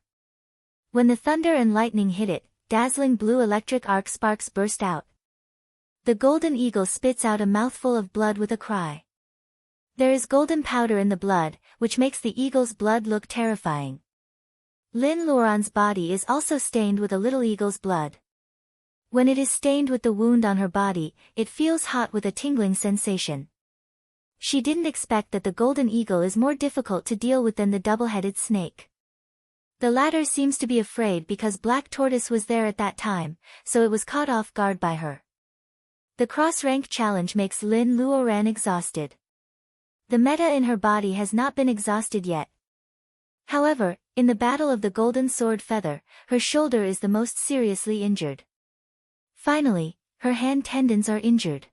When the thunder and lightning hit it, dazzling blue electric arc sparks burst out. The golden eagle spits out a mouthful of blood with a cry. There is golden powder in the blood, which makes the eagle's blood look terrifying. Lin Luoran's body is also stained with a little eagle's blood. When it is stained with the wound on her body, it feels hot with a tingling sensation. She didn't expect that the golden eagle is more difficult to deal with than the double-headed snake. The latter seems to be afraid because Black Tortoise was there at that time, so it was caught off guard by her. The cross-rank challenge makes Lin Luoran exhausted. The meta in her body has not been exhausted yet. However, in the Battle of the Golden Sword Feather, her shoulder is the most seriously injured. Finally, her hand tendons are injured.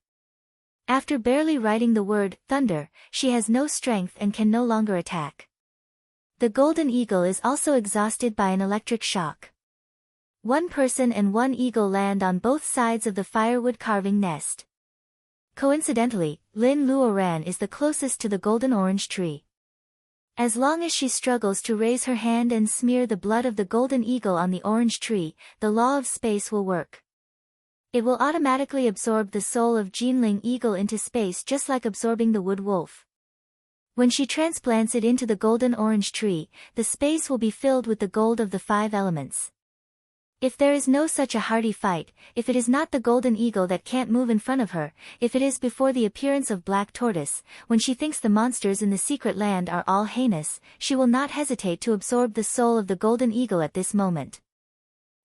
After barely writing the word, thunder, she has no strength and can no longer attack. The golden eagle is also exhausted by an electric shock. One person and one eagle land on both sides of the firewood carving nest. Coincidentally, Lin Luoran is the closest to the golden orange tree. As long as she struggles to raise her hand and smear the blood of the golden eagle on the orange tree, the law of space will work. It will automatically absorb the soul of Jinling eagle into space, just like absorbing the wood wolf. When she transplants it into the golden orange tree, the space will be filled with the gold of the 5 elements. If there is no such a hearty fight, if it is not the golden eagle that can't move in front of her, if it is before the appearance of Black Tortoise, when she thinks the monsters in the secret land are all heinous, she will not hesitate to absorb the soul of the golden eagle at this moment.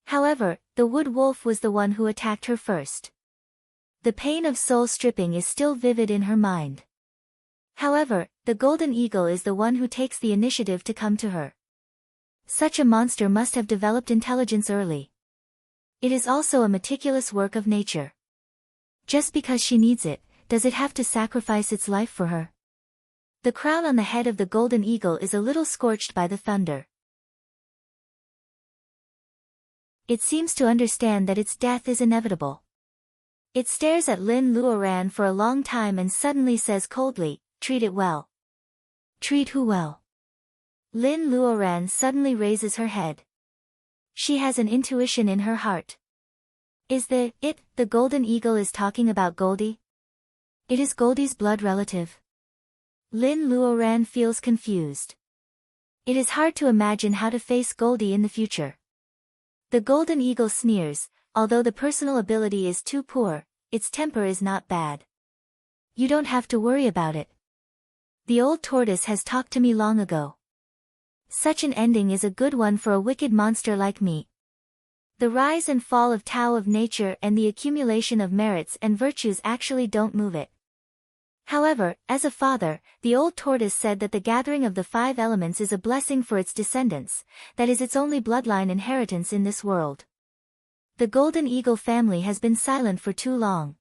However, the wood wolf was the one who attacked her first. The pain of soul stripping is still vivid in her mind. However, the golden eagle is the one who takes the initiative to come to her. Such a monster must have developed intelligence early. It is also a meticulous work of nature. Just because she needs it, does it have to sacrifice its life for her? The crown on the head of the golden eagle is a little scorched by the thunder. It seems to understand that its death is inevitable. It stares at Lin Luoran for a long time and suddenly says coldly, "Treat it well." Treat who well? Lin Luoran suddenly raises her head. She has an intuition in her heart. Is the golden eagle is talking about Goldie? It is Goldie's blood relative. Lin Luoran feels confused. It is hard to imagine how to face Goldie in the future. The golden eagle sneers, although the personal ability is too poor, its temper is not bad. You don't have to worry about it. The old tortoise has talked to me long ago. Such an ending is a good one for a wicked monster like me. The rise and fall of Tao of nature and the accumulation of merits and virtues actually don't move it. However, as a father, the old tortoise said that the gathering of the 5 elements is a blessing for its descendants, that is its only bloodline inheritance in this world. The golden eagle family has been silent for too long.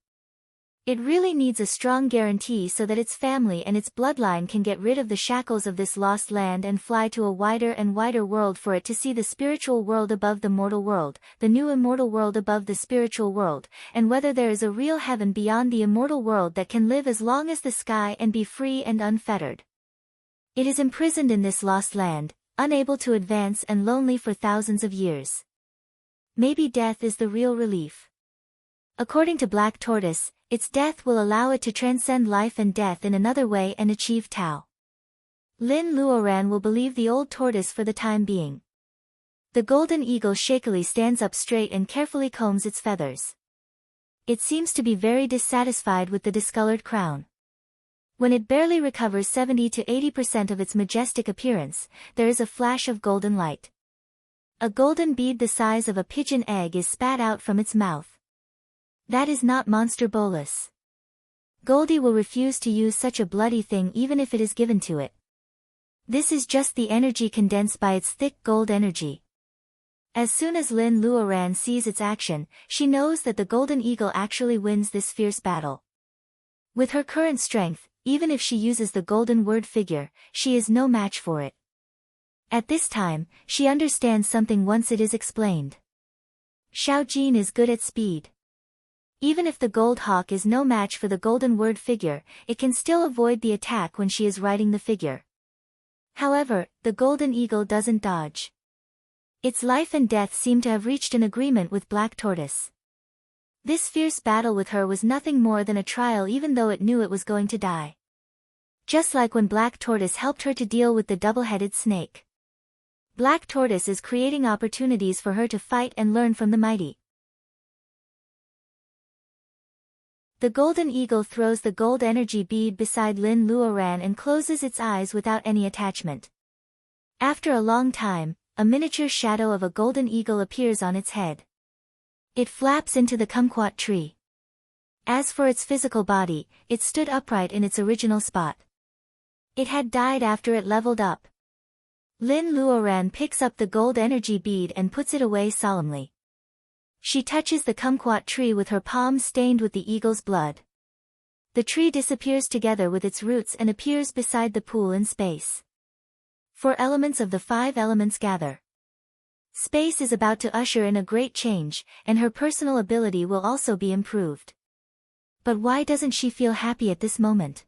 It really needs a strong guarantee so that its family and its bloodline can get rid of the shackles of this lost land and fly to a wider and wider world for it to see the spiritual world above the mortal world, the new immortal world above the spiritual world, and whether there is a real heaven beyond the immortal world that can live as long as the sky and be free and unfettered. It is imprisoned in this lost land, unable to advance and lonely for thousands of years. Maybe death is the real relief. According to Black Tortoise, its death will allow it to transcend life and death in another way and achieve Tao. Lin Luoran will believe the old tortoise for the time being. The golden eagle shakily stands up straight and carefully combs its feathers. It seems to be very dissatisfied with the discolored crown. When it barely recovers 70 to 80% of its majestic appearance, there is a flash of golden light. A golden bead the size of a pigeon egg is spat out from its mouth. That is not monster bolus. Goldie will refuse to use such a bloody thing even if it is given to it. This is just the energy condensed by its thick gold energy. As soon as Lin Luoran sees its action, she knows that the golden eagle actually wins this fierce battle. With her current strength, even if she uses the golden word figure, she is no match for it. At this time, she understands something once it is explained. Xiao Jin is good at speed. Even if the gold hawk is no match for the golden word figure, it can still avoid the attack when she is riding the figure. However, the golden eagle doesn't dodge. Its life and death seem to have reached an agreement with Black Tortoise. This fierce battle with her was nothing more than a trial, even though it knew it was going to die. Just like when Black Tortoise helped her to deal with the double-headed snake. Black Tortoise is creating opportunities for her to fight and learn from the mighty. The golden eagle throws the gold energy bead beside Lin Luoran and closes its eyes without any attachment. After a long time, a miniature shadow of a golden eagle appears on its head. It flaps into the kumquat tree. As for its physical body, it stood upright in its original spot. It had died after it leveled up. Lin Luoran picks up the gold energy bead and puts it away solemnly. She touches the kumquat tree with her palm stained with the eagle's blood. The tree disappears together with its roots and appears beside the pool in space. 4 elements of the 5 elements gather. Space is about to usher in a great change, and her personal ability will also be improved. But why doesn't she feel happy at this moment?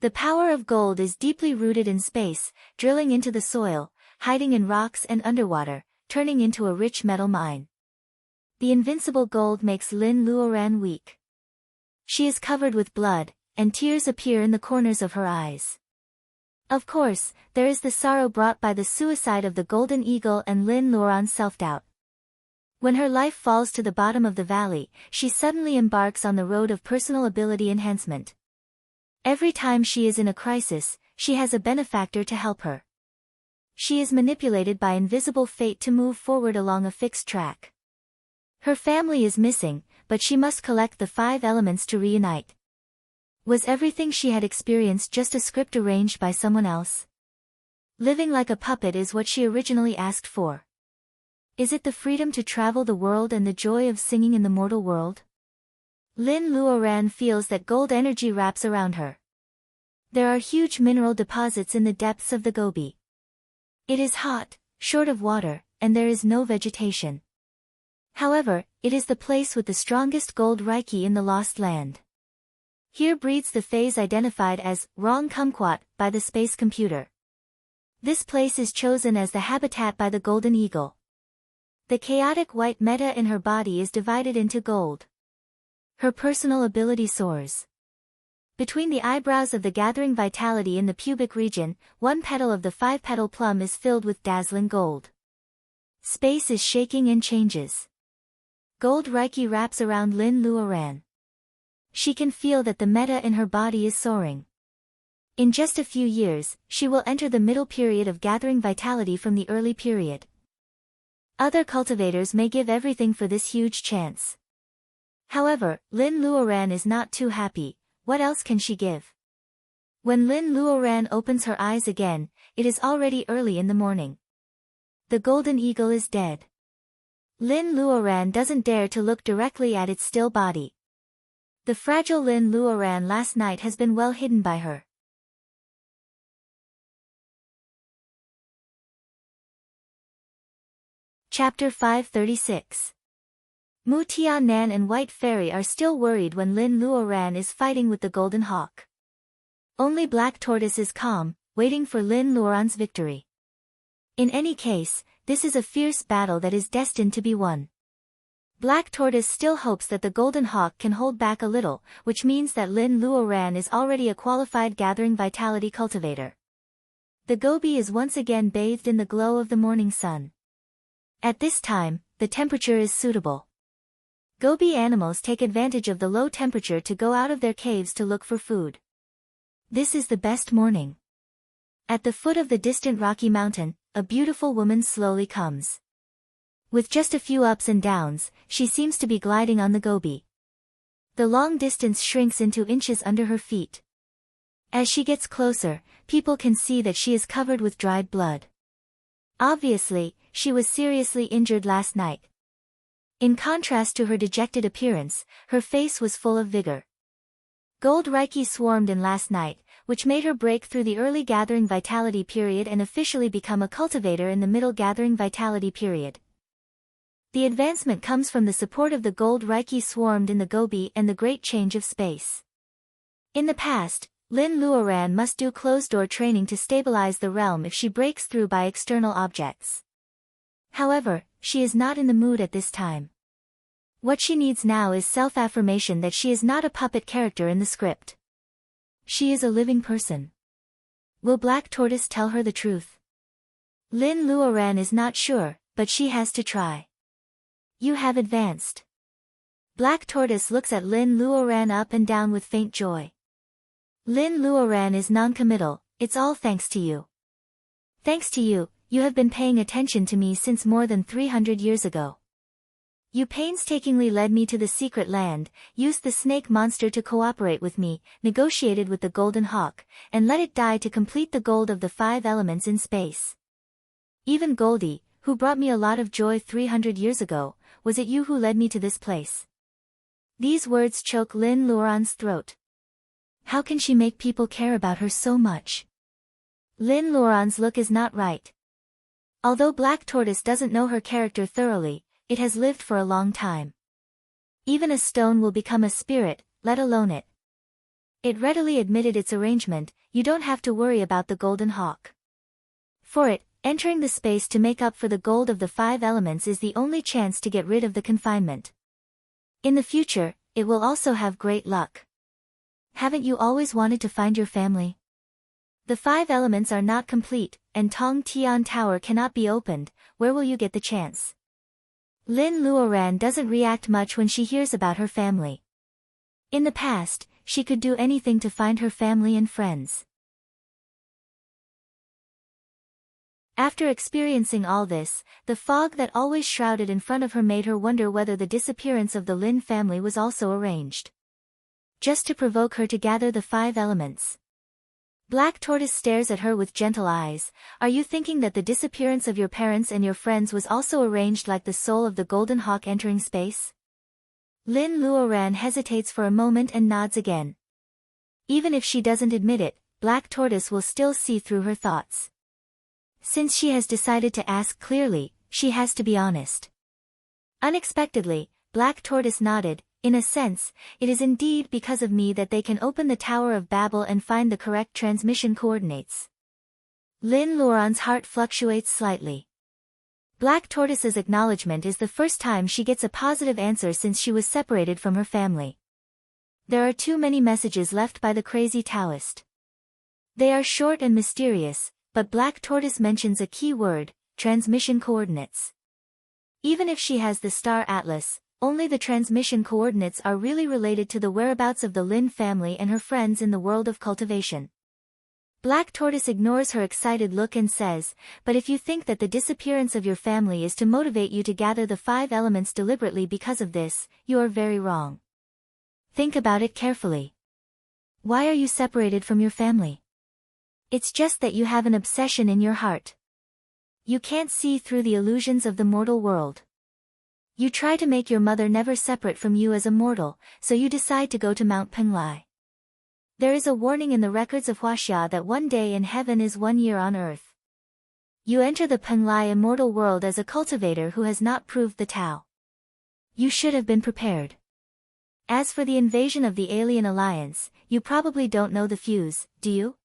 The power of gold is deeply rooted in space, drilling into the soil, hiding in rocks and underwater, turning into a rich metal mine. The invincible gold makes Lin Luoran weak. She is covered with blood, and tears appear in the corners of her eyes. Of course, there is the sorrow brought by the suicide of the golden eagle and Lin Luoran's self-doubt. When her life falls to the bottom of the valley, she suddenly embarks on the road of personal ability enhancement. Every time she is in a crisis, she has a benefactor to help her. She is manipulated by invisible fate to move forward along a fixed track. Her family is missing, but she must collect the 5 elements to reunite. Was everything she had experienced just a script arranged by someone else? Living like a puppet is what she originally asked for. Is it the freedom to travel the world and the joy of singing in the mortal world? Lin Luoran feels that gold energy wraps around her. There are huge mineral deposits in the depths of the Gobi. It is hot, short of water, and there is no vegetation. However, it is the place with the strongest gold reiki in the Lost Land. Here breeds the phase identified as wrong kumquat by the space computer. This place is chosen as the habitat by the golden eagle. The chaotic white meta in her body is divided into gold. Her personal ability soars. Between the eyebrows of the gathering vitality in the pubic region, 1 petal of the 5-petal plum is filled with dazzling gold. Space is shaking and changes. Gold reiki wraps around Lin Luoran. She can feel that the meta in her body is soaring. In just a few years, she will enter the middle period of gathering vitality from the early period. Other cultivators may give everything for this huge chance. However, Lin Luoran is not too happy. What else can she give? When Lin Luoran opens her eyes again, it is already early in the morning. The golden eagle is dead. Lin Luoran doesn't dare to look directly at its still body. The fragile Lin Luoran last night has been well hidden by her. Chapter 536. Mu Tianan and White Fairy are still worried when Lin Luoran is fighting with the Golden Hawk. Only Black Tortoise is calm, waiting for Lin Luoran's victory. In any case, this is a fierce battle that is destined to be won. Black Tortoise still hopes that the Golden Hawk can hold back a little, which means that Lin Luoran is already a qualified gathering vitality cultivator. The Gobi is once again bathed in the glow of the morning sun. At this time, the temperature is suitable. Gobi animals take advantage of the low temperature to go out of their caves to look for food. This is the best morning. At the foot of the distant rocky mountain, a beautiful woman slowly comes. With just a few ups and downs, she seems to be gliding on the Gobi. The long distance shrinks into inches under her feet. As she gets closer, people can see that she is covered with dried blood. Obviously, she was seriously injured last night. In contrast to her dejected appearance, her face was full of vigor. Gold Reiki swarmed in last night, which made her break through the early gathering vitality period and officially become a cultivator in the middle gathering vitality period. The advancement comes from the support of the gold Reiki swarmed in the Gobi and the great change of space. In the past, Lin Luoran must do closed-door training to stabilize the realm if she breaks through by external objects. However, she is not in the mood at this time. What she needs now is self-affirmation that she is not a puppet character in the script. She is a living person. Will Black Tortoise tell her the truth? Lin Luoran is not sure, but she has to try. You have advanced. Black Tortoise looks at Lin Luoran up and down with faint joy. Lin Luoran is non-committal, it's all thanks to you. Thanks to you, you have been paying attention to me since more than 300 years ago. You painstakingly led me to the secret land, used the snake monster to cooperate with me, negotiated with the golden hawk, and let it die to complete the gold of the 5 elements in space. Even Goldie, who brought me a lot of joy 300 years ago, was it you who led me to this place? These words choke Lin Luoran's throat. How can she make people care about her so much? Lin Luoran's look is not right. Although Black Tortoise doesn't know her character thoroughly, it has lived for a long time. Even a stone will become a spirit, let alone it. It readily admitted its arrangement, you don't have to worry about the golden hawk. For it, entering the space to make up for the gold of the 5 elements is the only chance to get rid of the confinement. In the future, it will also have great luck. Haven't you always wanted to find your family? The 5 elements are not complete, and Tong Tian Tower cannot be opened, where will you get the chance? Lin Luoran doesn't react much when she hears about her family. In the past, she could do anything to find her family and friends. After experiencing all this, the fog that always shrouded in front of her made her wonder whether the disappearance of the Lin family was also arranged. Just to provoke her to gather the 5 elements. Black Tortoise stares at her with gentle eyes. Are you thinking that the disappearance of your parents and your friends was also arranged like the soul of the golden hawk entering space? Lin Luoran hesitates for a moment and nods again. Even if she doesn't admit it, Black Tortoise will still see through her thoughts. Since she has decided to ask clearly, she has to be honest. Unexpectedly, Black Tortoise nodded. In a sense, it is indeed because of me that they can open the Tower of Babel and find the correct transmission coordinates. Lin Luoran's heart fluctuates slightly. Black Tortoise's acknowledgement is the first time she gets a positive answer since she was separated from her family. There are too many messages left by the crazy Taoist. They are short and mysterious, but Black Tortoise mentions a key word, transmission coordinates. Even if she has the star atlas, only the transmission coordinates are really related to the whereabouts of the Lin family and her friends in the world of cultivation. Black Tortoise ignores her excited look and says, but if you think that the disappearance of your family is to motivate you to gather the 5 elements deliberately because of this, you are very wrong. Think about it carefully. Why are you separated from your family? It's just that you have an obsession in your heart. You can't see through the illusions of the mortal world. You try to make your mother never separate from you as a mortal, so you decide to go to Mount Penglai. There is a warning in the records of Huaxia that 1 day in heaven is 1 year on earth. You enter the Penglai immortal world as a cultivator who has not proved the Tao. You should have been prepared. As for the invasion of the Alien Alliance, you probably don't know the fuse, do you?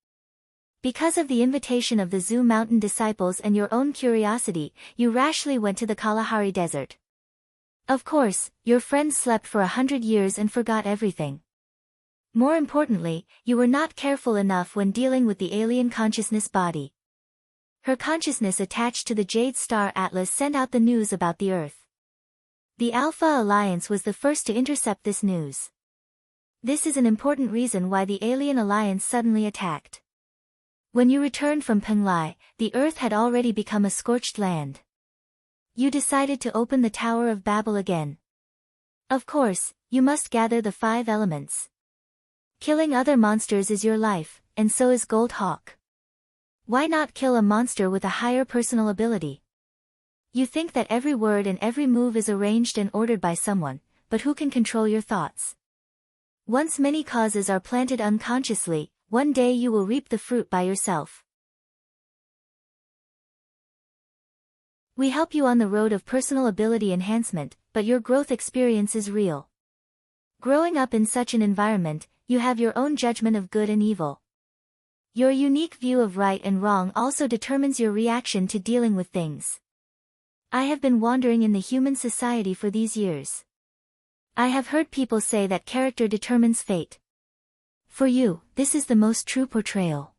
Because of the invitation of the Zhu Mountain disciples and your own curiosity, you rashly went to the Kalahari Desert. Of course, your friends slept for 100 years and forgot everything. More importantly, you were not careful enough when dealing with the alien consciousness body. Her consciousness attached to the Jade Star Atlas sent out the news about the Earth. The Alpha Alliance was the first to intercept this news. This is an important reason why the Alien Alliance suddenly attacked. When you returned from Penglai, the Earth had already become a scorched land. You decided to open the Tower of Babel again. Of course, you must gather the 5 elements. Killing other monsters is your life, and so is Gold Hawk. Why not kill a monster with a higher personal ability? You think that every word and every move is arranged and ordered by someone, but who can control your thoughts? Once many causes are planted unconsciously, one day you will reap the fruit by yourself. We help you on the road of personal ability enhancement, but your growth experience is real. Growing up in such an environment, you have your own judgment of good and evil. Your unique view of right and wrong also determines your reaction to dealing with things. I have been wandering in the human society for these years. I have heard people say that character determines fate. For you, this is the most true portrayal.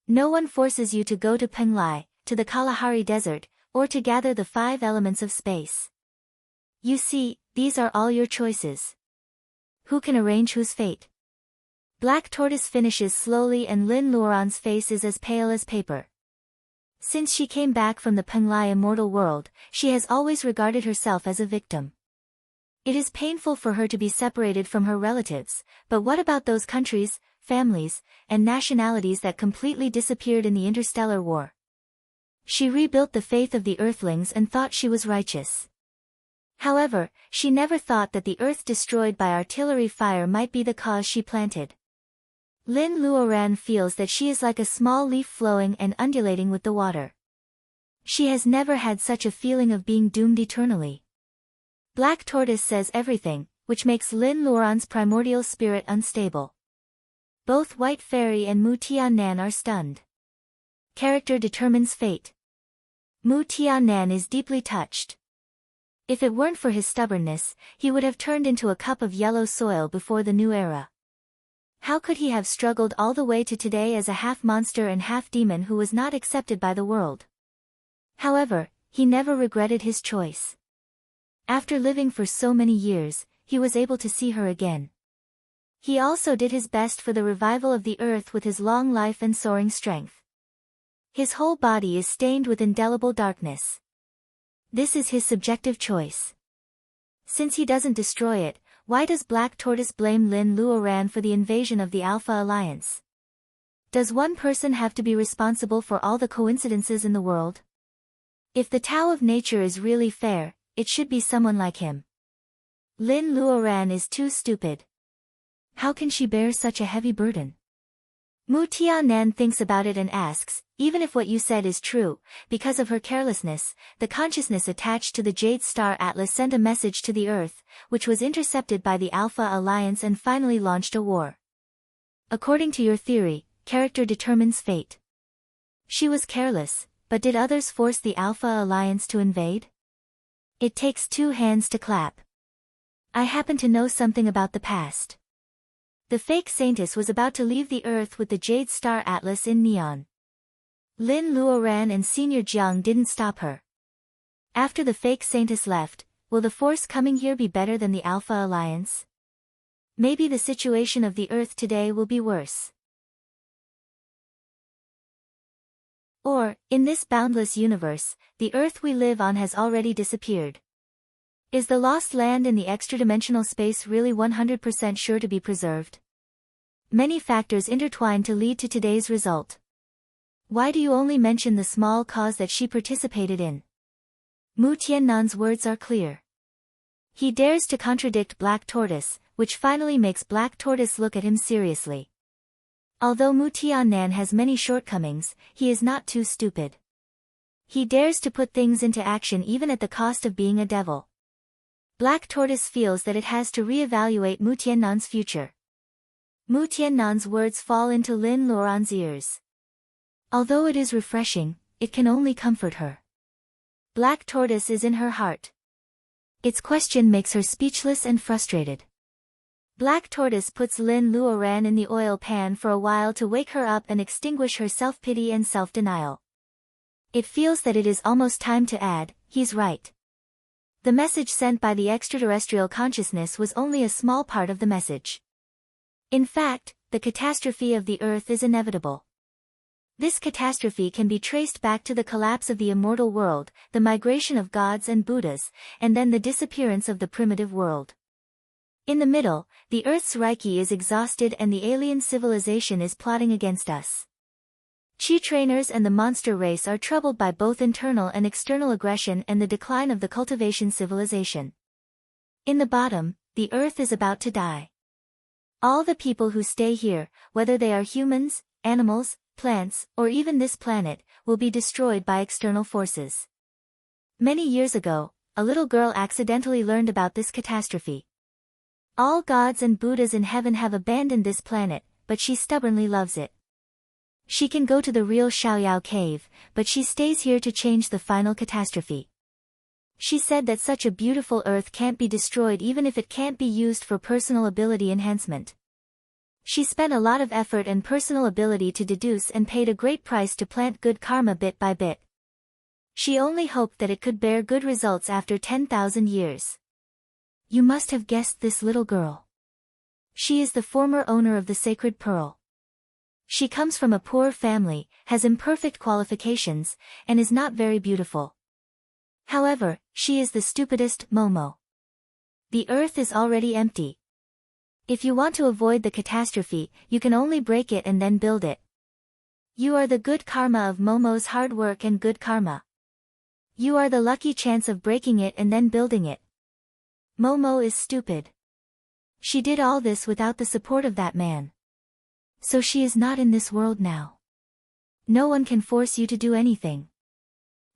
No one forces you to go to Penglai, to the Kalahari Desert, or to gather the 5 elements of space. You see, these are all your choices. Who can arrange whose fate? Black Tortoise finishes slowly and Lin Luoran's face is as pale as paper. Since she came back from the Penglai immortal world, she has always regarded herself as a victim. It is painful for her to be separated from her relatives, but what about those countries, families, and nationalities that completely disappeared in the interstellar war? She rebuilt the faith of the Earthlings and thought she was righteous. However, she never thought that the Earth destroyed by artillery fire might be the cause she planted. Lin Luoran feels that she is like a small leaf flowing and undulating with the water. She has never had such a feeling of being doomed eternally. Black Tortoise says everything, which makes Lin Luoran's primordial spirit unstable. Both White Fairy and Mu Tianan are stunned. Character determines fate. Mu Tianan is deeply touched. If it weren't for his stubbornness, he would have turned into a cup of yellow soil before the new era. How could he have struggled all the way to today as a half-monster and half-demon who was not accepted by the world? However, he never regretted his choice. After living for so many years, he was able to see her again. He also did his best for the revival of the earth with his long life and soaring strength. His whole body is stained with indelible darkness. This is his subjective choice. Since he doesn't destroy it, why does Black Tortoise blame Lin Luoran for the invasion of the Alpha Alliance? Does one person have to be responsible for all the coincidences in the world? If the Tao of nature is really fair, it should be someone like him. Lin Luoran is too stupid. How can she bear such a heavy burden? Mu Tianan thinks about it and asks, even if what you said is true, because of her carelessness, the consciousness attached to the Jade Star Atlas sent a message to the Earth, which was intercepted by the Alpha Alliance and finally launched a war. According to your theory, character determines fate. She was careless, but did others force the Alpha Alliance to invade? It takes 2 hands to clap. I happen to know something about the past. The fake Saintess was about to leave the Earth with the Jade Star Atlas in neon. Lin Luoran and Senior Jiang didn't stop her. After the fake Saintess left, will the force coming here be better than the Alpha Alliance? Maybe the situation of the Earth today will be worse. Or, in this boundless universe, the Earth we live on has already disappeared. Is the lost land in the extra-dimensional space really 100% sure to be preserved? Many factors intertwine to lead to today's result. Why do you only mention the small cause that she participated in? Mu Tiannan's words are clear. He dares to contradict Black Tortoise, which finally makes Black Tortoise look at him seriously. Although Mu Tiannan has many shortcomings, he is not too stupid. He dares to put things into action even at the cost of being a devil. Black Tortoise feels that it has to re-evaluate Mu Tiannan's future. Mu Tiannan's words fall into Lin Luoran's ears. Although it is refreshing, it can only comfort her. Black Tortoise is in her heart. Its question makes her speechless and frustrated. Black Tortoise puts Lin Luoran in the oil pan for a while to wake her up and extinguish her self-pity and self-denial. It feels that it is almost time to add, he's right. The message sent by the extraterrestrial consciousness was only a small part of the message. In fact, the catastrophe of the Earth is inevitable. This catastrophe can be traced back to the collapse of the immortal world, the migration of gods and Buddhas, and then the disappearance of the primitive world. In the middle, the Earth's Reiki is exhausted and the alien civilization is plotting against us. Chi trainers and the monster race are troubled by both internal and external aggression and the decline of the cultivation civilization. In the bottom, the earth is about to die. All the people who stay here, whether they are humans, animals, plants, or even this planet, will be destroyed by external forces. Many years ago, a little girl accidentally learned about this catastrophe. All gods and Buddhas in heaven have abandoned this planet, but she stubbornly loves it. She can go to the real Xiaoyao cave, but she stays here to change the final catastrophe. She said that such a beautiful earth can't be destroyed even if it can't be used for personal ability enhancement. She spent a lot of effort and personal ability to deduce and paid a great price to plant good karma bit by bit. She only hoped that it could bear good results after 10,000 years. You must have guessed this little girl. She is the former owner of the sacred pearl. She comes from a poor family, has imperfect qualifications, and is not very beautiful. However, she is the stupidest, Momo. The earth is already empty. If you want to avoid the catastrophe, you can only break it and then build it. You are the good karma of Momo's hard work and good karma. You are the lucky chance of breaking it and then building it. Momo is stupid. She did all this without the support of that man. So she is not in this world now. No one can force you to do anything.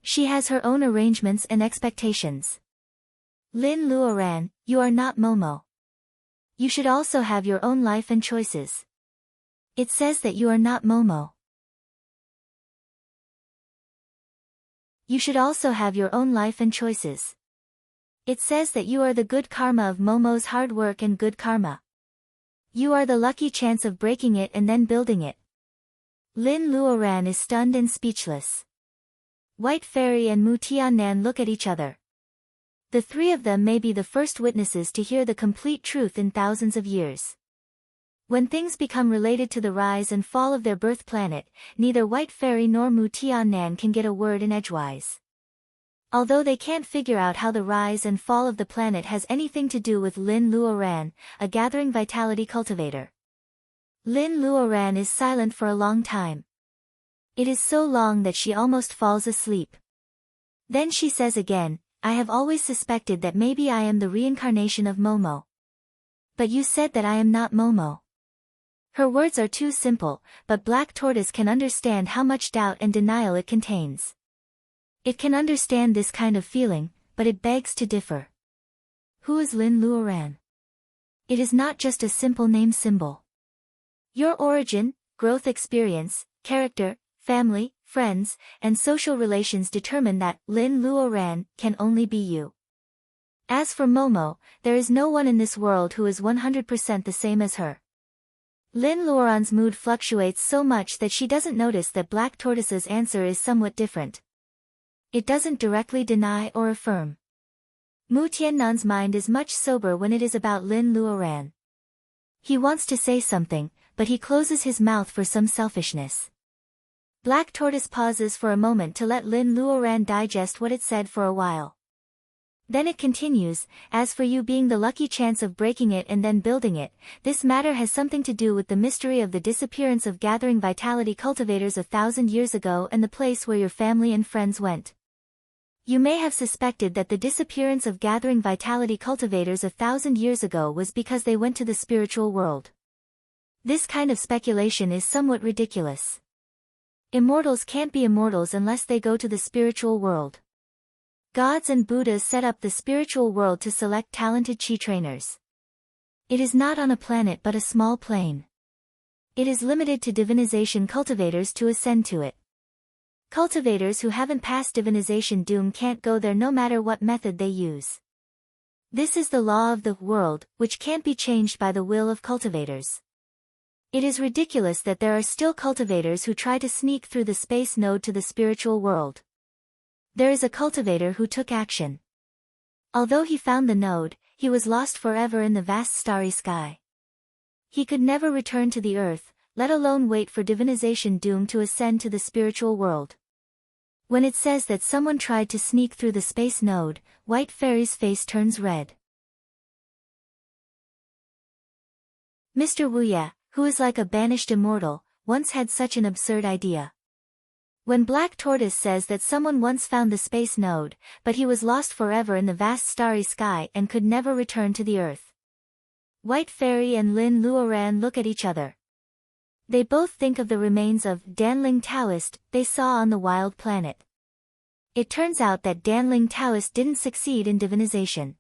She has her own arrangements and expectations. Lin Luoran, you are not Momo. You should also have your own life and choices. It says that you are not Momo. You should also have your own life and choices. It says that you are the good karma of Momo's hard work and good karma. You are the lucky chance of breaking it and then building it. Lin Luoran is stunned and speechless. White Fairy and Mu Tiannan look at each other. The three of them may be the first witnesses to hear the complete truth in thousands of years. When things become related to the rise and fall of their birth planet, neither White Fairy nor Mu Tiannan can get a word in edgewise. Although they can't figure out how the rise and fall of the planet has anything to do with Lin Luoran, a gathering vitality cultivator. Lin Luoran is silent for a long time. It is so long that she almost falls asleep. Then she says again, I have always suspected that maybe I am the reincarnation of Momo. But you said that I am not Momo. Her words are too simple, but Black Tortoise can understand how much doubt and denial it contains. It can understand this kind of feeling, but it begs to differ. Who is Lin Luoran? It is not just a simple name symbol. Your origin, growth experience, character, family, friends, and social relations determine that Lin Luoran can only be you. As for Momo, there is no one in this world who is 100% the same as her. Lin Luoran's mood fluctuates so much that she doesn't notice that Black Tortoise's answer is somewhat different. It doesn't directly deny or affirm. Mu Tiannan's mind is much sober when it is about Lin Luoran. He wants to say something, but he closes his mouth for some selfishness. Black Tortoise pauses for a moment to let Lin Luoran digest what it said for a while. Then it continues, as for you being the lucky chance of breaking it and then building it, this matter has something to do with the mystery of the disappearance of gathering vitality cultivators 1,000 years ago and the place where your family and friends went. You may have suspected that the disappearance of gathering vitality cultivators 1,000 years ago was because they went to the spiritual world. This kind of speculation is somewhat ridiculous. Immortals can't be immortals unless they go to the spiritual world. Gods and Buddhas set up the spiritual world to select talented chi trainers. It is not on a planet but a small plane. It is limited to divinization cultivators to ascend to it. Cultivators who haven't passed divinization doom can't go there no matter what method they use. This is the law of the world, which can't be changed by the will of cultivators. It is ridiculous that there are still cultivators who try to sneak through the space node to the spiritual world. There is a cultivator who took action. Although he found the node, he was lost forever in the vast starry sky. He could never return to the earth, let alone wait for divinization doom to ascend to the spiritual world. When it says that someone tried to sneak through the space node, White Fairy's face turns red. Mr. Wuya, who is like a banished immortal, once had such an absurd idea. When Black Tortoise says that someone once found the space node, but he was lost forever in the vast starry sky and could never return to the Earth. White Fairy and Lin Luoran look at each other. They both think of the remains of Danling Taoist they saw on the wild planet. It turns out that Danling Taoist didn't succeed in divinization.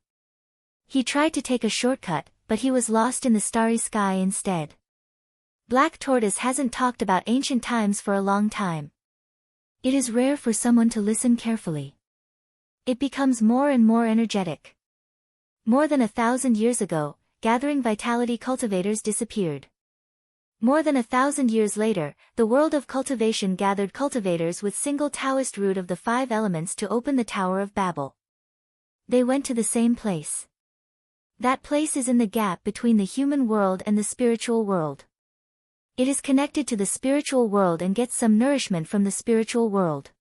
He tried to take a shortcut, but he was lost in the starry sky instead. Black Tortoise hasn't talked about ancient times for a long time. It is rare for someone to listen carefully. It becomes more and more energetic. More than 1,000 years ago, gathering vitality cultivators disappeared. More than 1,000 years later, the world of cultivation gathered cultivators with single Taoist root of the 5 elements to open the Tower of Babel. They went to the same place. That place is in the gap between the human world and the spiritual world. It is connected to the spiritual world and gets some nourishment from the spiritual world.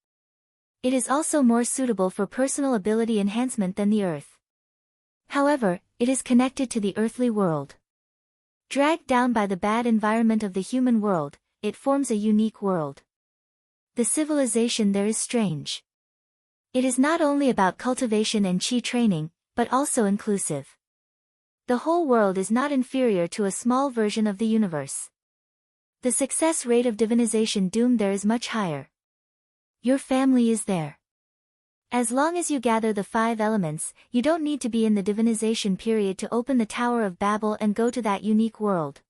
It is also more suitable for personal ability enhancement than the earth. However, it is connected to the earthly world. Dragged down by the bad environment of the human world, it forms a unique world. The civilization there is strange. It is not only about cultivation and chi training, but also inclusive. The whole world is not inferior to a small version of the universe. The success rate of divinization doomed there is much higher. Your family is there. As long as you gather the 5 elements, you don't need to be in the divinization period to open the Tower of Babel and go to that unique world.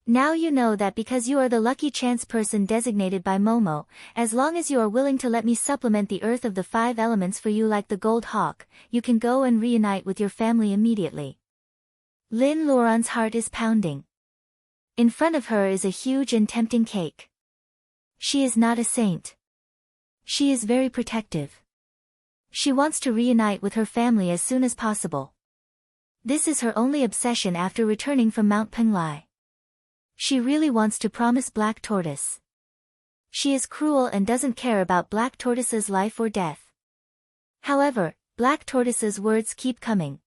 Now you know that because you are the lucky chance person designated by Momo, as long as you are willing to let me supplement the earth of the 5 elements for you like the gold hawk, you can go and reunite with your family immediately. Lin Luoran's heart is pounding. In front of her is a huge and tempting cake. She is not a saint. She is very protective. She wants to reunite with her family as soon as possible. This is her only obsession after returning from Mount Penglai. She really wants to promise Black Tortoise. She is cruel and doesn't care about Black Tortoise's life or death. However, Black Tortoise's words keep coming.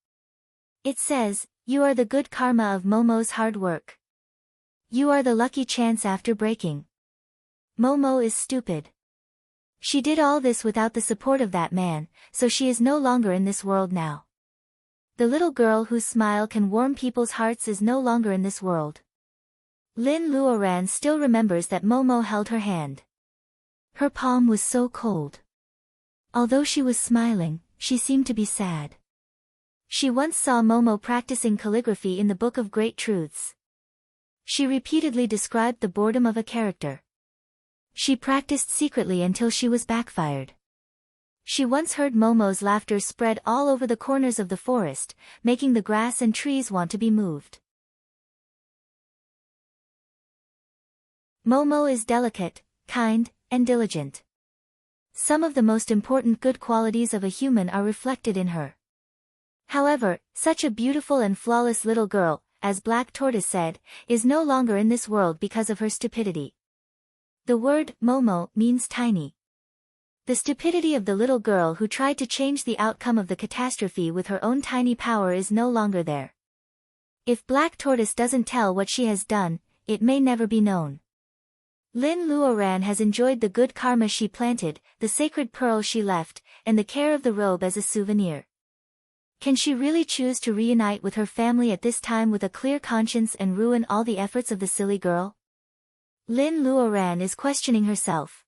It says, "You are the good karma of Momo's hard work. You are the lucky chance after breaking. Momo is stupid. She did all this without the support of that man, so she is no longer in this world now. The little girl whose smile can warm people's hearts is no longer in this world." Lin Luoran still remembers that Momo held her hand. Her palm was so cold. Although she was smiling, she seemed to be sad. She once saw Momo practicing calligraphy in the Book of Great Truths. She repeatedly described the boredom of a character. She practiced secretly until she was backfired. She once heard Momo's laughter spread all over the corners of the forest, making the grass and trees want to be moved. Momo is delicate, kind, and diligent. Some of the most important good qualities of a human are reflected in her. However, such a beautiful and flawless little girl, as Black Tortoise said, is no longer in this world because of her stupidity. The word Momo means tiny. The stupidity of the little girl who tried to change the outcome of the catastrophe with her own tiny power is no longer there. If Black Tortoise doesn't tell what she has done, it may never be known. Lin Luoran has enjoyed the good karma she planted, the sacred pearl she left, and the care of the robe as a souvenir. Can she really choose to reunite with her family at this time with a clear conscience and ruin all the efforts of the silly girl? Lin Luoran is questioning herself.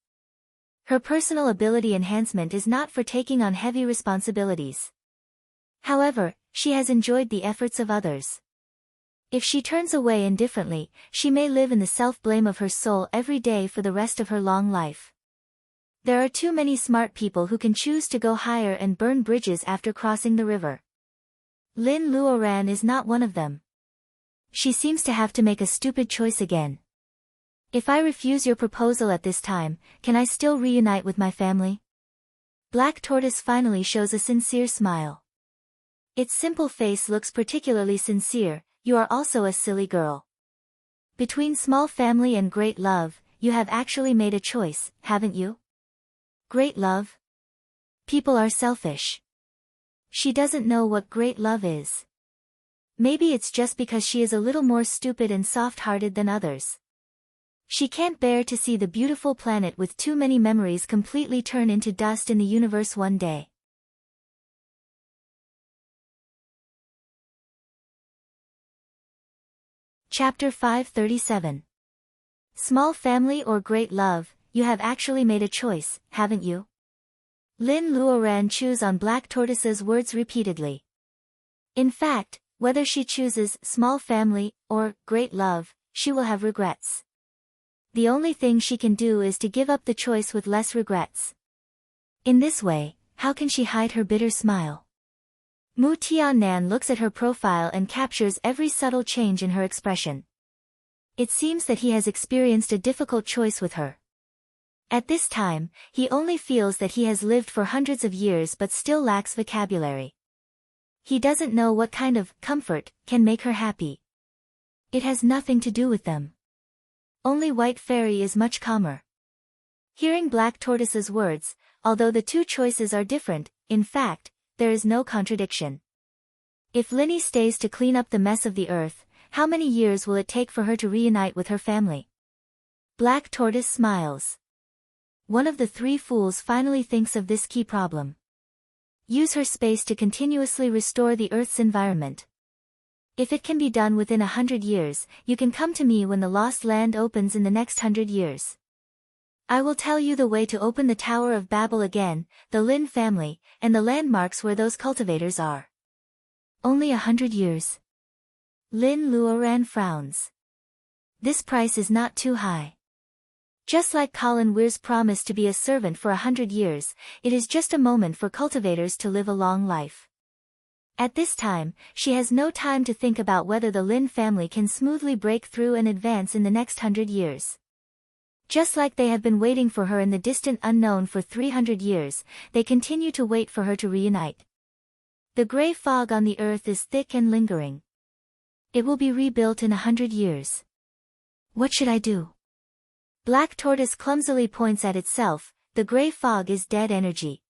Her personal ability enhancement is not for taking on heavy responsibilities. However, she has enjoyed the efforts of others. If she turns away indifferently, she may live in the self-blame of her soul every day for the rest of her long life. There are too many smart people who can choose to go higher and burn bridges after crossing the river. Lin Luoran is not one of them. She seems to have to make a stupid choice again. If I refuse your proposal at this time, can I still reunite with my family? Black Tortoise finally shows a sincere smile. Its simple face looks particularly sincere. You are also a silly girl. Between small family and great love, you have actually made a choice, haven't you? Great love? People are selfish. She doesn't know what great love is. Maybe it's just because she is a little more stupid and soft-hearted than others. She can't bear to see the beautiful planet with too many memories completely turn into dust in the universe one day. Chapter 537. Small family or great love, you have actually made a choice, haven't you? Lin Luoran chews on Black Tortoise's words repeatedly. In fact, whether she chooses small family or great love, she will have regrets. The only thing she can do is to give up the choice with less regrets. In this way, how can she hide her bitter smile? Mu Tiannan looks at her profile and captures every subtle change in her expression. It seems that he has experienced a difficult choice with her. At this time, he only feels that he has lived for hundreds of years but still lacks vocabulary. He doesn't know what kind of comfort can make her happy. It has nothing to do with them. Only White Fairy is much calmer. Hearing Black Tortoise's words, although the two choices are different, in fact, there is no contradiction. If Linny stays to clean up the mess of the earth, how many years will it take for her to reunite with her family? Black Tortoise smiles. One of the three fools finally thinks of this key problem. Use her space to continuously restore the Earth's environment. If it can be done within 100 years, you can come to me when the Lost Land opens in the next 100 years. I will tell you the way to open the Tower of Babel again, the Lin family, and the landmarks where those cultivators are. Only 100 years. Lin Luoran frowns. This price is not too high. Just like Colin Weir's promise to be a servant for 100 years, it is just a moment for cultivators to live a long life. At this time, she has no time to think about whether the Lin family can smoothly break through and advance in the next 100 years. Just like they have been waiting for her in the distant unknown for 300 years, they continue to wait for her to reunite. The gray fog on the earth is thick and lingering. It will be rebuilt in 100 years. What should I do? Black Tortoise clumsily points at itself. The gray fog is dead energy.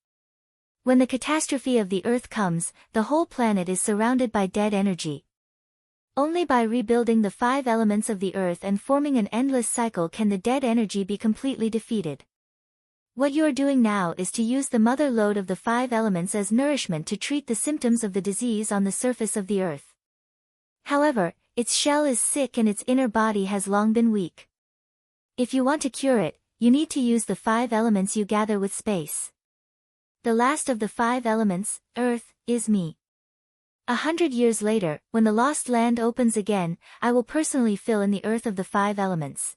When the catastrophe of the earth comes, the whole planet is surrounded by dead energy. Only by rebuilding the 5 elements of the earth and forming an endless cycle can the dead energy be completely defeated. What you are doing now is to use the mother lode of the 5 elements as nourishment to treat the symptoms of the disease on the surface of the earth. However, its shell is sick and its inner body has long been weak. If you want to cure it, you need to use the 5 elements you gather with space. The last of the 5 elements, earth, is me. 100 years later, when the Lost Land opens again, I will personally fill in the earth of the 5 elements.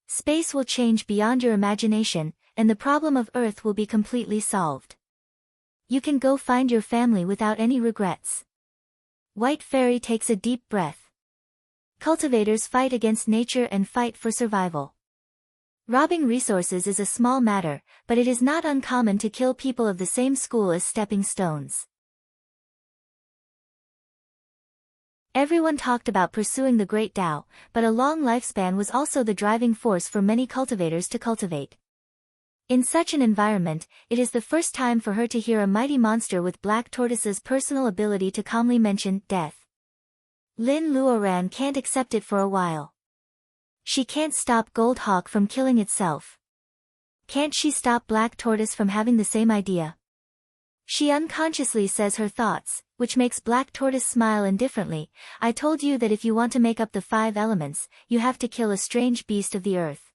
Space will change beyond your imagination, and the problem of earth will be completely solved. You can go find your family without any regrets. White Fairy takes a deep breath. Cultivators fight against nature and fight for survival. Robbing resources is a small matter, but it is not uncommon to kill people of the same school as stepping stones. Everyone talked about pursuing the Great Tao, but a long lifespan was also the driving force for many cultivators to cultivate. In such an environment, it is the first time for her to hear a mighty monster with Black Tortoise's personal ability to calmly mention death. Lin Luoran can't accept it for a while. She can't stop Gold Hawk from killing itself. Can't she stop Black Tortoise from having the same idea? She unconsciously says her thoughts, which makes Black Tortoise smile indifferently. I told you that if you want to make up the 5 elements, you have to kill a strange beast of the earth.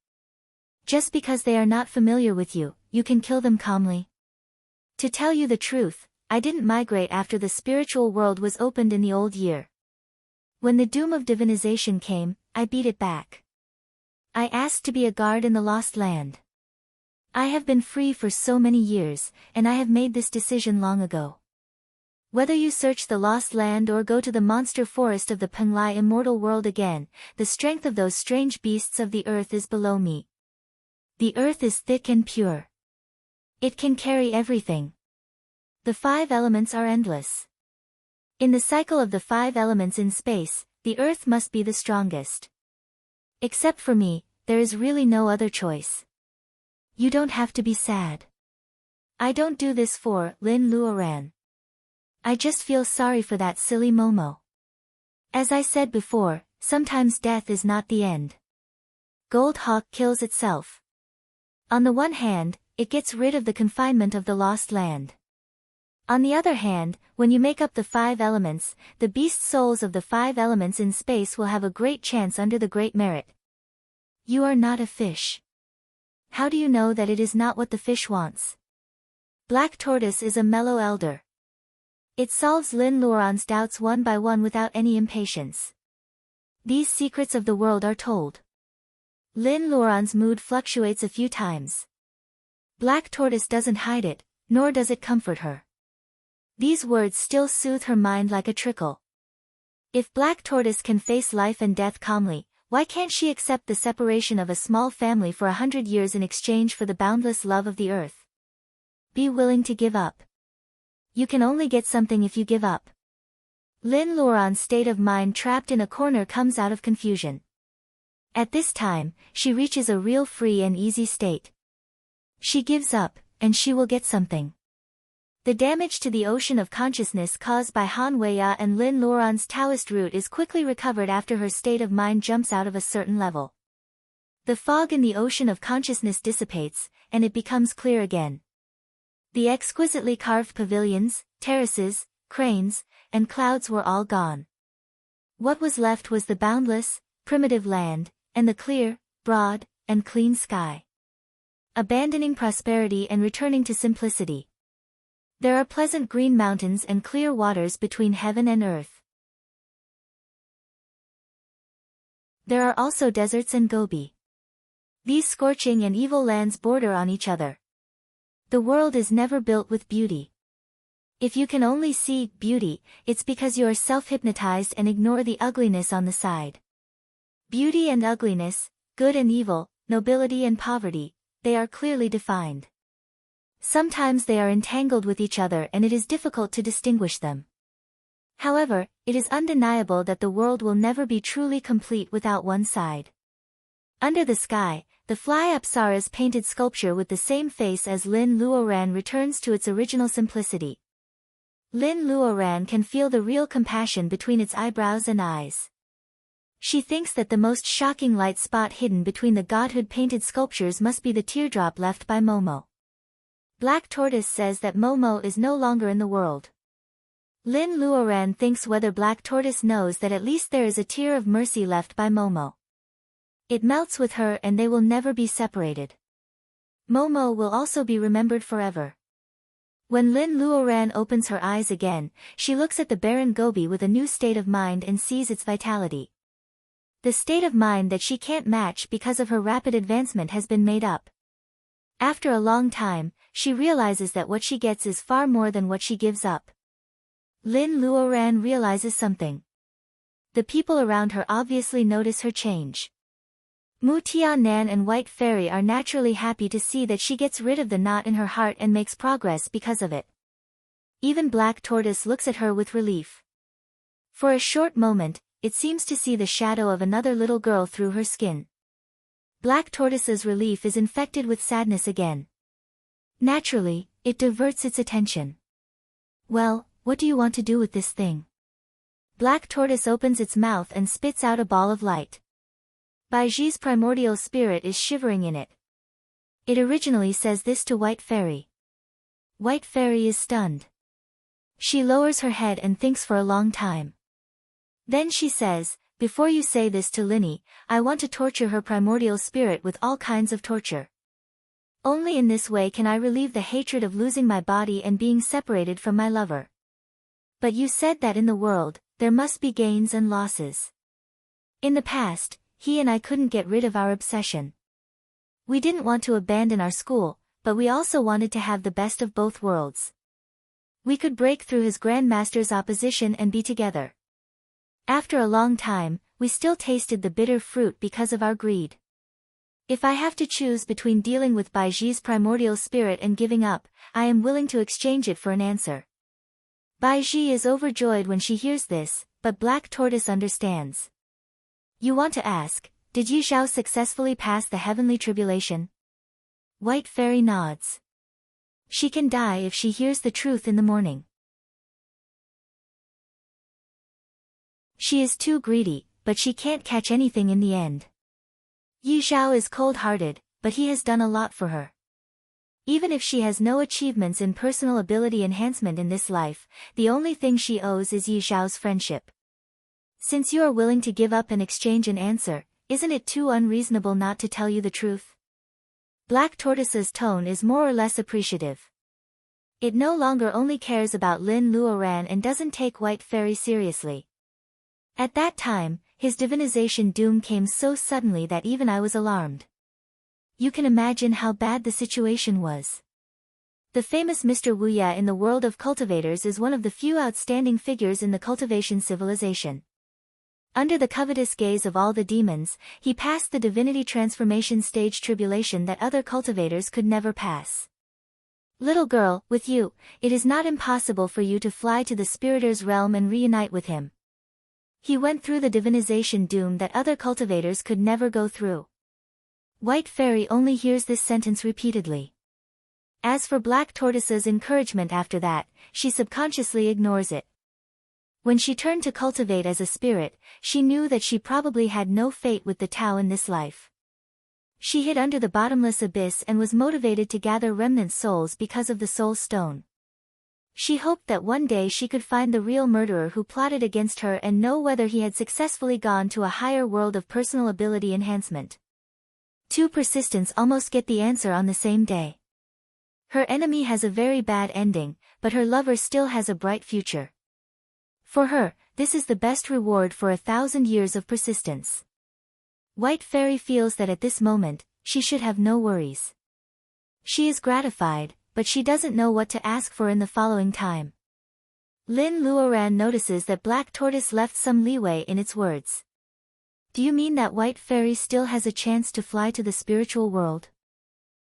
Just because they are not familiar with you, you can kill them calmly. To tell you the truth, I didn't migrate after the spiritual world was opened in the old year. When the doom of divinization came, I beat it back. I asked to be a guard in the Lost Land. I have been free for so many years, and I have made this decision long ago. Whether you search the Lost Land or go to the monster forest of the Penglai Immortal world again, the strength of those strange beasts of the earth is below me. The earth is thick and pure. It can carry everything. The 5 elements are endless. In the cycle of the 5 elements in space, the earth must be the strongest. Except for me, there is really no other choice. You don't have to be sad. I don't do this for Lin Luoran. I just feel sorry for that silly Momo. As I said before, sometimes death is not the end. Gold hawk kills itself. On the one hand, it gets rid of the confinement of the lost land. On the other hand, when you make up the 5 elements, the beast souls of the 5 elements in space will have a great chance under the great merit. You are not a fish. How do you know that it is not what the fish wants? Black tortoise is a mellow elder. It solves Lin Luoran's doubts one by one without any impatience. These secrets of the world are told. Lin Luoran's mood fluctuates a few times. Black tortoise doesn't hide it, nor does it comfort her. These words still soothe her mind like a trickle. If Black tortoise can face life and death calmly, why can't she accept the separation of a small family for 100 years in exchange for the boundless love of the earth? Be willing to give up. You can only get something if you give up. Lin Luoran's state of mind trapped in a corner comes out of confusion. At this time, she reaches a real free and easy state. She gives up, and she will get something. The damage to the ocean of consciousness caused by Han Weiya and Lin Luoran's Taoist root is quickly recovered after her state of mind jumps out of a certain level. The fog in the ocean of consciousness dissipates, and it becomes clear again. The exquisitely carved pavilions, terraces, cranes, and clouds were all gone. What was left was the boundless, primitive land, and the clear, broad, and clean sky. Abandoning prosperity and returning to simplicity. There are pleasant green mountains and clear waters between heaven and earth. There are also deserts and Gobi. These scorching and evil lands border on each other. The world is never built with beauty. If you can only see beauty, it's because you are self-hypnotized and ignore the ugliness on the side. Beauty and ugliness, good and evil, nobility and poverty, they are clearly defined. Sometimes they are entangled with each other and it is difficult to distinguish them. However, it is undeniable that the world will never be truly complete without one side. Under the sky, the fly Apsara's painted sculpture with the same face as Lin Luoran returns to its original simplicity. Lin Luoran can feel the real compassion between its eyebrows and eyes. She thinks that the most shocking light spot hidden between the godhood painted sculptures must be the teardrop left by Momo. Black tortoise says that Momo is no longer in the world. Lin Luoran thinks whether Black tortoise knows that at least there is a tear of mercy left by Momo. It melts with her and they will never be separated. Momo will also be remembered forever. When Lin Luoran opens her eyes again, she looks at the barren Gobi with a new state of mind and sees its vitality. The state of mind that she can't match because of her rapid advancement has been made up. After a long time, she realizes that what she gets is far more than what she gives up. Lin Luoran realizes something. The people around her obviously notice her change. Mu Tianan and White Fairy are naturally happy to see that she gets rid of the knot in her heart and makes progress because of it. Even Black Tortoise looks at her with relief. For a short moment, it seems to see the shadow of another little girl through her skin. Black Tortoise's relief is infected with sadness again. Naturally, it diverts its attention. Well, what do you want to do with this thing? Black Tortoise opens its mouth and spits out a ball of light. Baiji's primordial spirit is shivering in it. It originally says this to White Fairy. White Fairy is stunned. She lowers her head and thinks for a long time. Then she says, before you say this to Linny, I want to torture her primordial spirit with all kinds of torture. Only in this way can I relieve the hatred of losing my body and being separated from my lover. But you said that in the world, there must be gains and losses. In the past, he and I couldn't get rid of our obsession. We didn't want to abandon our school, but we also wanted to have the best of both worlds. We could break through his grandmaster's opposition and be together. After a long time, we still tasted the bitter fruit because of our greed. If I have to choose between dealing with Baiji's primordial spirit and giving up, I am willing to exchange it for an answer. Baiji is overjoyed when she hears this, but Black Tortoise understands. You want to ask, did Yi Zhao successfully pass the heavenly tribulation? White Fairy nods. She can die if she hears the truth in the morning. She is too greedy, but she can't catch anything in the end. Yi Zhao is cold-hearted, but he has done a lot for her. Even if she has no achievements in personal ability enhancement in this life, the only thing she owes is Yi Zhao's friendship. Since you are willing to give up and exchange an answer, isn't it too unreasonable not to tell you the truth? Black Tortoise's tone is more or less appreciative. It no longer only cares about Lin Luoran and doesn't take White Fairy seriously. At that time, his divinization doom came so suddenly that even I was alarmed. You can imagine how bad the situation was. The famous Mr. Wuya in the world of cultivators is one of the few outstanding figures in the cultivation civilization. Under the covetous gaze of all the demons, he passed the divinity transformation stage tribulation that other cultivators could never pass. Little girl, with you, it is not impossible for you to fly to the Spiritor's realm and reunite with him. He went through the divinization doom that other cultivators could never go through. White Fairy only hears this sentence repeatedly. As for Black Tortoise's encouragement after that, she subconsciously ignores it. When she turned to cultivate as a spirit, she knew that she probably had no fate with the Tao in this life. She hid under the bottomless abyss and was motivated to gather remnant souls because of the Soul Stone. She hoped that one day she could find the real murderer who plotted against her and know whether he had successfully gone to a higher world of personal ability enhancement. Two persistents almost get the answer on the same day. Her enemy has a very bad ending, but her lover still has a bright future. For her, this is the best reward for 1,000 years of persistence. White Fairy feels that at this moment, she should have no worries. She is gratified, but she doesn't know what to ask for in the following time. Lin Luoran notices that Black Tortoise left some leeway in its words. Do you mean that White Fairy still has a chance to fly to the spiritual world?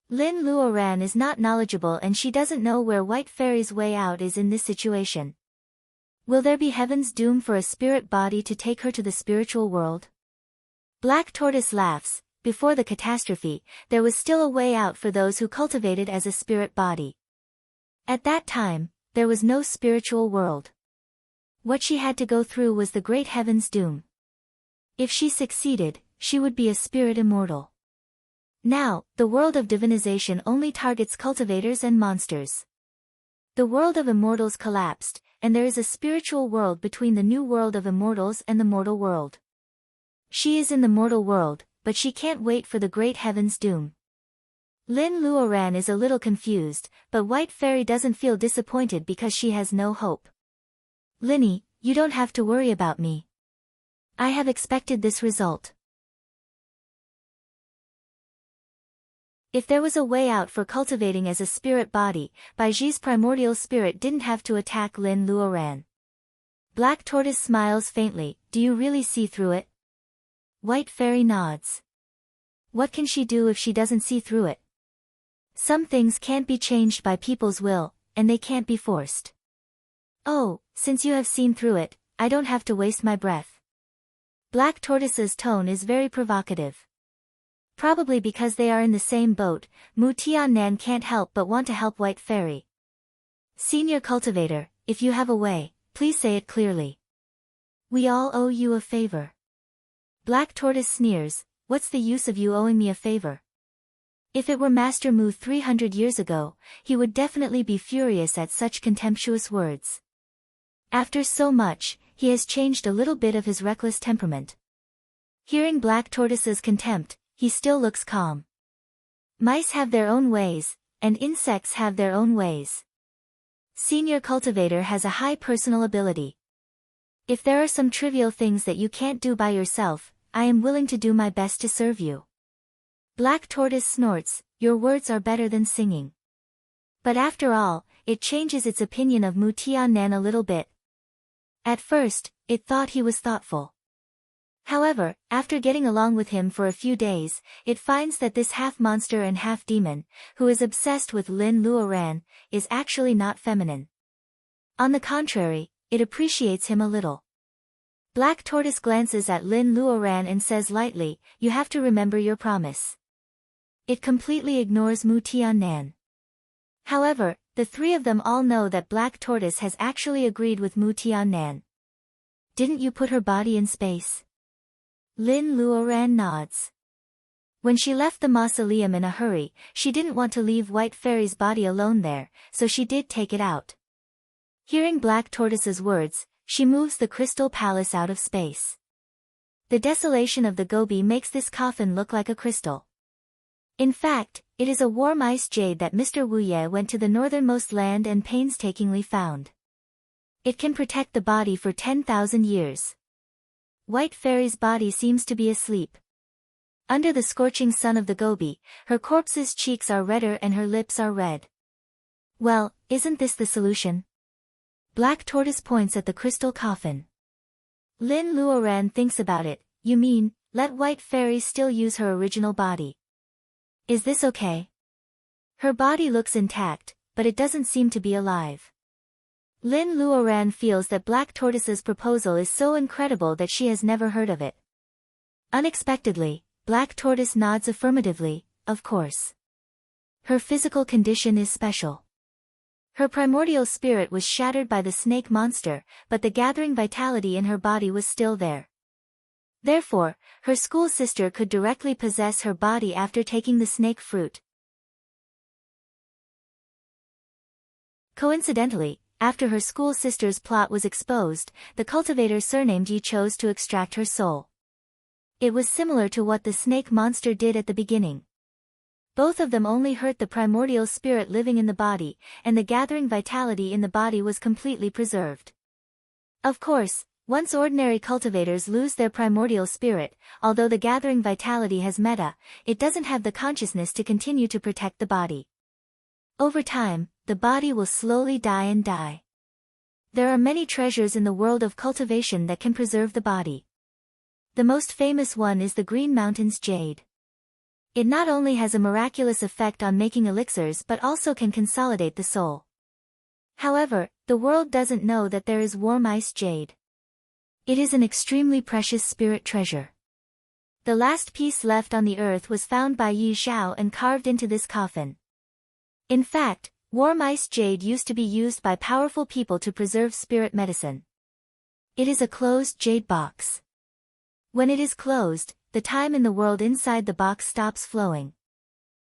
Lin Luoran is not knowledgeable and she doesn't know where White Fairy's way out is in this situation. Will there be heaven's doom for a spirit body to take her to the spiritual world? Black Tortoise laughs. Before the catastrophe, there was still a way out for those who cultivated as a spirit body. At that time, there was no spiritual world. What she had to go through was the great heaven's doom. If she succeeded, she would be a spirit immortal. Now, the world of divinization only targets cultivators and monsters. The world of immortals collapsed, and there is a spiritual world between the new world of immortals and the mortal world. She is in the mortal world, but she can't wait for the great heaven's doom. Lin Luoran is a little confused, but White Fairy doesn't feel disappointed because she has no hope. Linny, you don't have to worry about me. I have expected this result. If there was a way out for cultivating as a spirit body, Baiji's primordial spirit didn't have to attack Lin Luoran. Black Tortoise smiles faintly. Do you really see through it? White Fairy nods. What can she do if she doesn't see through it? Some things can't be changed by people's will, and they can't be forced. Oh, since you have seen through it, I don't have to waste my breath. Black Tortoise's tone is very provocative. Probably because they are in the same boat, Mu Tiannan can't help but want to help White Fairy. Senior Cultivator, if you have a way, please say it clearly. We all owe you a favor. Black Tortoise sneers. What's the use of you owing me a favor? If it were Master Mu 300 years ago, he would definitely be furious at such contemptuous words. After so much, he has changed a little bit of his reckless temperament. Hearing Black Tortoise's contempt, he still looks calm. Mice have their own ways, and insects have their own ways. Senior Cultivator has a high personal ability. If there are some trivial things that you can't do by yourself, I am willing to do my best to serve you. Black Tortoise snorts. Your words are better than singing. But after all, it changes its opinion of Mu Tiannan a little bit. At first, it thought he was thoughtful. However, after getting along with him for a few days, it finds that this half-monster and half-demon, who is obsessed with Lin Luoran, is actually not feminine. On the contrary, it appreciates him a little. Black Tortoise glances at Lin Luoran and says lightly, you have to remember your promise. It completely ignores Mu Tiannan. However, the three of them all know that Black Tortoise has actually agreed with Mu Tiannan. Didn't you put her body in space? Lin Luoran nods. When she left the mausoleum in a hurry, she didn't want to leave White Fairy's body alone there, so she did take it out. Hearing Black Tortoise's words, she moves the crystal palace out of space. The desolation of the Gobi makes this coffin look like a crystal. In fact, it is a warm ice jade that Mr. Wu Ye went to the northernmost land and painstakingly found. It can protect the body for 10,000 years. White Fairy's body seems to be asleep. Under the scorching sun of the Gobi, her corpse's cheeks are redder and her lips are red. Well, isn't this the solution? Black Tortoise points at the crystal coffin. Lin Luoran thinks about it. You mean, let White Fairy still use her original body? Is this okay? Her body looks intact, but it doesn't seem to be alive. Lin Luoran feels that Black Tortoise's proposal is so incredible that she has never heard of it. Unexpectedly, Black Tortoise nods affirmatively, of course. Her physical condition is special. Her primordial spirit was shattered by the snake monster, but the gathering vitality in her body was still there. Therefore, her school sister could directly possess her body after taking the snake fruit. Coincidentally, after her school sister's plot was exposed, the cultivator surnamed Yi chose to extract her soul. It was similar to what the snake monster did at the beginning. Both of them only hurt the primordial spirit living in the body, and the gathering vitality in the body was completely preserved. Of course, once ordinary cultivators lose their primordial spirit, although the gathering vitality has meta, it doesn't have the consciousness to continue to protect the body. Over time, the body will slowly die and die. There are many treasures in the world of cultivation that can preserve the body. The most famous one is the Green Mountains Jade. It not only has a miraculous effect on making elixirs but also can consolidate the soul. However, the world doesn't know that there is warm ice jade. It is an extremely precious spirit treasure. The last piece left on the earth was found by Yi Xiao and carved into this coffin. In fact, warm ice jade used to be used by powerful people to preserve spirit medicine. It is a closed jade box. When it is closed, the time in the world inside the box stops flowing.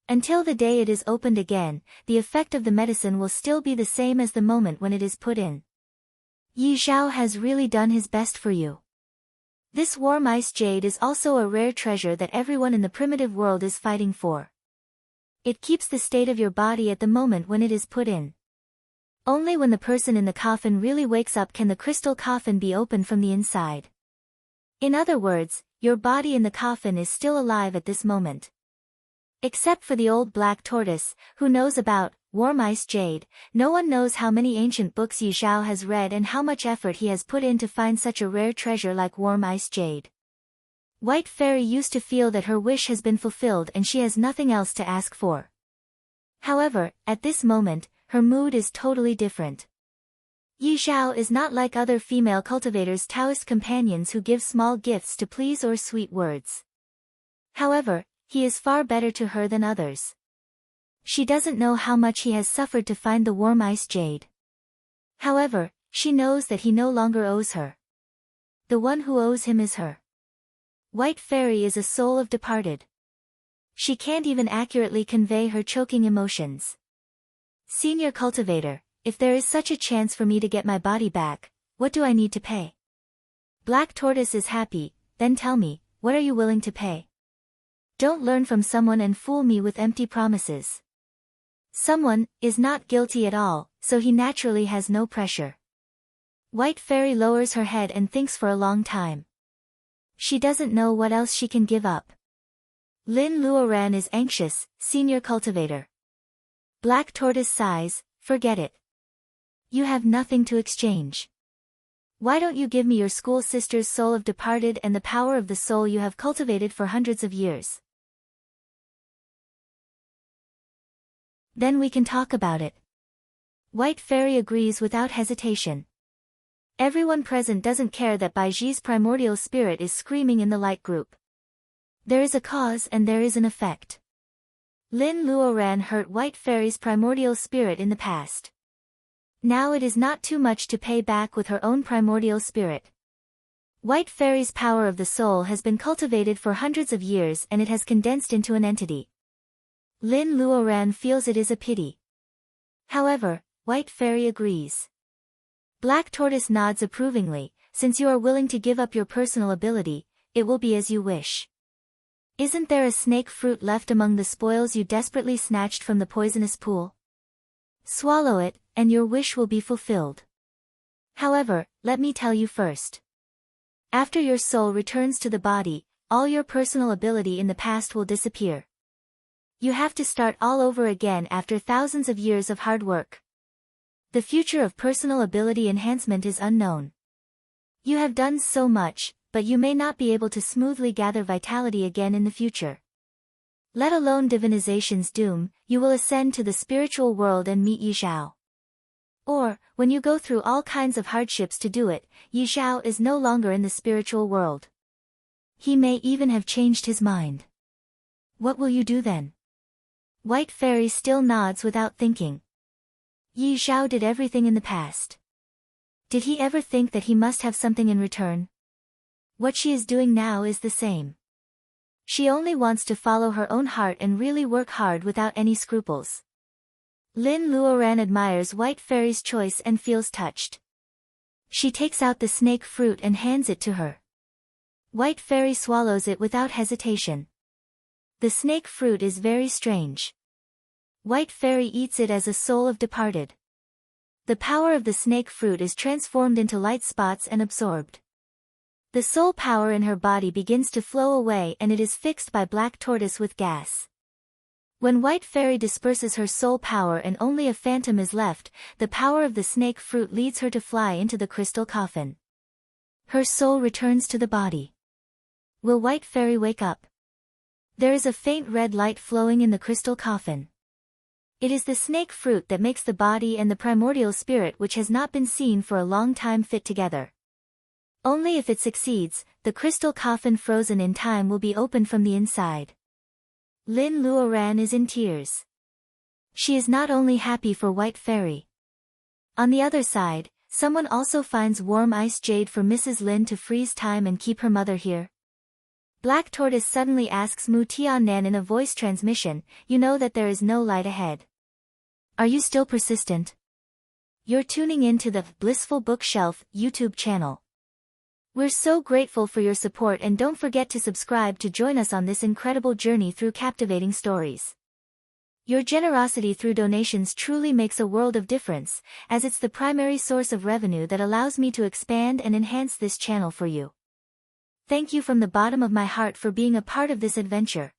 Until the day it is opened again, the effect of the medicine will still be the same as the moment when it is put in. Yi Xiao has really done his best for you. This warm ice jade is also a rare treasure that everyone in the primitive world is fighting for. It keeps the state of your body at the moment when it is put in. Only when the person in the coffin really wakes up can the crystal coffin be opened from the inside. In other words, your body in the coffin is still alive at this moment. Except for the old Black Tortoise, who knows about warm ice jade, no one knows how many ancient books Yi Xiao has read and how much effort he has put in to find such a rare treasure like warm ice jade. White Fairy used to feel that her wish has been fulfilled and she has nothing else to ask for. However, at this moment, her mood is totally different. Yi Xiao is not like other female cultivators' Taoist companions who give small gifts to please or sweet words. However, he is far better to her than others. She doesn't know how much he has suffered to find the warm ice jade. However, she knows that he no longer owes her. The one who owes him is her. White Fairy is a soul of departed. She can't even accurately convey her choking emotions. Senior cultivator, if there is such a chance for me to get my body back, what do I need to pay? Black Tortoise is happy. Then tell me, what are you willing to pay? Don't learn from someone and fool me with empty promises. Someone is not guilty at all, so he naturally has no pressure. White Fairy lowers her head and thinks for a long time. She doesn't know what else she can give up. Lin Luoran is anxious, senior cultivator. Black Tortoise sighs, forget it. You have nothing to exchange. Why don't you give me your school sister's soul of departed and the power of the soul you have cultivated for hundreds of years? Then we can talk about it. White Fairy agrees without hesitation. Everyone present doesn't care that Baiji's primordial spirit is screaming in the light group. There is a cause and there is an effect. Lin Luoran hurt White Fairy's primordial spirit in the past. Now it is not too much to pay back with her own primordial spirit. White Fairy's power of the soul has been cultivated for hundreds of years and it has condensed into an entity. Lin Luoran feels it is a pity. However, White Fairy agrees. Black Tortoise nods approvingly, since you are willing to give up your personal ability, it will be as you wish. Isn't there a snake fruit left among the spoils you desperately snatched from the poisonous pool? Swallow it, and your wish will be fulfilled. However, let me tell you first. After your soul returns to the body, all your personal ability in the past will disappear. You have to start all over again after thousands of years of hard work. The future of personal ability enhancement is unknown. You have done so much, but you may not be able to smoothly gather vitality again in the future. Let alone divinization's doom, you will ascend to the spiritual world and meet Yi Zhao. Or, when you go through all kinds of hardships to do it, Yi Zhao is no longer in the spiritual world. He may even have changed his mind. What will you do then? White Fairy still nods without thinking. Yi Zhao did everything in the past. Did he ever think that he must have something in return? What she is doing now is the same. She only wants to follow her own heart and really work hard without any scruples. Lin Luoran admires White Fairy's choice and feels touched. She takes out the snake fruit and hands it to her. White Fairy swallows it without hesitation. The snake fruit is very strange. White Fairy eats it as a soul of departed. The power of the snake fruit is transformed into light spots and absorbed. The soul power in her body begins to flow away and it is fixed by Black Tortoise with gas. When White Fairy disperses her soul power and only a phantom is left, the power of the snake fruit leads her to fly into the crystal coffin. Her soul returns to the body. Will White Fairy wake up? There is a faint red light flowing in the crystal coffin. It is the snake fruit that makes the body and the primordial spirit which has not been seen for a long time fit together. Only if it succeeds, the crystal coffin frozen in time will be opened from the inside. Lin Luoran is in tears. She is not only happy for White Fairy. On the other side, someone also finds warm ice jade for Mrs. Lin to freeze time and keep her mother here. Black Tortoise suddenly asks Mu Tianan in a voice transmission, you know that there is no light ahead. Are you still persistent? You're tuning in to the Blissful Bookshelf YouTube channel. We're so grateful for your support and don't forget to subscribe to join us on this incredible journey through captivating stories. Your generosity through donations truly makes a world of difference, as it's the primary source of revenue that allows me to expand and enhance this channel for you. Thank you from the bottom of my heart for being a part of this adventure.